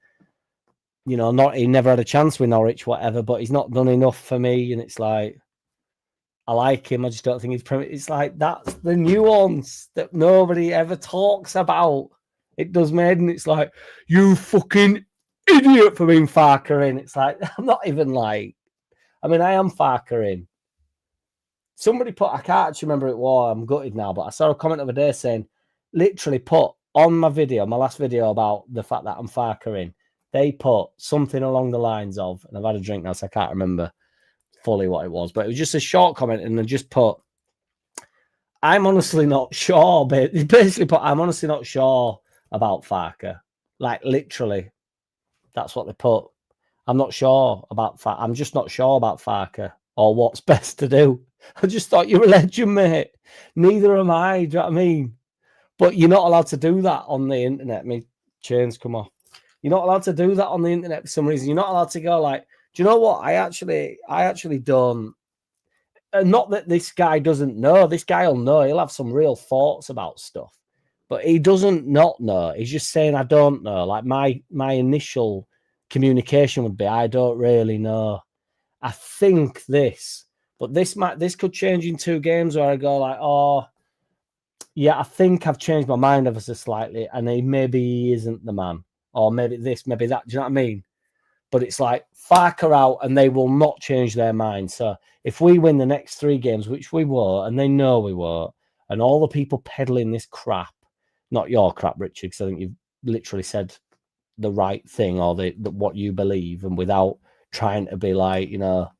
you know, he never had a chance with Norwich, whatever, but he's not done enough for me. And it's like, I like him. I just don't think he's Premier. It's like, that's the nuance that nobody ever talks about. It does me head, and it's like, you fucking idiot for being Farker in. It's like, I'm not even like, I mean, I am Farker in. Somebody put, I can't actually remember it was, I'm gutted now, but I saw a comment of a day saying, literally put on my video, my last video about the fact that I'm Farker in, they put something along the lines of, and I've had a drink now, so I can't remember fully what it was, but it was just a short comment, and they just put, I'm honestly not sure, but they basically put, I'm honestly not sure about Farker. Like, literally, that's what they put. I'm not sure about Farker. I'm just not sure about Farker or what's best to do. I just thought you were a legend, mate. Neither am I, do you know what I mean? But you're not allowed to do that on the internet. My chains come off. You're not allowed to do that on the internet for some reason. You're not allowed to go like, do you know what? I actually don't. Not that this guy doesn't know. This guy will know. He'll have some real thoughts about stuff. But he doesn't not know. He's just saying, I don't know. Like my initial communication would be, I don't really know. I think this. But this could change in 2 games where I go like, oh, yeah, I think I've changed my mind ever so slightly, and maybe he isn't the man, or maybe this, maybe that. Do you know what I mean? But it's like Farker out, and they will not change their mind. So if we win the next 3 games, which we won't, and they know we won't, and all the people peddling this crap, not your crap, Richard, because I think you've literally said the right thing or the what you believe, and without trying to be like, you know,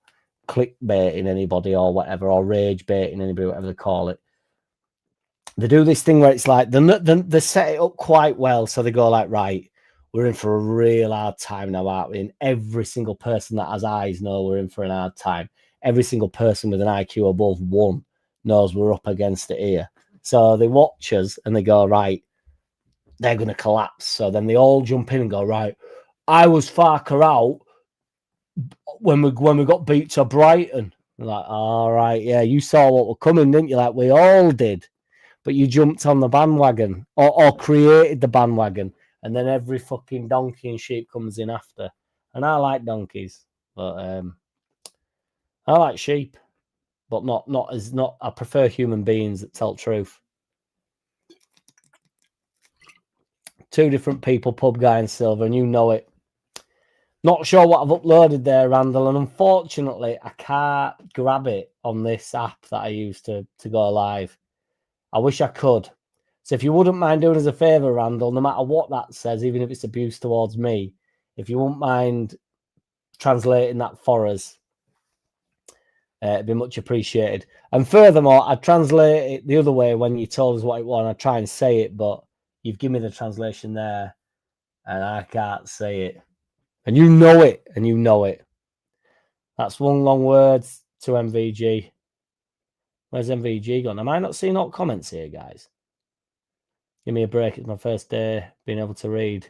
clickbaiting anybody or whatever, or rage baiting anybody, whatever they call it. They do this thing where it's like they set it up quite well, so they go like, right, we're in for a real hard time now, aren't we? And every single person that has eyes know we're in for an hard time. Every single person with an IQ above 1 knows we're up against it here. So they watch us and they go, right, they're going to collapse. So then they all jump in and go, right, I was Farker out when we got beat to Brighton. We're like, all right, yeah, you saw what were coming, didn't you? Like, we all did. But you jumped on the bandwagon or created the bandwagon, and then every fucking donkey and sheep comes in after. And I like donkeys, but I like sheep, but not. I prefer human beings that tell truth. 2 different people, pub guy and Silver, and you know it. Not sure what I've uploaded there, Randall, and unfortunately, I can't grab it on this app that I use to go live. I wish I could. So if you wouldn't mind doing us a favour, Randall, no matter what that says, even if it's abuse towards me, if you wouldn't mind translating that for us, It'd be much appreciated. And furthermore, I'd translate it the other way when you told us what it was. I'd try and say it, but you've given me the translation there, and I can't say it. And you know it, and you know it. That's one long word to MVG. Where's MVG gone? Am I not seeing all comments here, guys? Give me a break. It's my first day being able to read.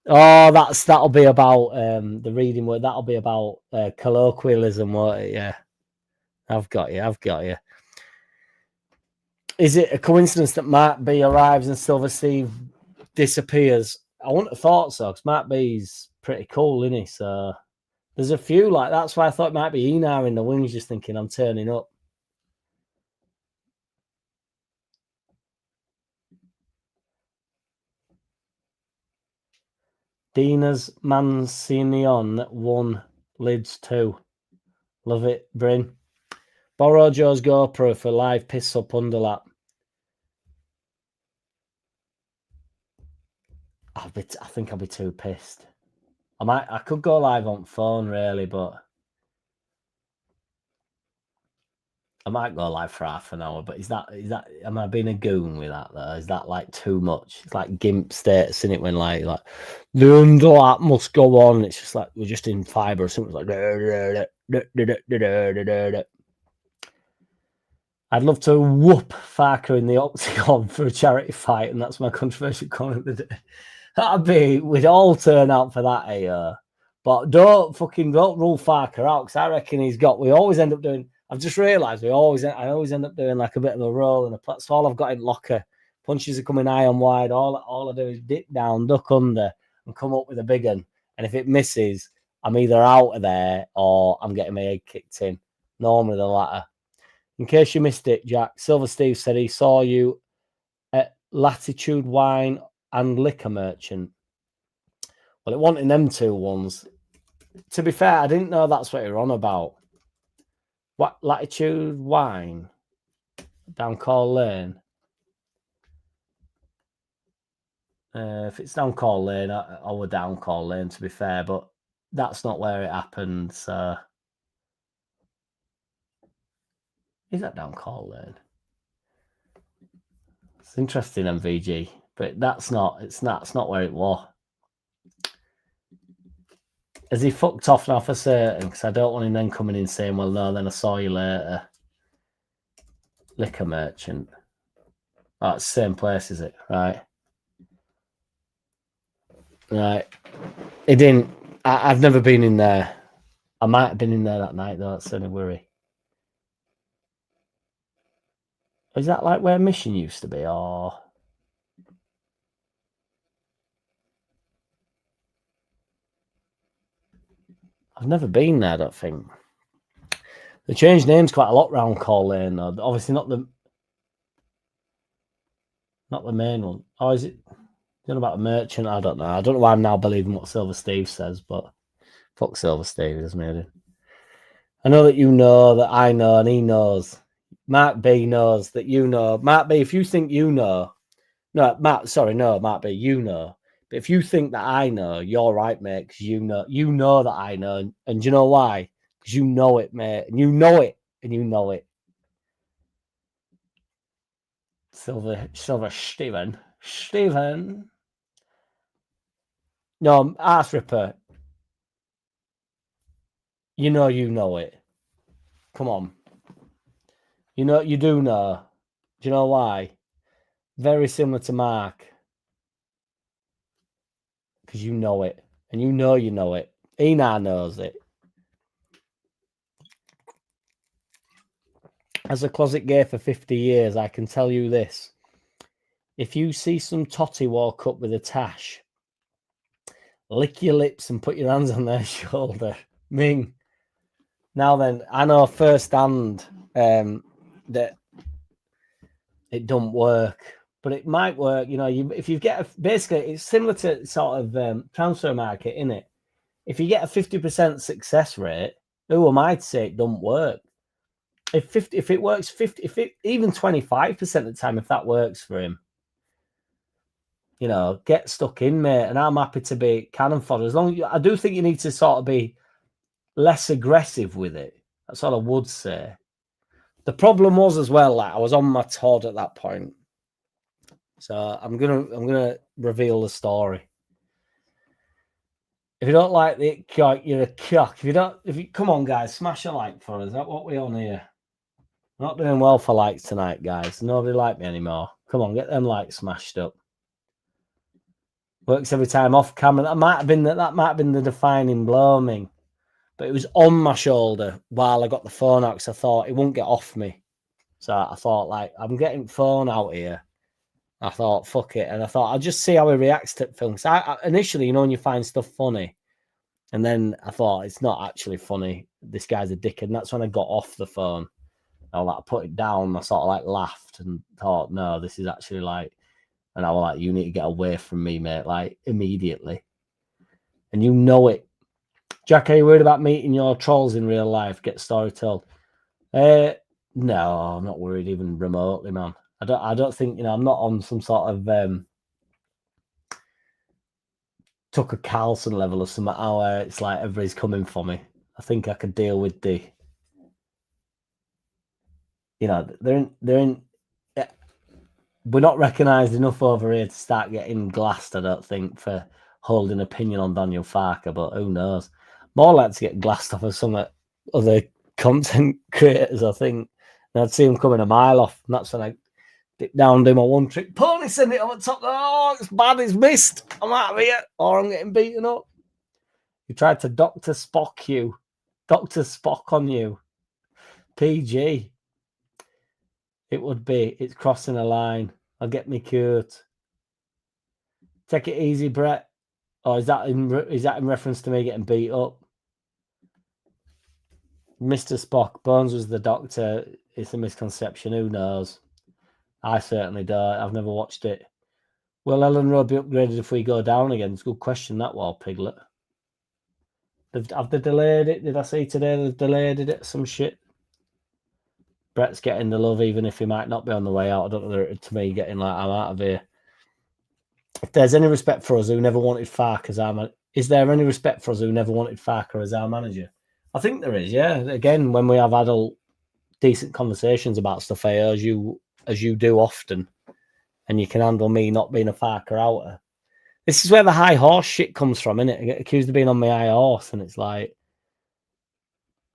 Oh, that'll be about the reading word. That'll be about colloquialism, won't it? Yeah. I've got you. Is it a coincidence that Mark B arrives and Silver Steve disappears? I wouldn't have thought so, because Mark B's pretty cool, isn't he? So there's a few like that's why I thought it might be Enar in the wings, just thinking I'm turning up. Dina's Mancinion 1, Leeds 2. Love it, Bryn. Borrow Joe's GoPro for live piss up underlap. I think I'll be too pissed. I could go live on phone really, but I might go live for half an hour. But is that am I being a goon with that though? Is that like too much? It's like GIMP status, isn't it? When like the underlap must go on. It's just like we're just in fibre or something like. I'd love to whoop Farker in the octagon for a charity fight, and that's my controversial comment of the day. That'd be, we'd all turn out for that, but don't rule Farker out, because I reckon we always end up doing, I've just realised I always end up doing like a bit of a roll, and that's all I've got in locker. Punches are coming high and wide. All I do is dip down, duck under, and come up with a big one. And if it misses, I'm either out of there or I'm getting my head kicked in. Normally the latter. In case you missed it, Jack, Silver Steve said he saw you at Latitude Wine and Liquor Merchant. Well, it wasn't them two ones. To be fair, I didn't know that's what you're on about. What, Latitude Wine? Down Call Lane? If it's down Call Lane, I would down Call Lane, to be fair, but that's not where it happened, so... Is that down Call Lane? It's interesting, MVG, but that's not where it was. Has he fucked off now for certain? Because I don't want him then coming in saying, well, no, then I saw you later. Liquor Merchant. Oh, it's the same place, is it? Right. Right. It didn't. I've never been in there. I might have been in there that night, though. That's the only worry. Is that like where Mission used to be, or... I've never been there, I don't think. They changed names quite a lot round Call Lane, though. Obviously not the main one. Oh, is it? Don't know about the merchant. I don't know. I don't know why I'm now believing what Silver Steve says, but fuck Silver Steve, doesn't he? I know that you know that I know, and he knows. Mark B knows that you know. Mark B, if you think you know, Mark B, you know. But if you think that I know, you're right, mate, because you know that I know, and do you know why? Because you know it, mate, and you know it, and you know it. Silver Stephen. No, Arse Ripper. You know it. Come on. You do know. Do you know why? Very similar to Mark. Because you know it. And you know it. Enar knows it. As a closet gay for 50 years, I can tell you this. If you see some totty walk up with a tash, lick your lips and put your hands on their shoulder. Ming. Now then, I know firsthand that it don't work, but it might work. If you get basically, it's similar to sort of transfer market, isn't it? If you get a 50% success rate, who am I to say it don't work? If it works 50, even 25% of the time, if that works for him, get stuck in, mate. And I'm happy to be cannon fodder. As long as I do think you need to sort of be less aggressive with it. That's all I would say. The problem was as well, like I was on my Todd at that point. So I'm gonna reveal the story. If you don't like it, you're a cock. If you come on, guys, smash a like for us. Is that what we on here? I'm not doing well for likes tonight, guys. Nobody like me anymore. Come on, get them likes smashed up. Works every time off camera. That might have been the defining blow, Ming. But it was on my shoulder while I got the phone out because I thought it won't get off me. So I thought, like, I'm getting phone out here. I thought, fuck it. And I thought, I'll just see how he reacts to films. Initially, you know, when you find stuff funny, and then I thought, it's not actually funny. This guy's a dickhead. And that's when I got off the phone. I put it down. I sort of like laughed and thought, no, this is actually like, and I was like, you need to get away from me, mate, like immediately. And you know it. Jack, are you worried about meeting your trolls in real life? Get story told. No, I'm not worried even remotely, man. I don't think, you know, I'm not on some sort of Tucker Carlson level or something where it's like everybody's coming for me. I think I could deal with the, you know, they're in. We're not recognised enough over here to start getting glassed, I don't think, for holding opinion on Daniel Farker, but who knows? More like to get glassed off of some other content creators, I think. And I'd see him coming a mile off, and that's when I dip down, do my one trick pony, send it over the top. Oh, it's bad, it's missed. I'm out of here, or I'm getting beaten up. You tried to Dr. Spock on you. PG. It would be. It's crossing a line. I'll get me cured. Take it easy, Brett. Or is that in reference to me getting beat up? Mr. Spock, Bones was the doctor. It's a misconception. Who knows? I certainly don't. I've never watched it. Will Ellen Road be upgraded if we go down again? It's a good question, that was, Piglet. Have they delayed it? Did I see today they've delayed it? Some shit. Brett's getting the love even if he might not be on the way out. I don't know whether it's me getting like, I'm out of here. If there's any respect for us who never wanted Farker as our manager, is there any respect for us who never wanted Farker as our manager? I think there is, yeah. Again, when we have adult, decent conversations about stuff here, as you do often, and you can handle me not being a Farker outer. This is where the high horse shit comes from, innit? I get accused of being on my high horse, and it's like,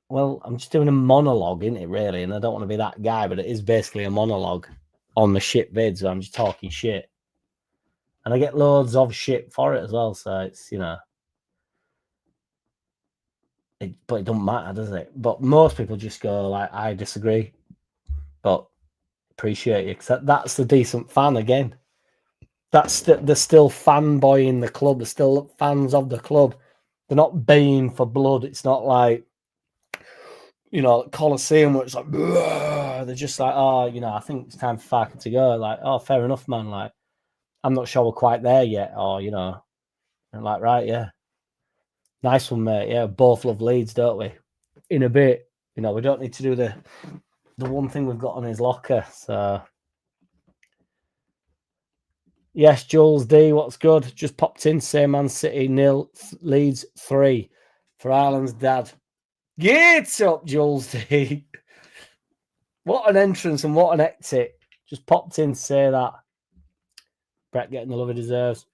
well, I'm just doing a monologue, innit, really? And I don't want to be that guy, but it is basically a monologue on the shit vids where I'm just talking shit. And I get loads of shit for it as well, so it's, you know. But it don't matter, does it? But most people just go, like, I disagree. But appreciate you, because that's the decent fan again. They're still fanboying the club. They're still fans of the club. They're not baying for blood. It's not like, you know, Colosseum where it's like, they're just like, oh, you know, I think it's time for Farker to go. Like, oh, fair enough, man. Like, I'm not sure we're quite there yet. Or, you know, I'm like, right, yeah. Nice one, mate. Yeah, both love Leeds, don't we? In a bit, you know, we don't need to do the one thing we've got on his locker. So, yes, Jules D, what's good? Just popped in, say Man City 0, Leeds 3 for Ireland's dad. Get up, Jules D. What an entrance and what an exit. Just popped in to say that. Brett getting the love he deserves.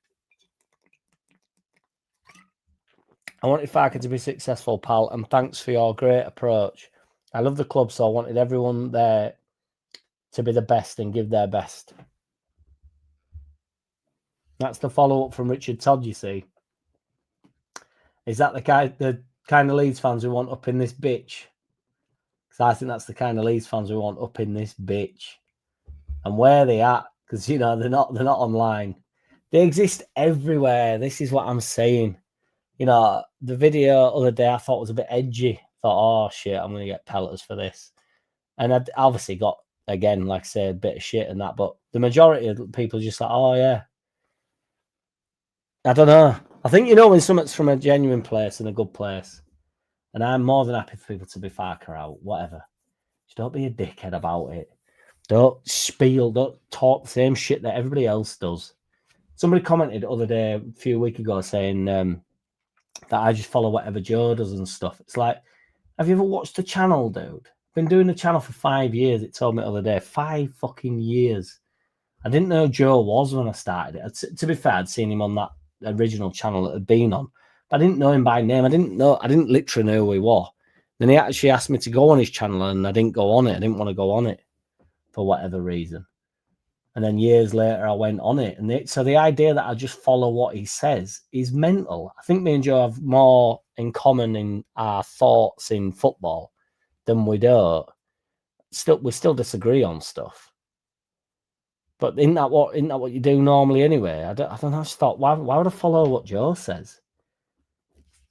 I wanted Farker to be successful, pal, and thanks for your great approach. I love the club, so I wanted everyone there to be the best and give their best. That's the follow-up from Richard Todd, you see. Is that the kind of Leeds fans we want up in this bitch? Because I think that's the kind of Leeds fans we want up in this bitch. And where they at? Because, you know, they're not online. They exist everywhere. This is what I'm saying. You know, the video other day I thought was a bit edgy. I thought, oh shit, I'm going to get pelters for this. And I obviously got, again, like I said, a bit of shit and that. But the majority of people are just like, oh yeah. I don't know. I think, you know, when something's from a genuine place and a good place, and I'm more than happy for people to be Farker out, whatever. Just don't be a dickhead about it. Don't spiel, don't talk the same shit that everybody else does. Somebody commented the other day, a few weeks ago, saying that I just follow whatever Joe does and stuff. It's like, Have you ever watched the channel, dude? Been doing the channel for 5 years. It told me the other day. 5 fucking years. I didn't know Joe was when I started it. To be fair, I'd seen him on that original channel that had been on, but I didn't know him by name. I didn't literally know who he was. Then he actually asked me to go on his channel, and I didn't go on it. I didn't want to go on it for whatever reason. And then years later, I went on it. And so the idea that I just follow what he says is mental. I think me and Joe have more in common in our thoughts in football than we don't. We still disagree on stuff. But isn't that what you do normally anyway? I don't know. I just thought, why would I follow what Joe says?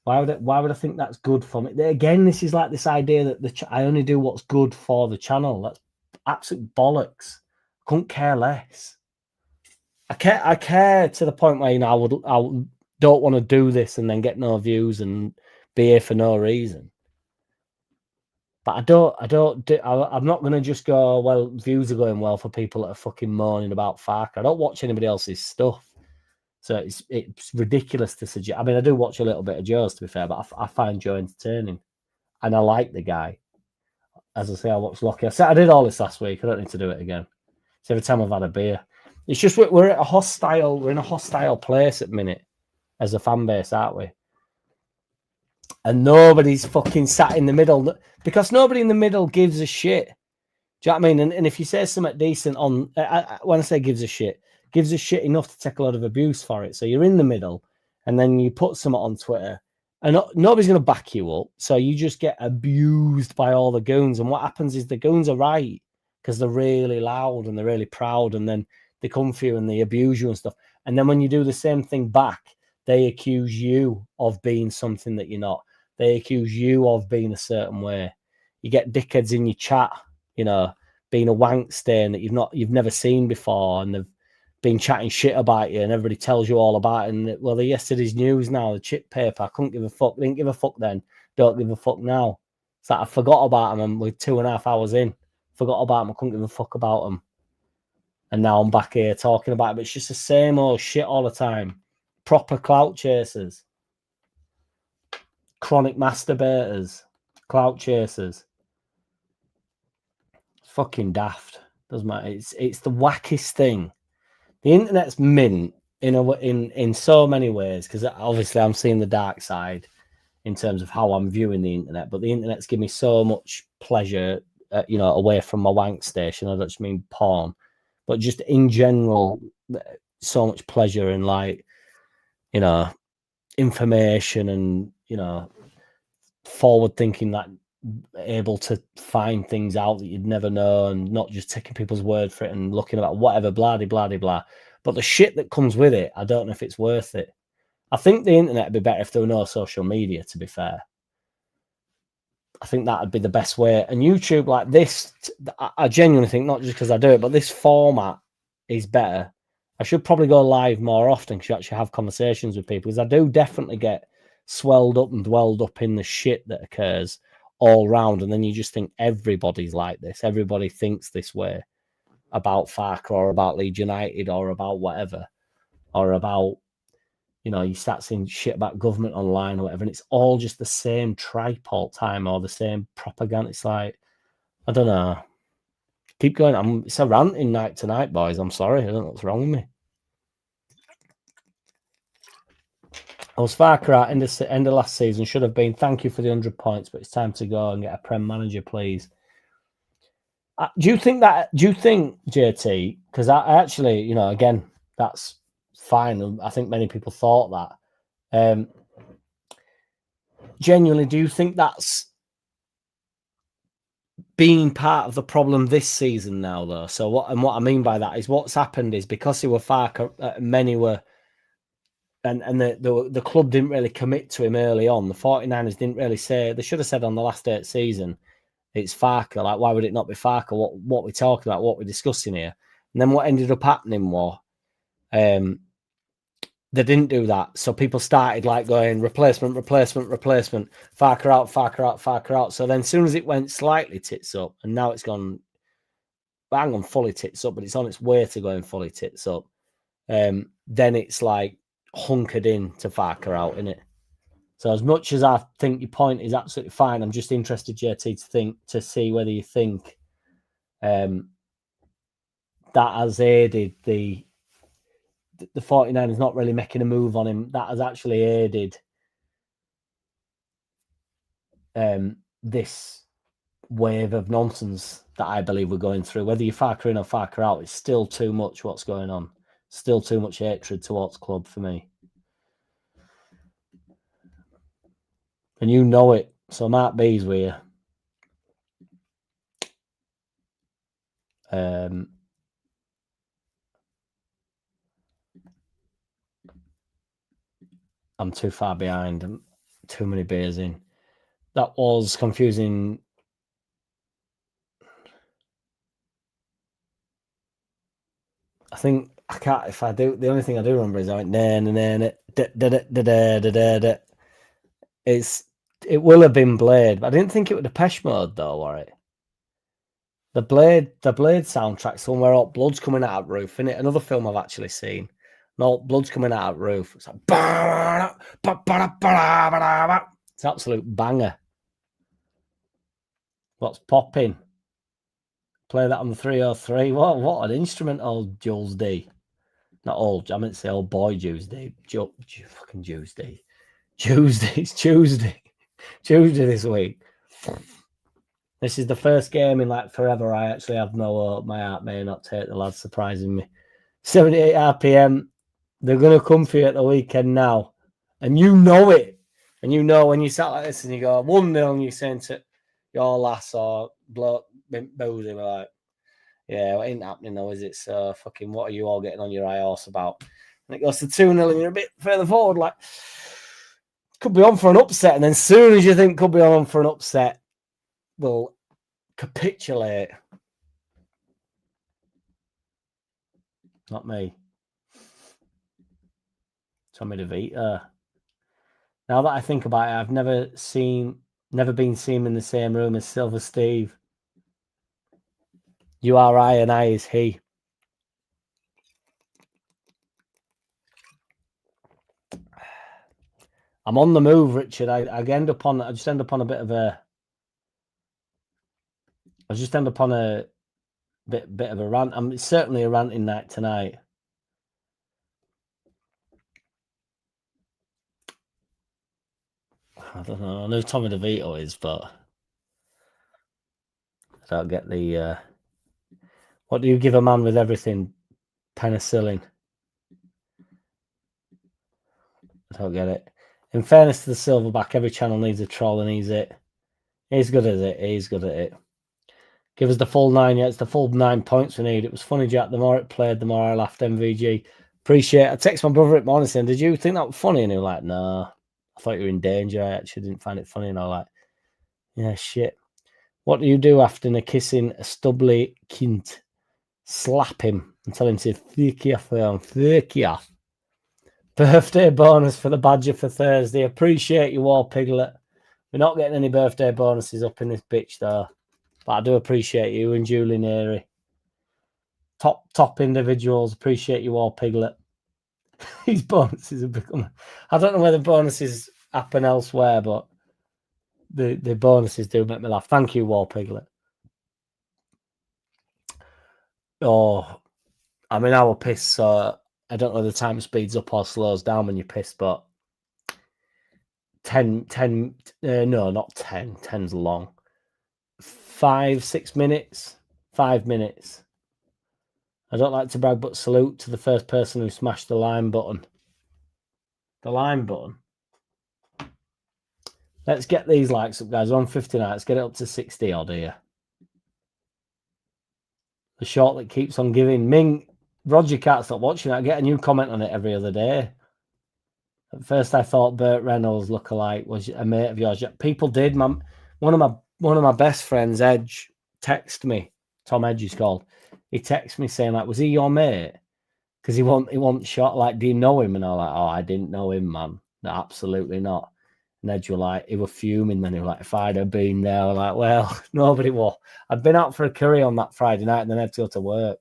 Why would I think that's good for me? Again, this is like this idea that I only do what's good for the channel. That's absolute bollocks. I couldn't care less. I care to the point where I don't want to do this and then get no views and be here for no reason. But I'm not going to just go, well, views are going well for people that are fucking moaning about Fark. I don't watch anybody else's stuff. So it's ridiculous to suggest. I mean, I do watch a little bit of Joe's, to be fair, but I find Joe entertaining. And I like the guy. As I say, I watched Lockie. I did all this last week. I don't need to do it again. So every time I've had a beer. It's just we're in a hostile place at the minute as a fan base, aren't we? And nobody's fucking sat in the middle because nobody in the middle gives a shit. Do you know what I mean? And if you say something decent on, when I say gives a shit enough to take a lot of abuse for it. So you're in the middle and then you put something on Twitter and nobody's going to back you up. So you just get abused by all the goons. And what happens is the goons are right because they're really loud and they're really proud. And then they come for you and they abuse you and stuff. And then when you do the same thing back, they accuse you of being something that you're not. They accuse you of being a certain way. You get dickheads in your chat, you know, being a wank stain that you've never seen before, and they've been chatting shit about you, and everybody tells you all about it. And well, the yesterday's news now, the chip paper. I couldn't give a fuck. Didn't give a fuck then. Don't give a fuck now. It's like I forgot about them, and we're 2.5 hours in. Forgot about them. I couldn't give a fuck about them. And now I'm back here talking about it. But it's just the same old shit all the time. Proper clout chasers. Chronic masturbators. Clout chasers. It's fucking daft. Doesn't matter. It's the wackiest thing. The internet's mint in so many ways, because obviously I'm seeing the dark side in terms of how I'm viewing the internet. But the internet's given me so much pleasure, away from my wank station. I don't just mean porn, but just in general, so much pleasure in, like, information and, forward thinking, that able to find things out that you'd never know, and not just taking people's word for it and looking about whatever, blah, blah, blah, blah. But the shit that comes with it, I don't know if it's worth it. I think the internet would be better if there were no social media, to be fair. I think that would be the best way. And YouTube like this, I genuinely think, not just because I do it, but this format is better. I should probably go live more often because you actually have conversations with people, because I do definitely get swelled up and dwelled up in the shit that occurs all round. And then you just think everybody's like this. Everybody thinks this way about Fark or about Leeds United or about whatever, or about, you start seeing shit about government online or whatever, and it's all just the same tripe all the time, or the same propaganda. It's like, I don't know. Keep going. It's a ranting night tonight, boys. I'm sorry. I don't know what's wrong with me. I was far cry end of last season. Should have been. Thank you for the 100 points, but it's time to go and get a Prem manager, please. Do you think, JT? Because I actually, again, that's fine. I think many people thought that. Genuinely, do you think that's being part of the problem this season now, though? So what I mean by that is, what's happened is, because they were Fark, many were, and the club didn't really commit to him early on. The 49ers didn't really say. They should have said on the last day of the season, it's Farker. Like, why would it not be Farker? What we're talking about, what we're discussing here. And then what ended up happening was, they didn't do that. So people started like going replacement, Farker out. So then as soon as it went slightly tits up, and now it's gone, bang on fully tits up, but it's on its way to going fully tits up. Then it's like hunkered in to Farker out, innit? So as much as I think your point is absolutely fine, I'm just interested, JT, to see whether you think that has aided the 49ers not really making a move on him. That has actually aided this wave of nonsense that I believe we're going through. Whether you Farker in or Farker out, it's still too much what's going on. Still too much hatred towards club for me. And you know it. So Mark B's with you. I'm too far behind. I'm too many beers in. That was confusing. I think I can't. If I do, the only thing I do remember is I went it will have been Blade, but I didn't think it was Depeche Mode though, were it? The Blade soundtrack somewhere all blood's coming out of roof, isn't it? Another film I've actually seen. No, blood's coming out of roof. It's like it's an absolute banger. What's popping? Play that on the 303. What an instrument, old Jules D. Not old, I meant to say old boy Jules D. Fucking Jules D. Tuesday. It's Tuesday. Tuesday this week. This is the first game in like forever. I actually have no hope. My heart may not take the lads surprising me. 78 RPM. They're going to come for you at the weekend now. And you know it. And you know when you sat like this and you go 1-0 and you're saying to your lass or bloke boozy, we're like, yeah, it ain't happening though, is it? So fucking what are you all getting on your high horse about? And it goes to 2-0 and you're a bit further forward, like, could be on for an upset. And then as soon as you think could be on for an upset, we'll capitulate. Not me. Tommy DeVito. Now that I think about it, I've never been seen in the same room as Silver Steve. You are I and I is he. I'm on the move, Richard. I just end up on a bit of a rant. It's certainly a ranting night tonight. I don't know. I know Tommy DeVito is, but I don't get the. What do you give a man with everything? Penicillin. I don't get it. In fairness to the Silverback, every channel needs a troll, and he's it. He's good at it. He's good at it. Give us the full 9. Yeah, it's the full 9 points we need. It was funny, Jack. The more it played, the more I laughed. MVG. Appreciate it. I text my brother at morning saying, did you think that was funny? And he was like, no. I thought you were in danger. I actually didn't find it funny. And I was like, yeah, shit. What do you do after kissing a stubbly kint? Slap him and tell him to fuck you off. Fuck you off. Birthday bonus for the Badger for Thursday. Appreciate you all, Piglet. We're not getting any birthday bonuses up in this bitch, though. But I do appreciate you and Julie Neary. Top individuals. Appreciate you all, Piglet. These bonuses have become... I don't know whether bonuses happen elsewhere, but the bonuses do make me laugh. Thank you, Wall Piglet. Oh, I mean, I was pissed, so I don't know whether the time speeds up or slows down when you're pissed, but 10, no, not 10. 10's long. 5 minutes. I don't like to brag, but salute to the first person who smashed the line button. The line button. Let's get these likes up, guys. We're on 59. Let's get it up to 60 odd here. The short that keeps on giving. Ming, Roger can't stop watching. I get a new comment on it every other day. At first, I thought Burt Reynolds lookalike was a mate of yours. People did. One of my best friends, Edge, text me. Tom Edge is called. He texted me saying, like, was he your mate? Because he wants shot. Like, do you know him? And I'm like, oh, I didn't know him, man. No, absolutely not. And Edge were like, he was fuming. Then he was like, if I'd have been there, I'm like, well, nobody was. I'd been out for a curry on that Friday night, and then I had to go to work.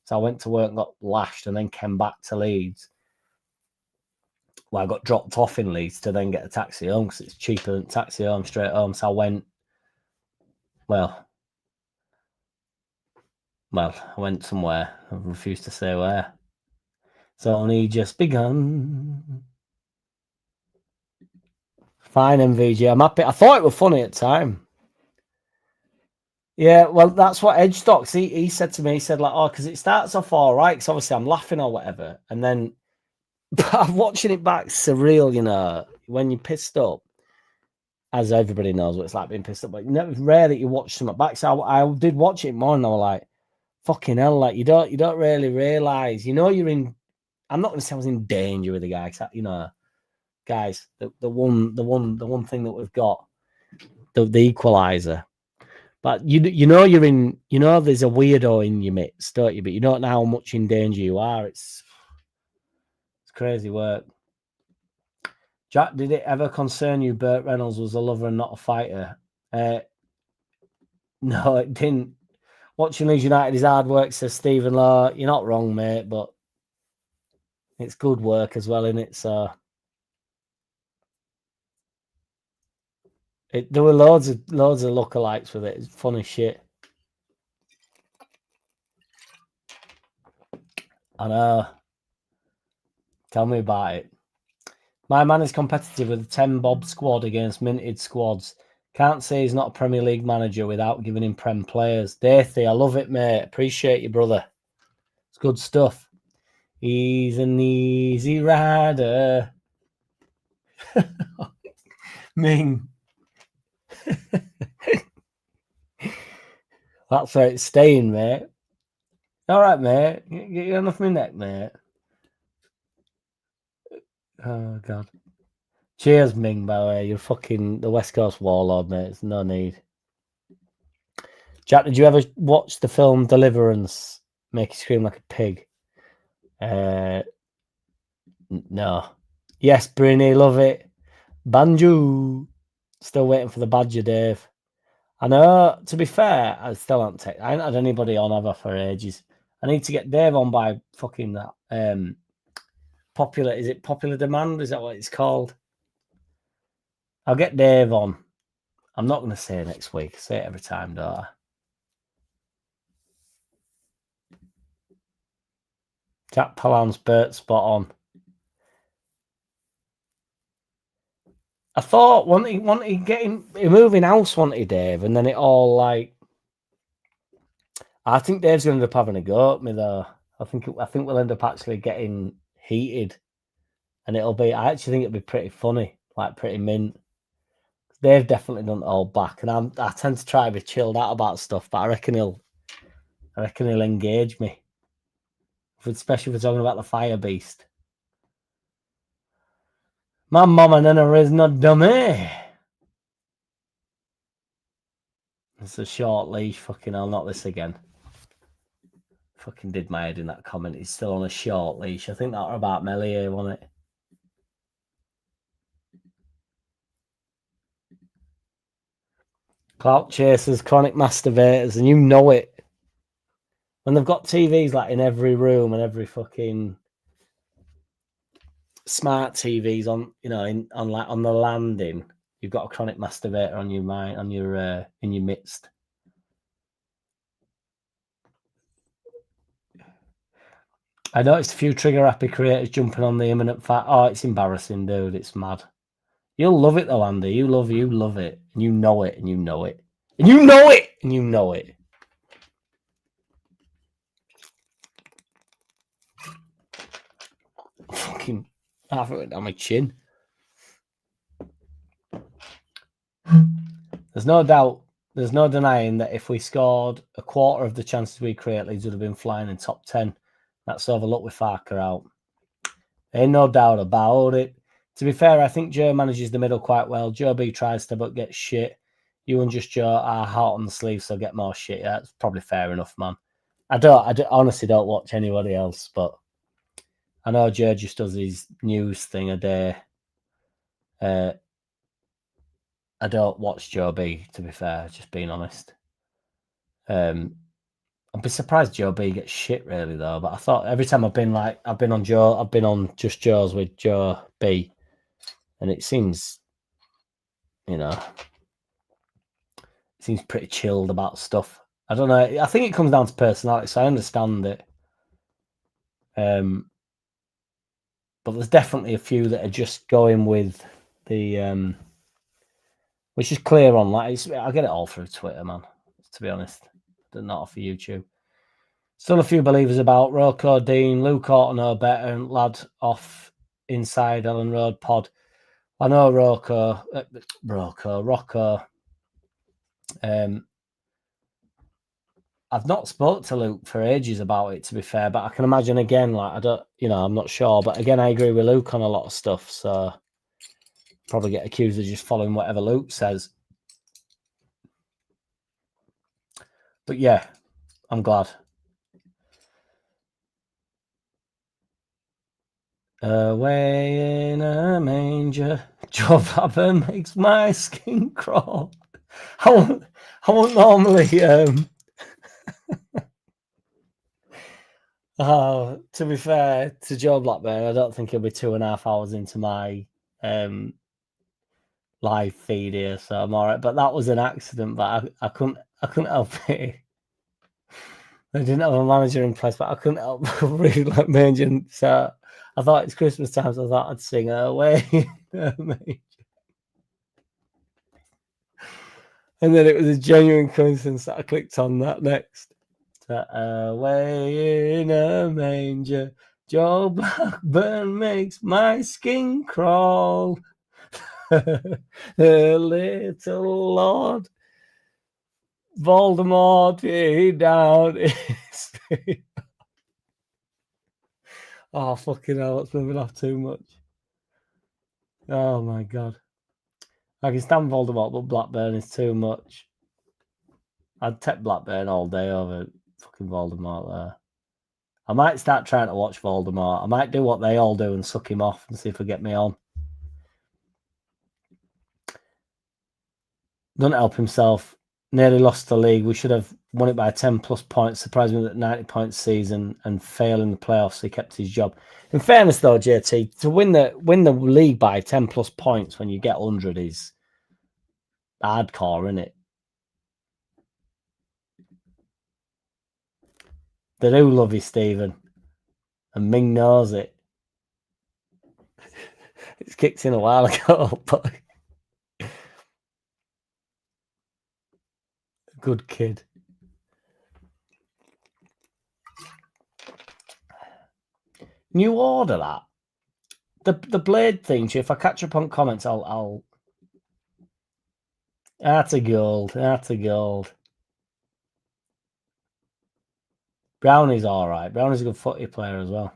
So I went to work and got lashed, and then came back to Leeds. Well, I got dropped off in Leeds to then get a taxi home because it's cheaper than taxi home straight home. So I went. Well, I went somewhere. I refused to say where. It's only just begun. Fine, MVG. I'm happy. I thought it was funny at the time. Yeah, well, that's what Edge Stocks. He said to me, he said, like, oh, because it starts off all right, because obviously I'm laughing or whatever. And then I'm watching it back, surreal, you know, when you're pissed up, as everybody knows what it's like being pissed up, but it's rare that you watch something back. So I did watch it more and I was like, fucking hell, like you don't really realise, you know, you're in, I'm not going to say I was in danger with the guy, you know, guys, the one thing that we've got, the equaliser. But you know you're in, you know there's a weirdo in your midst, don't you? But you don't know how much in danger you are. It's crazy work. Jack, did it ever concern you Burt Reynolds was a lover and not a fighter? No, it didn't. Watching Leeds United is hard work, says Stephen Law. You're not wrong, mate, but it's good work as well, isn't it? So there were loads of lookalikes with it. It's funny shit. I know. Tell me about it. My man is competitive with a 10 bob squad against minted squads. Can't say he's not a Premier League manager without giving him Prem players. Dathy, I love it, mate. Appreciate you, brother. It's good stuff. He's an easy rider. Ming. That's where it's staying, mate. All right, mate. Get you off my neck, mate. Oh, God. Cheers, Ming, by the way. You're fucking the West Coast warlord, mate. There's no need. Jack, did you ever watch the film Deliverance? Make you scream like a pig. No. Yes, Brinny, love it. Banjo. Still waiting for the Badger, Dave. I know, to be fair, I still haven't I haven't had anybody on ever for ages. I need to get Dave on by fucking that. Popular, is it popular demand? Is that what it's called? I'll get Dave on. I'm not going to say next week. I say it every time, don't I? Jack Palance, Bert, spot on. I thought wanted he getting moving house, wanted he, Dave, and then it all like. I think Dave's going to end up having a go at me though. I think we'll end up actually getting heated, and it'll be. I actually think it'll be pretty funny, like pretty mint. Dave definitely doesn't hold back, and I tend to try to be chilled out about stuff, but I reckon he'll engage me, especially if we're talking about the fire beast. My mama nana is not dummy. It's a short leash. Fucking hell, not this again. Fucking did my head in that comment. He's still on a short leash. I think that were about Melier, wasn't it? Clout chasers, chronic masturbators, and you know it. When they've got TVs like in every room and every fucking smart TVs on, you know, on the landing, you've got a chronic masturbator on your mind, on your in your midst. I noticed a few trigger happy creators jumping on the imminent fat. Oh, it's embarrassing, dude. It's mad. You'll love it though, Andy. You love it. And you know it, and you know it. And you know it, and you know it. Fucking half of it on my chin. There's no doubt, there's no denying that if we scored a quarter of the chances we create, Leeds would have been flying in top 10. That's overlooked with Farker out. Ain't no doubt about it. To be fair, I think Joe manages the middle quite well. Joe B tries to, but gets shit. You and just Joe are hot on the sleeve, so get more shit. Yeah, that's probably fair enough, man. I honestly don't watch anybody else, but I know Joe just does his news thing a day. I don't watch Joe B, to be fair, just being honest. I'd be surprised Joe B gets shit really though. But I thought every time I've been on Just Joe's with Joe B, and it seems, seems pretty chilled about stuff. I don't know. I think it comes down to personality, so I understand it. But there's definitely a few that are just going with the, which is clear on. Like, I get it all through Twitter, man. To be honest, not off of YouTube. Still a few believers about Rocco, Dean, Luke ought to know better, and lad off inside Ellen Road pod. I know Rocco. I've not spoke to Luke for ages about it, to be fair, but I can imagine again, like, I'm not sure. But again, I agree with Luke on a lot of stuff, so probably get accused of just following whatever Luke says. But yeah, I'm glad. Away in a manger, Joe Babber makes my skin crawl. I won't normally. To be fair to Joe Blackburn, I don't think he'll be 2.5 hours into my live feed here, so I'm all right. But that was an accident. But I couldn't help it. I didn't have a manager in place, but I couldn't help really like Manger. So I thought it's Christmas time, so I thought I'd sing away. And then it was a genuine coincidence that I clicked on that next. Away in a manger, Joe Blackburn makes my skin crawl. The little Lord Voldemort, he down his feet. Oh, fucking hell, that's moving off too much. Oh, my God. I can stand Voldemort, but Blackburn is too much. I'd take Blackburn all day over fucking Voldemort there. I might start trying to watch Voldemort. I might do what they all do and suck him off and see if I get me on. Doesn't help himself. Nearly lost the league. We should have won it by 10 plus points. Surprised me that 90 points season and fail in the playoffs. He kept his job. In fairness, though, JT, to win the league by 10 plus points when you get 100 is hardcore, isn't it? They do love you, Stephen. And Ming knows it. It's kicked in a while ago, but good kid. New order that. The blade thing, if I catch up on comments, I'll. That's a gold. That's a gold. Brownie's all right. Brownie's a good footy player as well.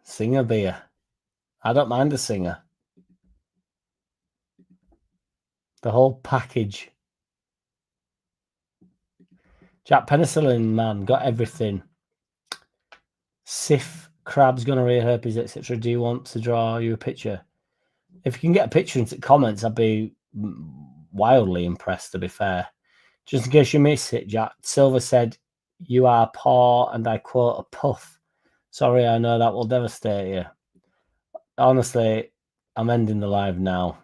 Singer beer. I don't mind a singer. The whole package. Jack Penicillin, man, got everything. Sif, crabs, gonorrhea, herpes, etc. Do you want to draw you a picture? If you can get a picture into comments, I'd be wildly impressed, to be fair. Just in case you miss it, Jack, Silver said, you are poor, and I quote, a puff. Sorry, I know that will devastate you. Honestly, I'm ending the live now.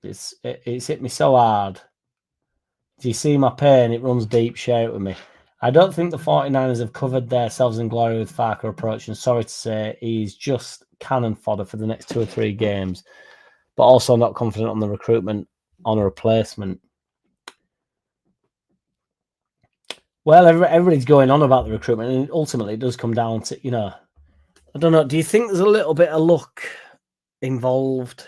It's hit me so hard. Do you see my pain? It runs deep. Share it with me. I don't think the 49ers have covered themselves in glory with Farker approach, and sorry to say, he's just cannon fodder for the next 2 or 3 games, but also not confident on the recruitment on a replacement. Well, everybody's going on about the recruitment, and ultimately it does come down to, I don't know. Do you think there's a little bit of luck involved?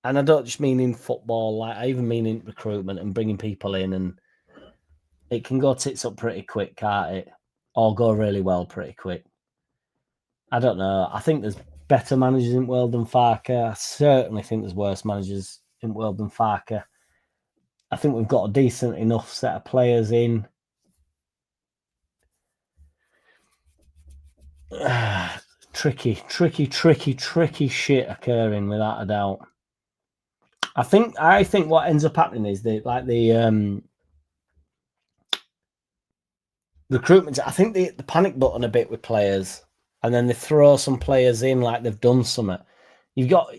And I don't just mean in football, like I even mean in recruitment and bringing people in, and it can go tits up pretty quick, can't it? Or go really well pretty quick. I don't know. I think there's better managers in the world than Farker. I certainly think there's worse managers in the world than Farker. I think we've got a decent enough set of players in. Tricky shit occurring, without a doubt. I think what ends up happening is the recruitment. I think the panic button a bit with players, and then they throw some players in like they've done something. You've got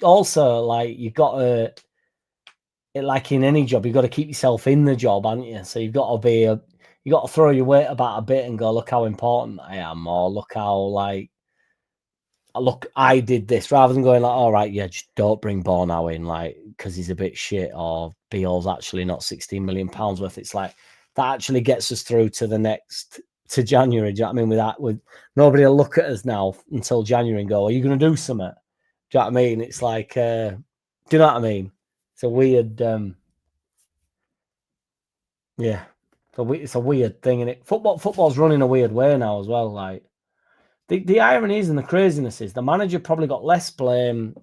also like you've got to, like in any job, you've got to keep yourself in the job, haven't you? So you've got to you got to throw your weight about a bit and go, look how important I am, or look how like look, I did this, rather than going like, all right, yeah, just don't bring Bornow in, like, because he's a bit shit, or Beale's actually not £16 million worth. It's like that actually gets us through to January. Do you know what I mean? With nobody will look at us now until January and go, are you going to do something? Do you know what I mean? It's like, do you know what I mean? It's a weird, yeah, it's a weird thing, and football's running a weird way now as well. Like the irony is, and the craziness is, the manager probably got less blame,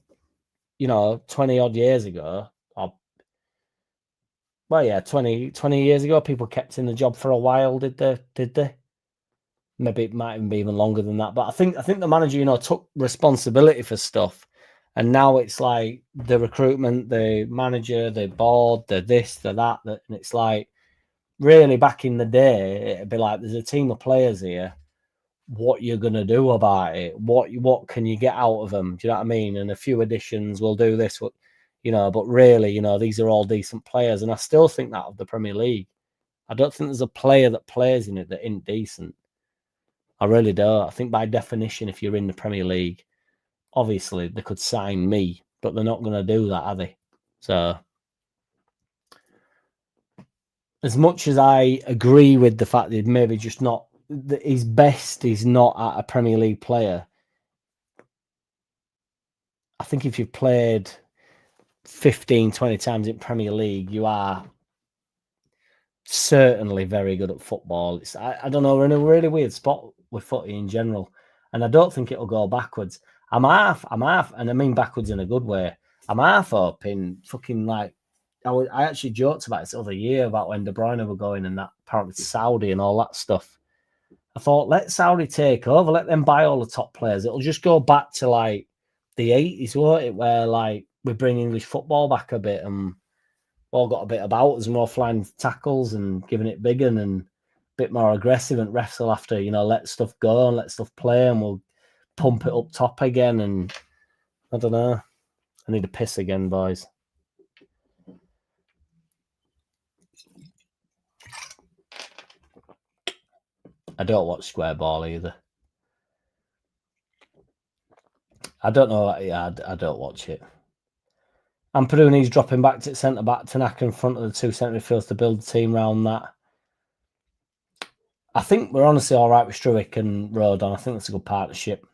20 odd years ago, or well, yeah, 20 years ago. People kept in the job for a while, did they? Maybe it might even be even longer than that. But I think the manager, took responsibility for stuff, and now it's like the recruitment, the manager, the board, the this, the that, and it's like really back in the day, it'd be like there's a team of players here. What you're gonna do about it? What can you get out of them? Do you know what I mean? And a few additions will do this. But really, these are all decent players, and I still think that of the Premier League. I don't think there's a player that plays in it that isn't decent. I really don't. I think by definition, if you're in the Premier League, obviously they could sign me, but they're not going to do that, are they? So, as much as I agree with the fact that maybe just not his best is not at a Premier League player, I think if you've played 15, 20 times in Premier League, you are certainly very good at football. I don't know, we're in a really weird spot with footy in general, and I don't think it'll go backwards. I'm half, and I mean backwards in a good way. I'm half up in fucking like, I actually joked about this the other year about when De Bruyne were going and that apparently Saudi and all that stuff. I thought, let Saudi take over, let them buy all the top players. It'll just go back to like the 80s, won't it? Where like we bring English football back a bit, and all got a bit about us, more flying tackles and giving it bigger and a bit more aggressive, and refs will have to, let stuff go and let stuff play, and we'll pump it up top again. And I don't know. I need a piss again, boys. I don't watch Square Ball either. I don't know. Yeah, I don't watch it. Amperuni's dropping back to centre back, Tanaka in front of the two centre midfielders to build the team around that. I think we're honestly all right with Struick and Rodon. I think that's a good partnership.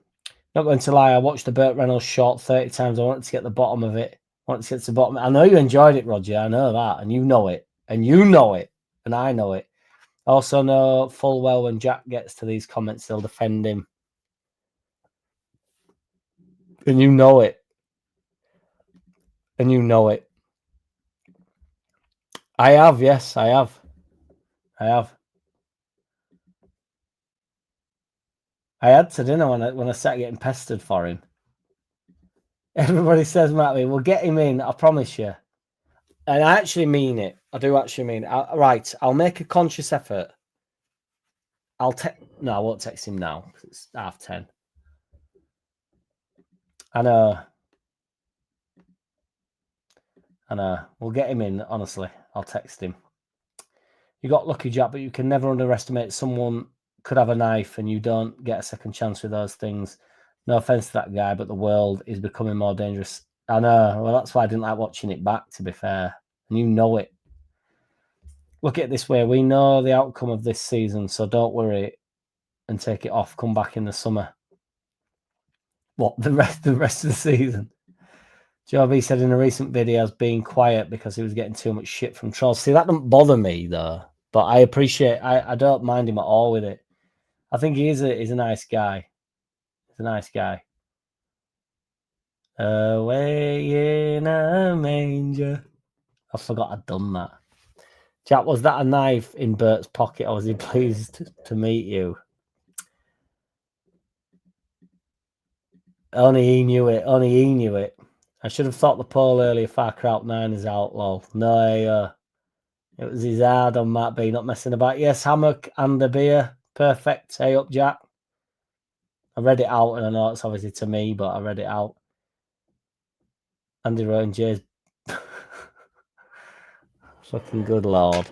Not going to lie, I watched the Burt Reynolds short 30 times. I wanted to get the bottom of it. I know you enjoyed it, Roger. I know that. And you know it. And you know it. And I know it. I also know full well when Jack gets to these comments, they'll defend him. And you know it. And you know it. I have, yes, I have. I had to, didn't I, when I started getting pestered for him. Everybody says, Matty, we'll get him in, I promise you. And I actually mean it. I do actually mean it. Right, I'll make a conscious effort. I won't text him now because it's 10:30. I know. We'll get him in, honestly. I'll text him. You got lucky, Jack, but you can never underestimate someone could have a knife and you don't get a second chance with those things. No offense to that guy, but the world is becoming more dangerous. I know. Well, that's why I didn't like watching it back, to be fair. And you know it. Look at it this way. We know the outcome of this season, so don't worry and take it off. Come back in the summer. What, the rest of the season? Joe B said in a recent video, "Has being quiet because he was getting too much shit from trolls." See, that doesn't bother me though, but I appreciate. I don't mind him at all with it. I think he's a nice guy. He's a nice guy. Away in a manger. I forgot I'd done that. Jack, was that a knife in Bert's pocket, or was he pleased to meet you? Only he knew it. I should have thought the poll earlier. Far Cry 9 is out, lol. No, it was his hard on Matt B, not messing about. Yes, Hammock and the beer. Perfect. Hey up, Jack. I read it out, and I know it's obviously to me, but I read it out. Andy Rowe and Jay's. Fucking good lord.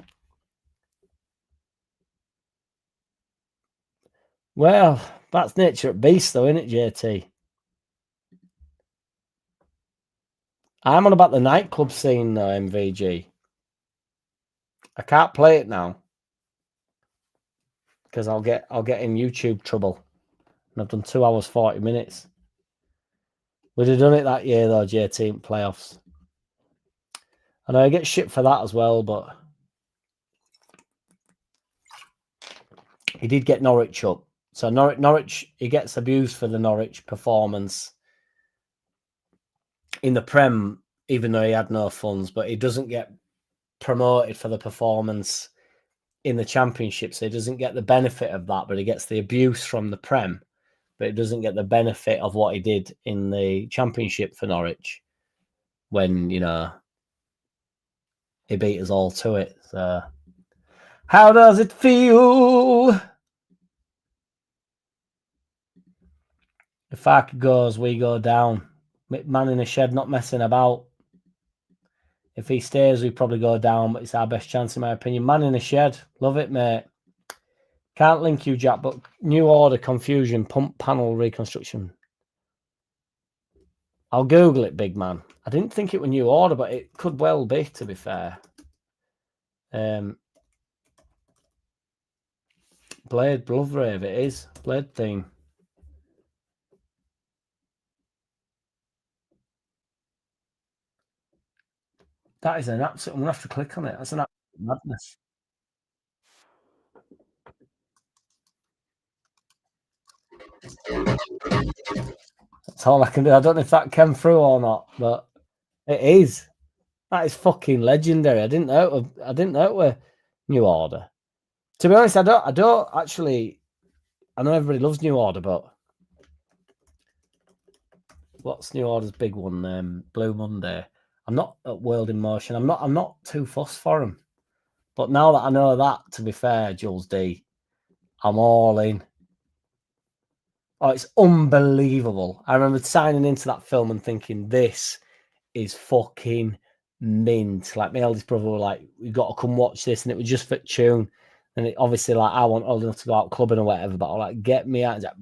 Well, that's nature at beast, though, isn't it, JT? I'm on about the nightclub scene, though, MVG. I can't play it now because I'll get in YouTube trouble. And I've done 2 hours 40 minutes. We'd have done it that year, though, JT in playoffs. I know I get shit for that as well, but he did get Norwich up. So Norwich, he gets abused for the Norwich performance in the Prem, even though he had no funds, but he doesn't get promoted for the performance in the Championship. So he doesn't get the benefit of that, but he gets the abuse from the Prem, but he doesn't get the benefit of what he did in the Championship for Norwich when, you know, he beat us all to it. So how does it feel? If Farke goes, we go down. Man in a shed, not messing about. If he stays, we probably go down, but it's our best chance, in my opinion. Man in a shed. Love it, mate. Can't link you, Jack, but new order, confusion, pump panel reconstruction. I'll Google it, big man. I didn't think it was new order, but it could well be, to be fair. Blade Bloodrave, it is. Blade theme. That is an absolute... I'm going to have to click on it. That's an absolute madness. That's all I can do. I don't know if that came through or not, but it is. That is fucking legendary. I didn't know it were New Order. To be honest, I don't actually. I know everybody loves New Order, but what's New Order's big one? Blue Monday. I'm not at World in Motion. I'm not too fussed for them. But now that I know that, to be fair, Jules D, I'm all in. Oh, it's unbelievable. I remember signing into that film and thinking, this is fucking mint. Like, my eldest brother were like, you got to come watch this, and it was just for tune. And it obviously, like, I wasn't old enough to go out clubbing or whatever, but I like, get me out. It's like,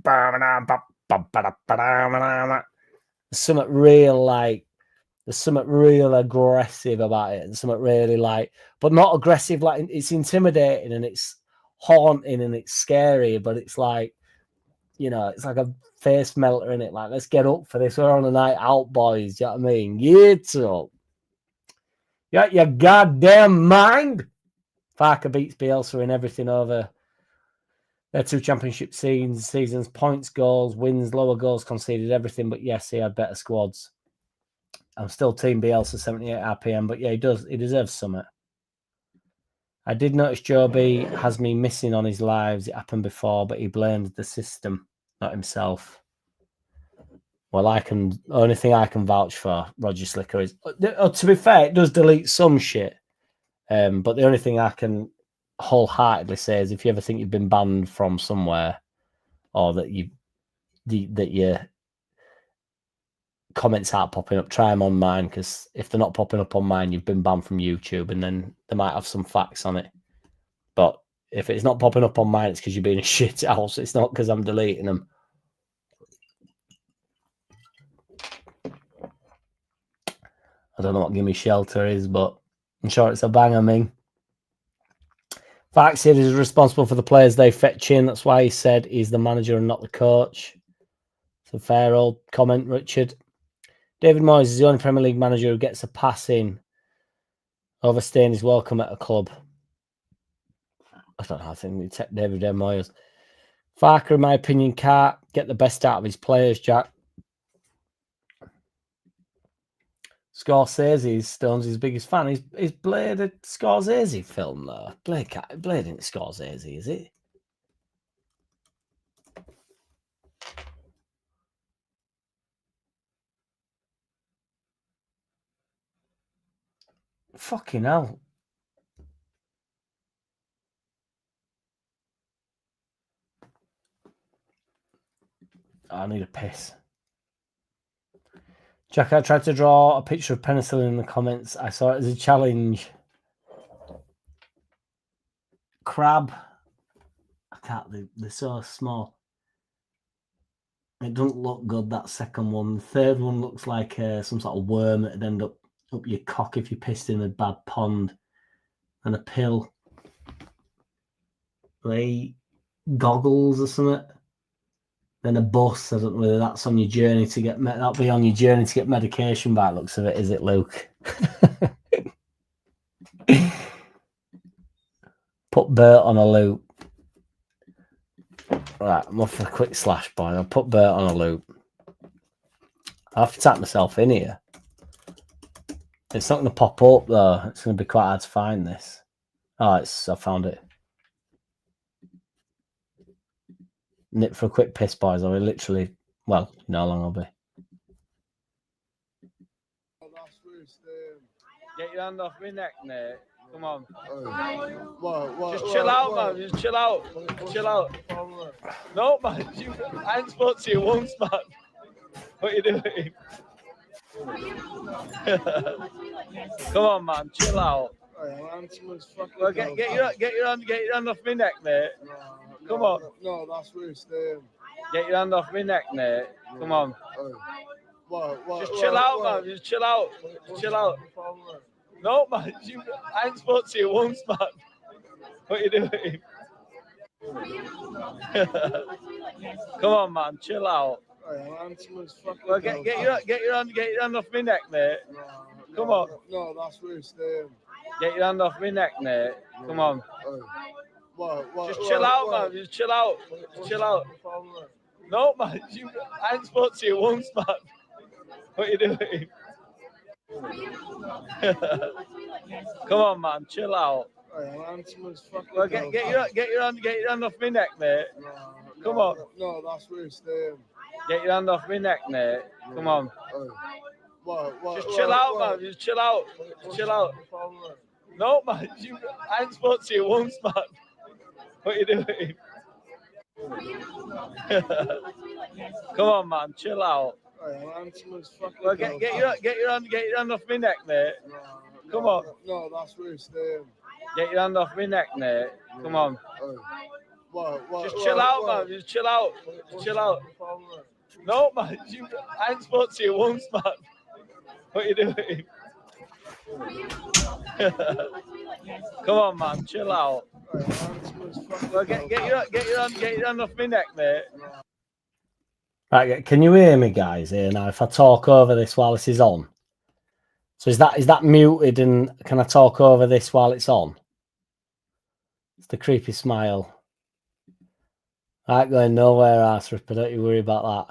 there's something real, like, there's something real aggressive about it, and something really, like, but not aggressive, like, it's intimidating and it's haunting and it's scary, but it's like, you know, it's like a face melter in it. Like, let's get up for this. We're on a night out, boys. You know what I mean? Get up. You got your goddamn mind. Farke beats Bielsa in everything over their 2 championship seasons, points, goals, wins, lower goals conceded, everything. But yes, he had better squads. I'm still team Bielsa 78 RPM, but yeah, he deserves something. I did notice Joby has me missing on his lives. It happened before, but he blamed the system, not himself. Well, only thing I can vouch for Roger Slicker is, to be fair, it does delete some shit. But the only thing I can wholeheartedly say is, if you ever think you've been banned from somewhere, or that your comments aren't popping up, try them on mine, because if they're not popping up on mine, you've been banned from YouTube, and then they might have some facts on it. But if it's not popping up on mine, it's because you're being a shit house. It's not because I'm deleting them. I don't know what Gimme Shelter is, but I'm sure it's a banger, Ming. Fact said, is responsible for the players they fetch in. That's why he said he's the manager and not the coach. It's a fair old comment, Richard. David Moyes is the only Premier League manager who gets a pass in overstaying his welcome at a club. I don't know. I think we take David Moyes. Farke, in my opinion, can't get the best out of his players, Jack. Scorsese is Stones' biggest fan. Is Blade a Scorsese film, though? Blade isn't Scorsese, is it? Fucking hell. I need a piss. Jack, I tried to draw a picture of penicillin in the comments. I saw it as a challenge. Crab. I can't, they're so small. It doesn't look good, that second one. The third one looks like some sort of worm that'd end up your cock if you pissed in a bad pond. And a pill. Goggles or something. Then a bus. I don't know whether that's on your journey to get that'll be on your journey to get medication by the looks of it, is it, Luke? Put Bert on a loop. Right, I'm off for a quick slash, boy. I'll put Bert on a loop. I have to tap myself in here. It's not going to pop up though. It's going to be quite hard to find this. Oh, I found it. Nip for a quick piss, boys. I'll be literally, well, you know how long I'll be. Get your hand off my neck, mate. Come on. Just chill out, man. Just chill out. Chill out. No, man. I ain't spoke to you once, man. What are you doing? Come on, man. Chill out. Well, get your hand off my neck, mate. Come on. No, that's worse. Get your hand off my neck, mate. Come on. Just chill out, man. Just chill out. Chill out. No, man. I ain't spoke to you once, man. What are you doing? Come on, man. Chill out. Well, get your hand off my neck, mate. Come on. No, that's worse. Get your hand off my neck, mate. Come on. Just chill out, man. Just chill out. Chill out. No, man. I ain't spoke to you once, man. What are you doing? Come on, man. Chill out. Well, get your hand off my neck, mate. Come on. No, that's worse. Get your hand off my neck, mate. Come on. Just chill out, man. Just chill out. Chill out. No, man. I ain't spoke to you once, man. What are you doing? Come on, man. Chill out. Well, get your hand off my neck, mate. Come on. No, that's worse. Get your hand off my neck, mate. Come on. Just chill out, man. Just chill out. Chill out. No, man. I ain't spoke to you once, man. What are you doing? Come on, man. Chill out. Well, get your hand off my neck, mate. Right, can you hear me, guys? Here now, if I talk over this while this is on. So is that muted, and can I talk over this while it's on? It's the creepy smile. I ain't going nowhere, ass ripper. Don't you worry about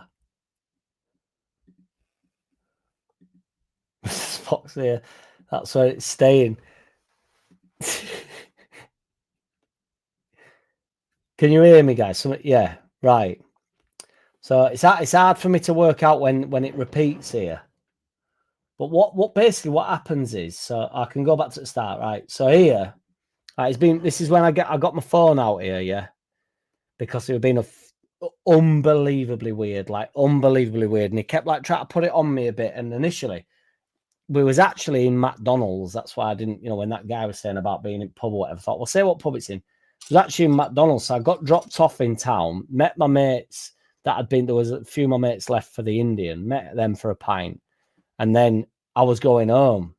that. Spots here. That's where it's staying. Can you hear me, guys? Yeah, right. So it's hard for me to work out when it repeats here. But what basically what happens is, so I can go back to the start, right? So here, this is when I got my phone out here, yeah, because it had been unbelievably weird, and he kept like trying to put it on me a bit. And initially, we was actually in McDonald's. That's why I didn't, when that guy was saying about being in pub or whatever, I thought, well, say what pub it's in. It was actually in McDonald's. So I got dropped off in town, met my mates that had been, there was a few of my mates left for the Indian, met them for a pint. And then I was going home.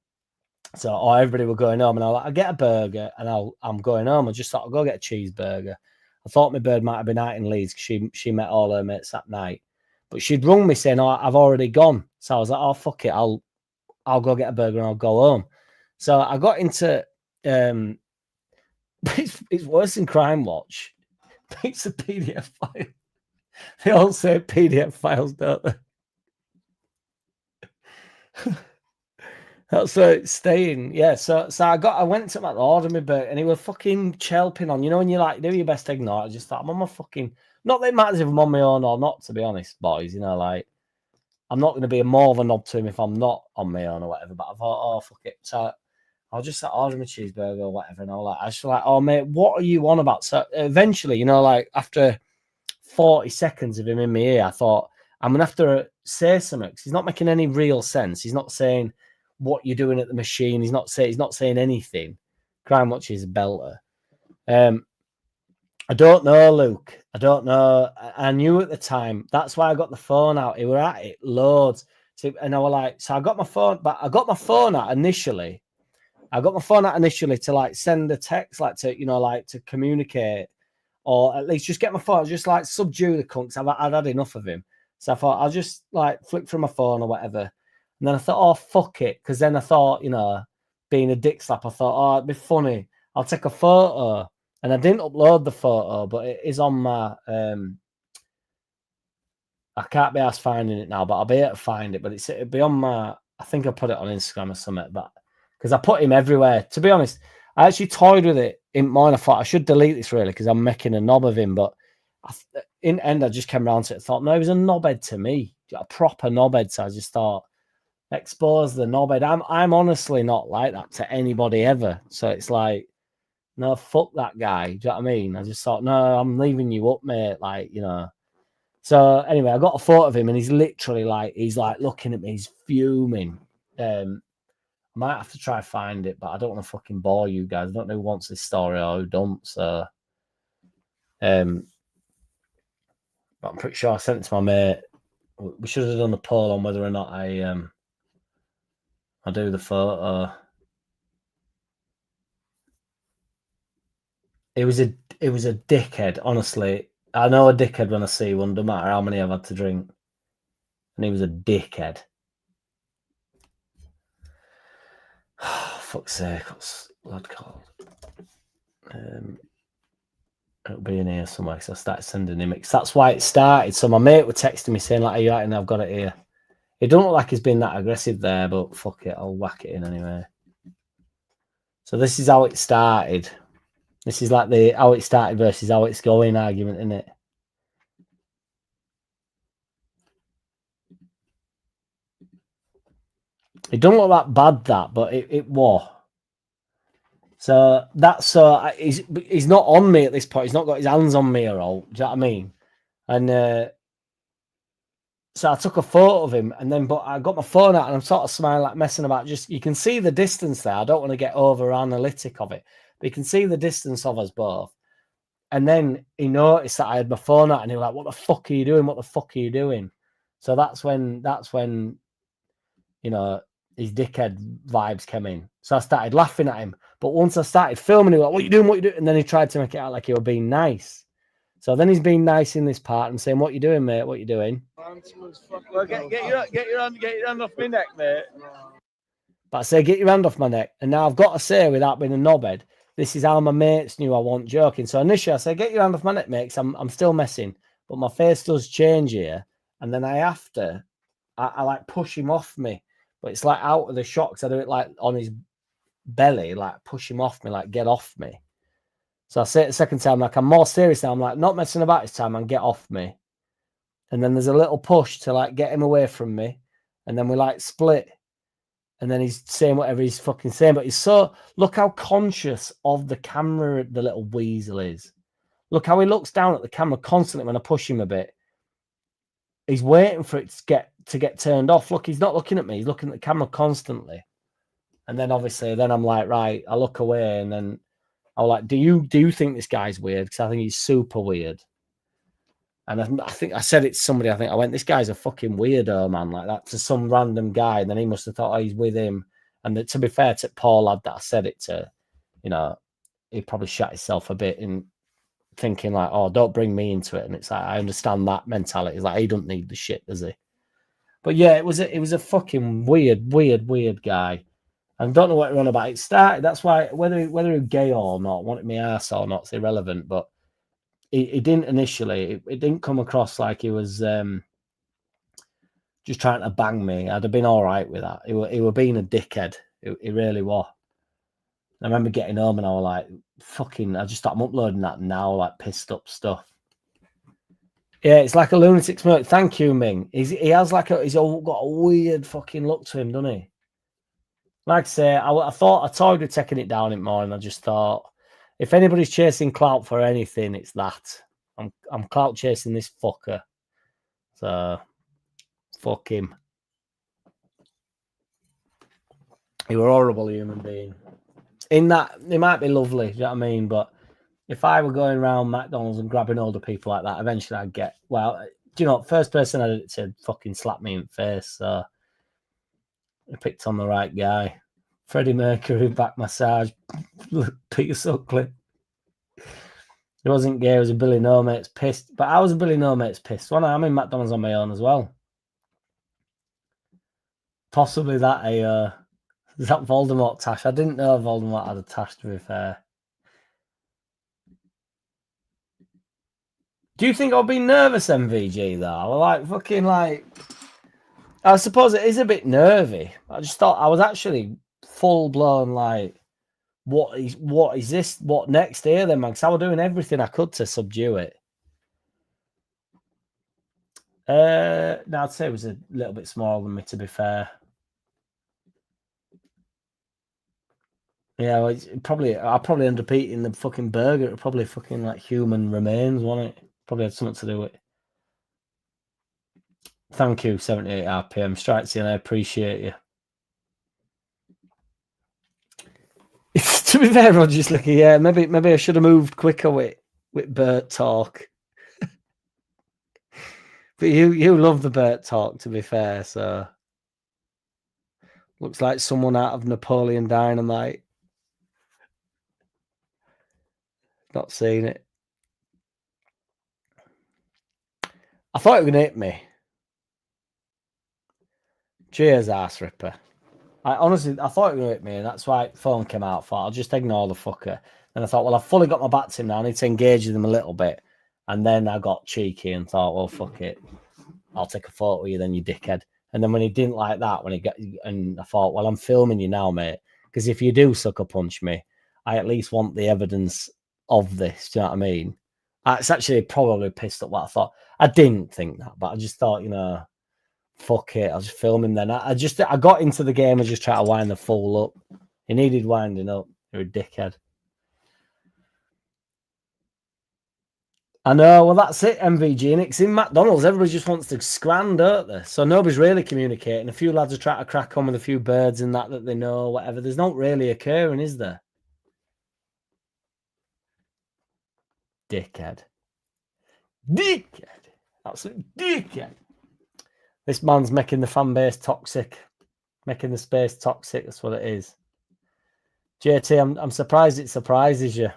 So everybody were going home, and I was like, I'll get a burger, and I'm going home. I just thought I'll go get a cheeseburger. I thought my bird might have been out in Leeds because she met all her mates that night. But she'd rung me saying, oh, I've already gone. So I was like, oh, fuck it. I'll go get a burger and I'll go home. So I got into it's worse than Crime Watch. It's a PDF file. They all say PDF files, don't they? That's where it's staying. Yeah, so I went to order my burger, and he was fucking chelping on. When you like do your best to ignore it. I just thought, I'm on my fucking, not that it matters if I'm on my own or not, to be honest, boys. Like I'm not going to be more of a knob to him if I'm not on my own or whatever. But I thought, oh fuck it. So I'll just like, order my cheeseburger or whatever. And I was like, oh, mate, what are you on about? So eventually, you know, like after 40 seconds of him in my ear, I thought, I'm going to have to say something because he's not making any real sense. He's not saying what you're doing at the machine. He's not saying anything. Crime Watch is a belter. I don't know, Luke. I don't know. I knew at the time. That's why I got the phone out. We were at it loads. So, and I was like, so I got my phone, but I got my phone out initially. I got my phone out initially to like send a text, like to, you know, like to communicate, or at least just get my phone, just like subdue the cunt, because I'd had enough of him. So I thought I'll just like flick through my phone or whatever. And then I thought, oh, fuck it. Because then I thought, you know, being a dick slap, I thought, oh, it'd be funny. I'll take a photo. And I didn't upload the photo, but it is on my... I can't be asked finding it now, but I'll be able to find it. But it'll be on my... I think I put it on Instagram or something. But because I put him everywhere. To be honest, I actually toyed with it in mine. I thought I should delete this really because I'm making a knob of him. But in the end, I just came around to it and thought, no, he was a knobhead to me. A proper knobhead. So I just thought, expose the knobhead. I'm honestly not like that to anybody ever. So it's like, no, fuck that guy. Do you know what I mean? I just thought, no, I'm leaving you up, mate. Like, you know. So anyway, I got a photo of him and he's literally like, he's like looking at me, he's fuming. I might have to try and find it, but I don't want to fucking bore you guys. I don't know who wants this story or who don't. So but I'm pretty sure I sent it to my mate. We should have done a poll on whether or not I do the photo. It was a dickhead, honestly. I know a dickhead when I see one, no matter how many I've had to drink. And he was a dickhead. Oh, fuck's sake, what's lad called? It'll be in here somewhere because I started sending him. That's why it started. So my mate was texting me saying, like, are you right? And I've got it here. It don't look like he's been that aggressive there, but fuck it, I'll whack it in anyway. So this is how it started. This is like the how it started versus how it's going argument, isn't it? It don't look that bad, that, but it was. So that's he's not on me at this point. He's not got his hands on me or all. Do you know what I mean? And so I took a photo of him, and then but I got my phone out and I'm sort of smiling, like messing about. Just you can see the distance there. I don't want to get over analytic of it, but you can see the distance of us both. And then he noticed that I had my phone out, and he was like, "What the fuck are you doing? What the fuck are you doing?" So that's when you know, his dickhead vibes came in. So I started laughing at him. But once I started filming, he was like, what are you doing? What are you doing? And then he tried to make it out like he was being nice. So then he's being nice in this part and saying, what you doing, mate? What you doing? Well, get your hand off my neck, mate. But I say, get your hand off my neck. And now I've got to say, without being a knobhead, this is how my mates knew I wasn't joking. So initially I say, get your hand off my neck, mate, because I'm still messing. But my face does change here. And then I like push him off me. But it's like out of the shot because I do it like on his belly, like push him off me, like get off me. So I say it the second time, like I'm more serious now. I'm like not messing about this time and get off me. And then there's a little push to like get him away from me. And then we like split. And then he's saying whatever he's fucking saying. But he's so, look how conscious of the camera the little weasel is. Look how he looks down at the camera constantly when I push him a bit. He's waiting for it to get turned off. Look, he's not looking at me. He's looking at the camera constantly. And then obviously, then I'm like, right, I look away, and then I'm like, do you think this guy's weird? Because I think he's super weird. And I think I said it to somebody. I went, this guy's a fucking weirdo, man, like that to some random guy. And then he must have thought, oh, he's with him. And to be fair to Paul lad that I said it to, you know, he probably shot himself a bit in thinking like, oh, don't bring me into it. And it's like, I understand that mentality. It's like, he don't need the shit, does he? But yeah, it was a fucking weird guy. And don't know what you're on about. It started. That's why whether he's gay or not, wanted me ass or not, it's irrelevant. But he didn't initially. It didn't come across like he was just trying to bang me. I'd have been all right with that. He were being a dickhead. He really was. I remember getting home and I was like, fucking. I just started uploading that now, like pissed up stuff. Yeah, it's like a lunatic smirk. Thank you, Ming. He has like he's all got a weird fucking look to him, doesn't he? Like I say, I thought I toyed with taking it down in more, and I just thought, if anybody's chasing clout for anything, it's that. I'm clout chasing this fucker. So fuck him. He were a horrible human being. In that, he might be lovely, do you know what I mean? But if I were going around McDonald's and grabbing older people like that, eventually I'd get, well, do you know, first person I did it to fucking slap me in the face. So I picked on the right guy. Freddie Mercury, back massage, Peter Sutcliffe. He wasn't gay, he was a Billy No Mate's pissed. But I was a Billy No Mate's pissed. I'm in McDonald's on my own as well. Possibly that is that Voldemort tash. I didn't know Voldemort had a tash, to be fair. Do you think I'll be nervous, MVG, though? I suppose it is a bit nervy. I just thought I was actually full blown like, what is this? What next here then, man? Because I was doing everything I could to subdue it. No, I'd say it was a little bit smaller than me, to be fair. Yeah, well, I'll probably end up eating the fucking burger. It probably fucking like human remains, wasn't it? Probably had something to do with it. Thank you, 78 RPM. Strikes in, I appreciate you. To be fair, Roger's looking, yeah, maybe I should have moved quicker with Bert talk. But you love the Bert talk, to be fair, so looks like someone out of Napoleon Dynamite. Not seen it. I thought it was gonna hit me. Cheers, ass ripper. I thought it was gonna hit me, and that's why phone came out. I thought I'll just ignore the fucker. And I thought, well, I've fully got my back to him now. I need to engage with him a little bit. And then I got cheeky and thought, well, fuck it. I'll take a photo of you then, you dickhead. And then when he didn't like that, and I thought, well, I'm filming you now, mate. Because if you do sucker punch me, I at least want the evidence of this. Do you know what I mean? It's actually probably pissed up what I thought. I didn't think that, but I just thought, fuck it. I'll just film him then. I got into the game and just try to wind the fool up. He needed winding up. You're a dickhead. I know. Well, that's it, MVG. And it's in McDonald's. Everybody just wants to scran, don't they? So nobody's really communicating. A few lads are trying to crack on with a few birds and that they know, whatever. There's not really occurring, is there? Dickhead. Dickhead. Absolute dickhead. This man's making the fan base toxic. Making the space toxic. That's what it is. JT, I'm surprised it surprises you.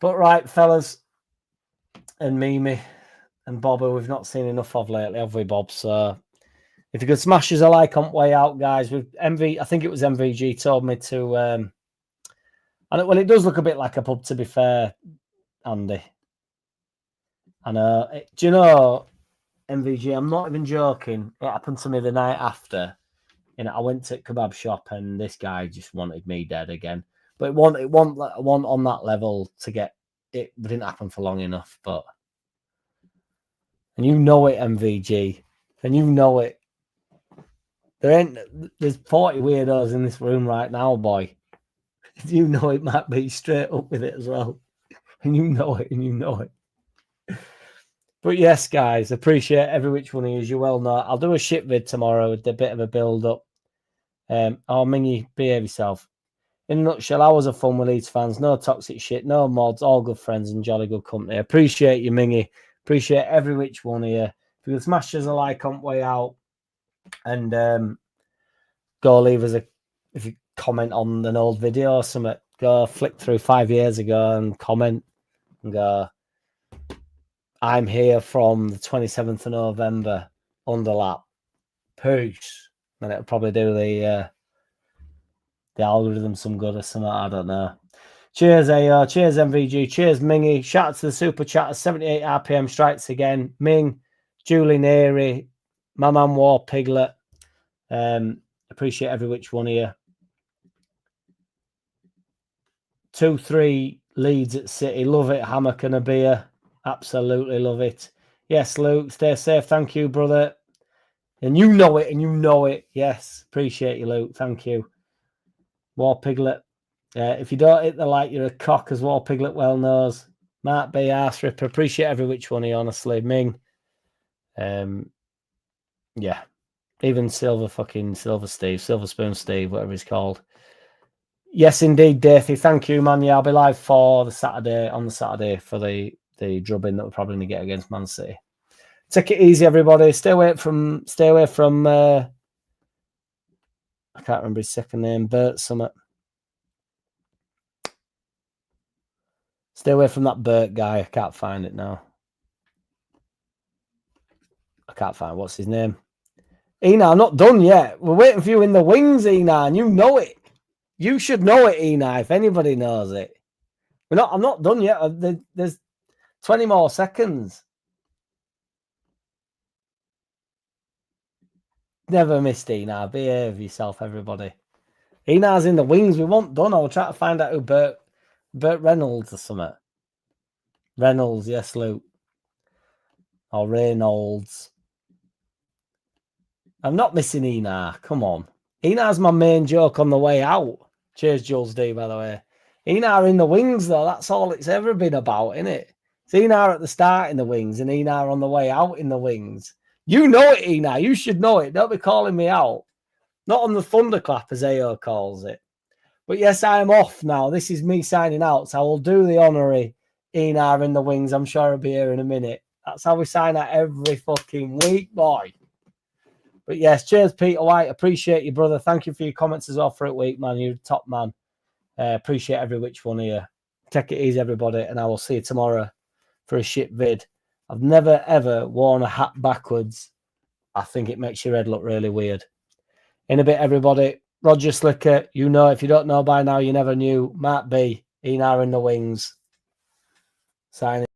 But right, fellas, and Mimi and Bobby, we've not seen enough of lately, have we, Bob? So if you could smash us a like on way out, guys. With I think it was MVG told me to. And well, it does look a bit like a pub, to be fair, Andy. And do you know, MVG? I'm not even joking. It happened to me the night after. I went to a kebab shop and this guy just wanted me dead again. But it wasn't on that level to get it. Didn't happen for long enough. But and you know it, MVG, and you know it. There's 40 weirdos in this room right now, boy. You know it might be straight up with it as well, and you know it, and you know it. But yes, guys, appreciate every which one of you. As you well know, I'll do a shit vid tomorrow with a bit of a build up. Mingy, behave yourself. In a nutshell, hours of fun with Leeds fans, no toxic shit, no mods, all good friends and jolly good company. Appreciate you, Mingy. Appreciate every which one of you. If you could smash us a like on way out and go leave us if you comment on an old video or something, go flick through 5 years ago and comment and go, I'm here from the 27th of November, Underlap. Peace. And it'll probably do the algorithm some good or something. I don't know. Cheers, AO. Cheers, MVG. Cheers, Mingy. Shout out to the super chat. 78 RPM strikes again. Ming, Julie Neary, my man War Piglet. Appreciate every which one of you. 2-3 Leeds at City. Love it. Hammock and a beer. Absolutely love it. Yes, Luke. Stay safe. Thank you, brother. And you know it, and you know it. Yes, appreciate you, Luke. Thank you. War Piglet. If you don't hit the like, you're a cock, as War Piglet well knows. Mark B, Arse Ripper. Appreciate every which one of you, honestly. Ming. Yeah. Even Silver Steve, Silver Spoon Steve, whatever he's called. Yes, indeed, Dathy. Thank you, man. Yeah, I'll be live on the Saturday for the drubbing that we're probably going to get against Man City. Take it easy, everybody. Stay away from I can't remember his second name, Bert Summit. Stay away from that Bert guy. I can't find it now. I can't find what's his name. Ena, I'm not done yet. We're waiting for you in the wings, Ena, and you know it. You should know it, Ena, if anybody knows it. I'm not done yet. There's 20 more seconds. Never missed Ena. Behave yourself, everybody. Ena's in the wings. We won't done. I'll try to find out who Bert Reynolds or something. Reynolds, yes, Luke. Or Reynolds. I'm not missing Ena. Come on. Ena's my main joke on the way out. Cheers, Jules D, by the way. Ena in the wings, though. That's all it's ever been about, isn't it? It's Ena at the start in the wings and Ena on the way out in the wings. You know it, Ena. You should know it. Don't be calling me out. Not on the thunderclap, as AO calls it. But yes, I am off now. This is me signing out. So I will do the honorary Ena in the wings. I'm sure I'll be here in a minute. That's how we sign out every fucking week, boy. But yes, cheers, Peter White. Appreciate you, brother. Thank you for your comments as well for it week, man. You're a top man. Appreciate every which one of you. Take it easy, everybody, and I will see you tomorrow for a shit vid. I've never, ever worn a hat backwards. I think it makes your head look really weird. In a bit, everybody. Roger Slicker, you know, if you don't know by now, you never knew. Matt B, Ena in the wings. Signing.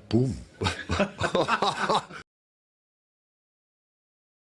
Boom.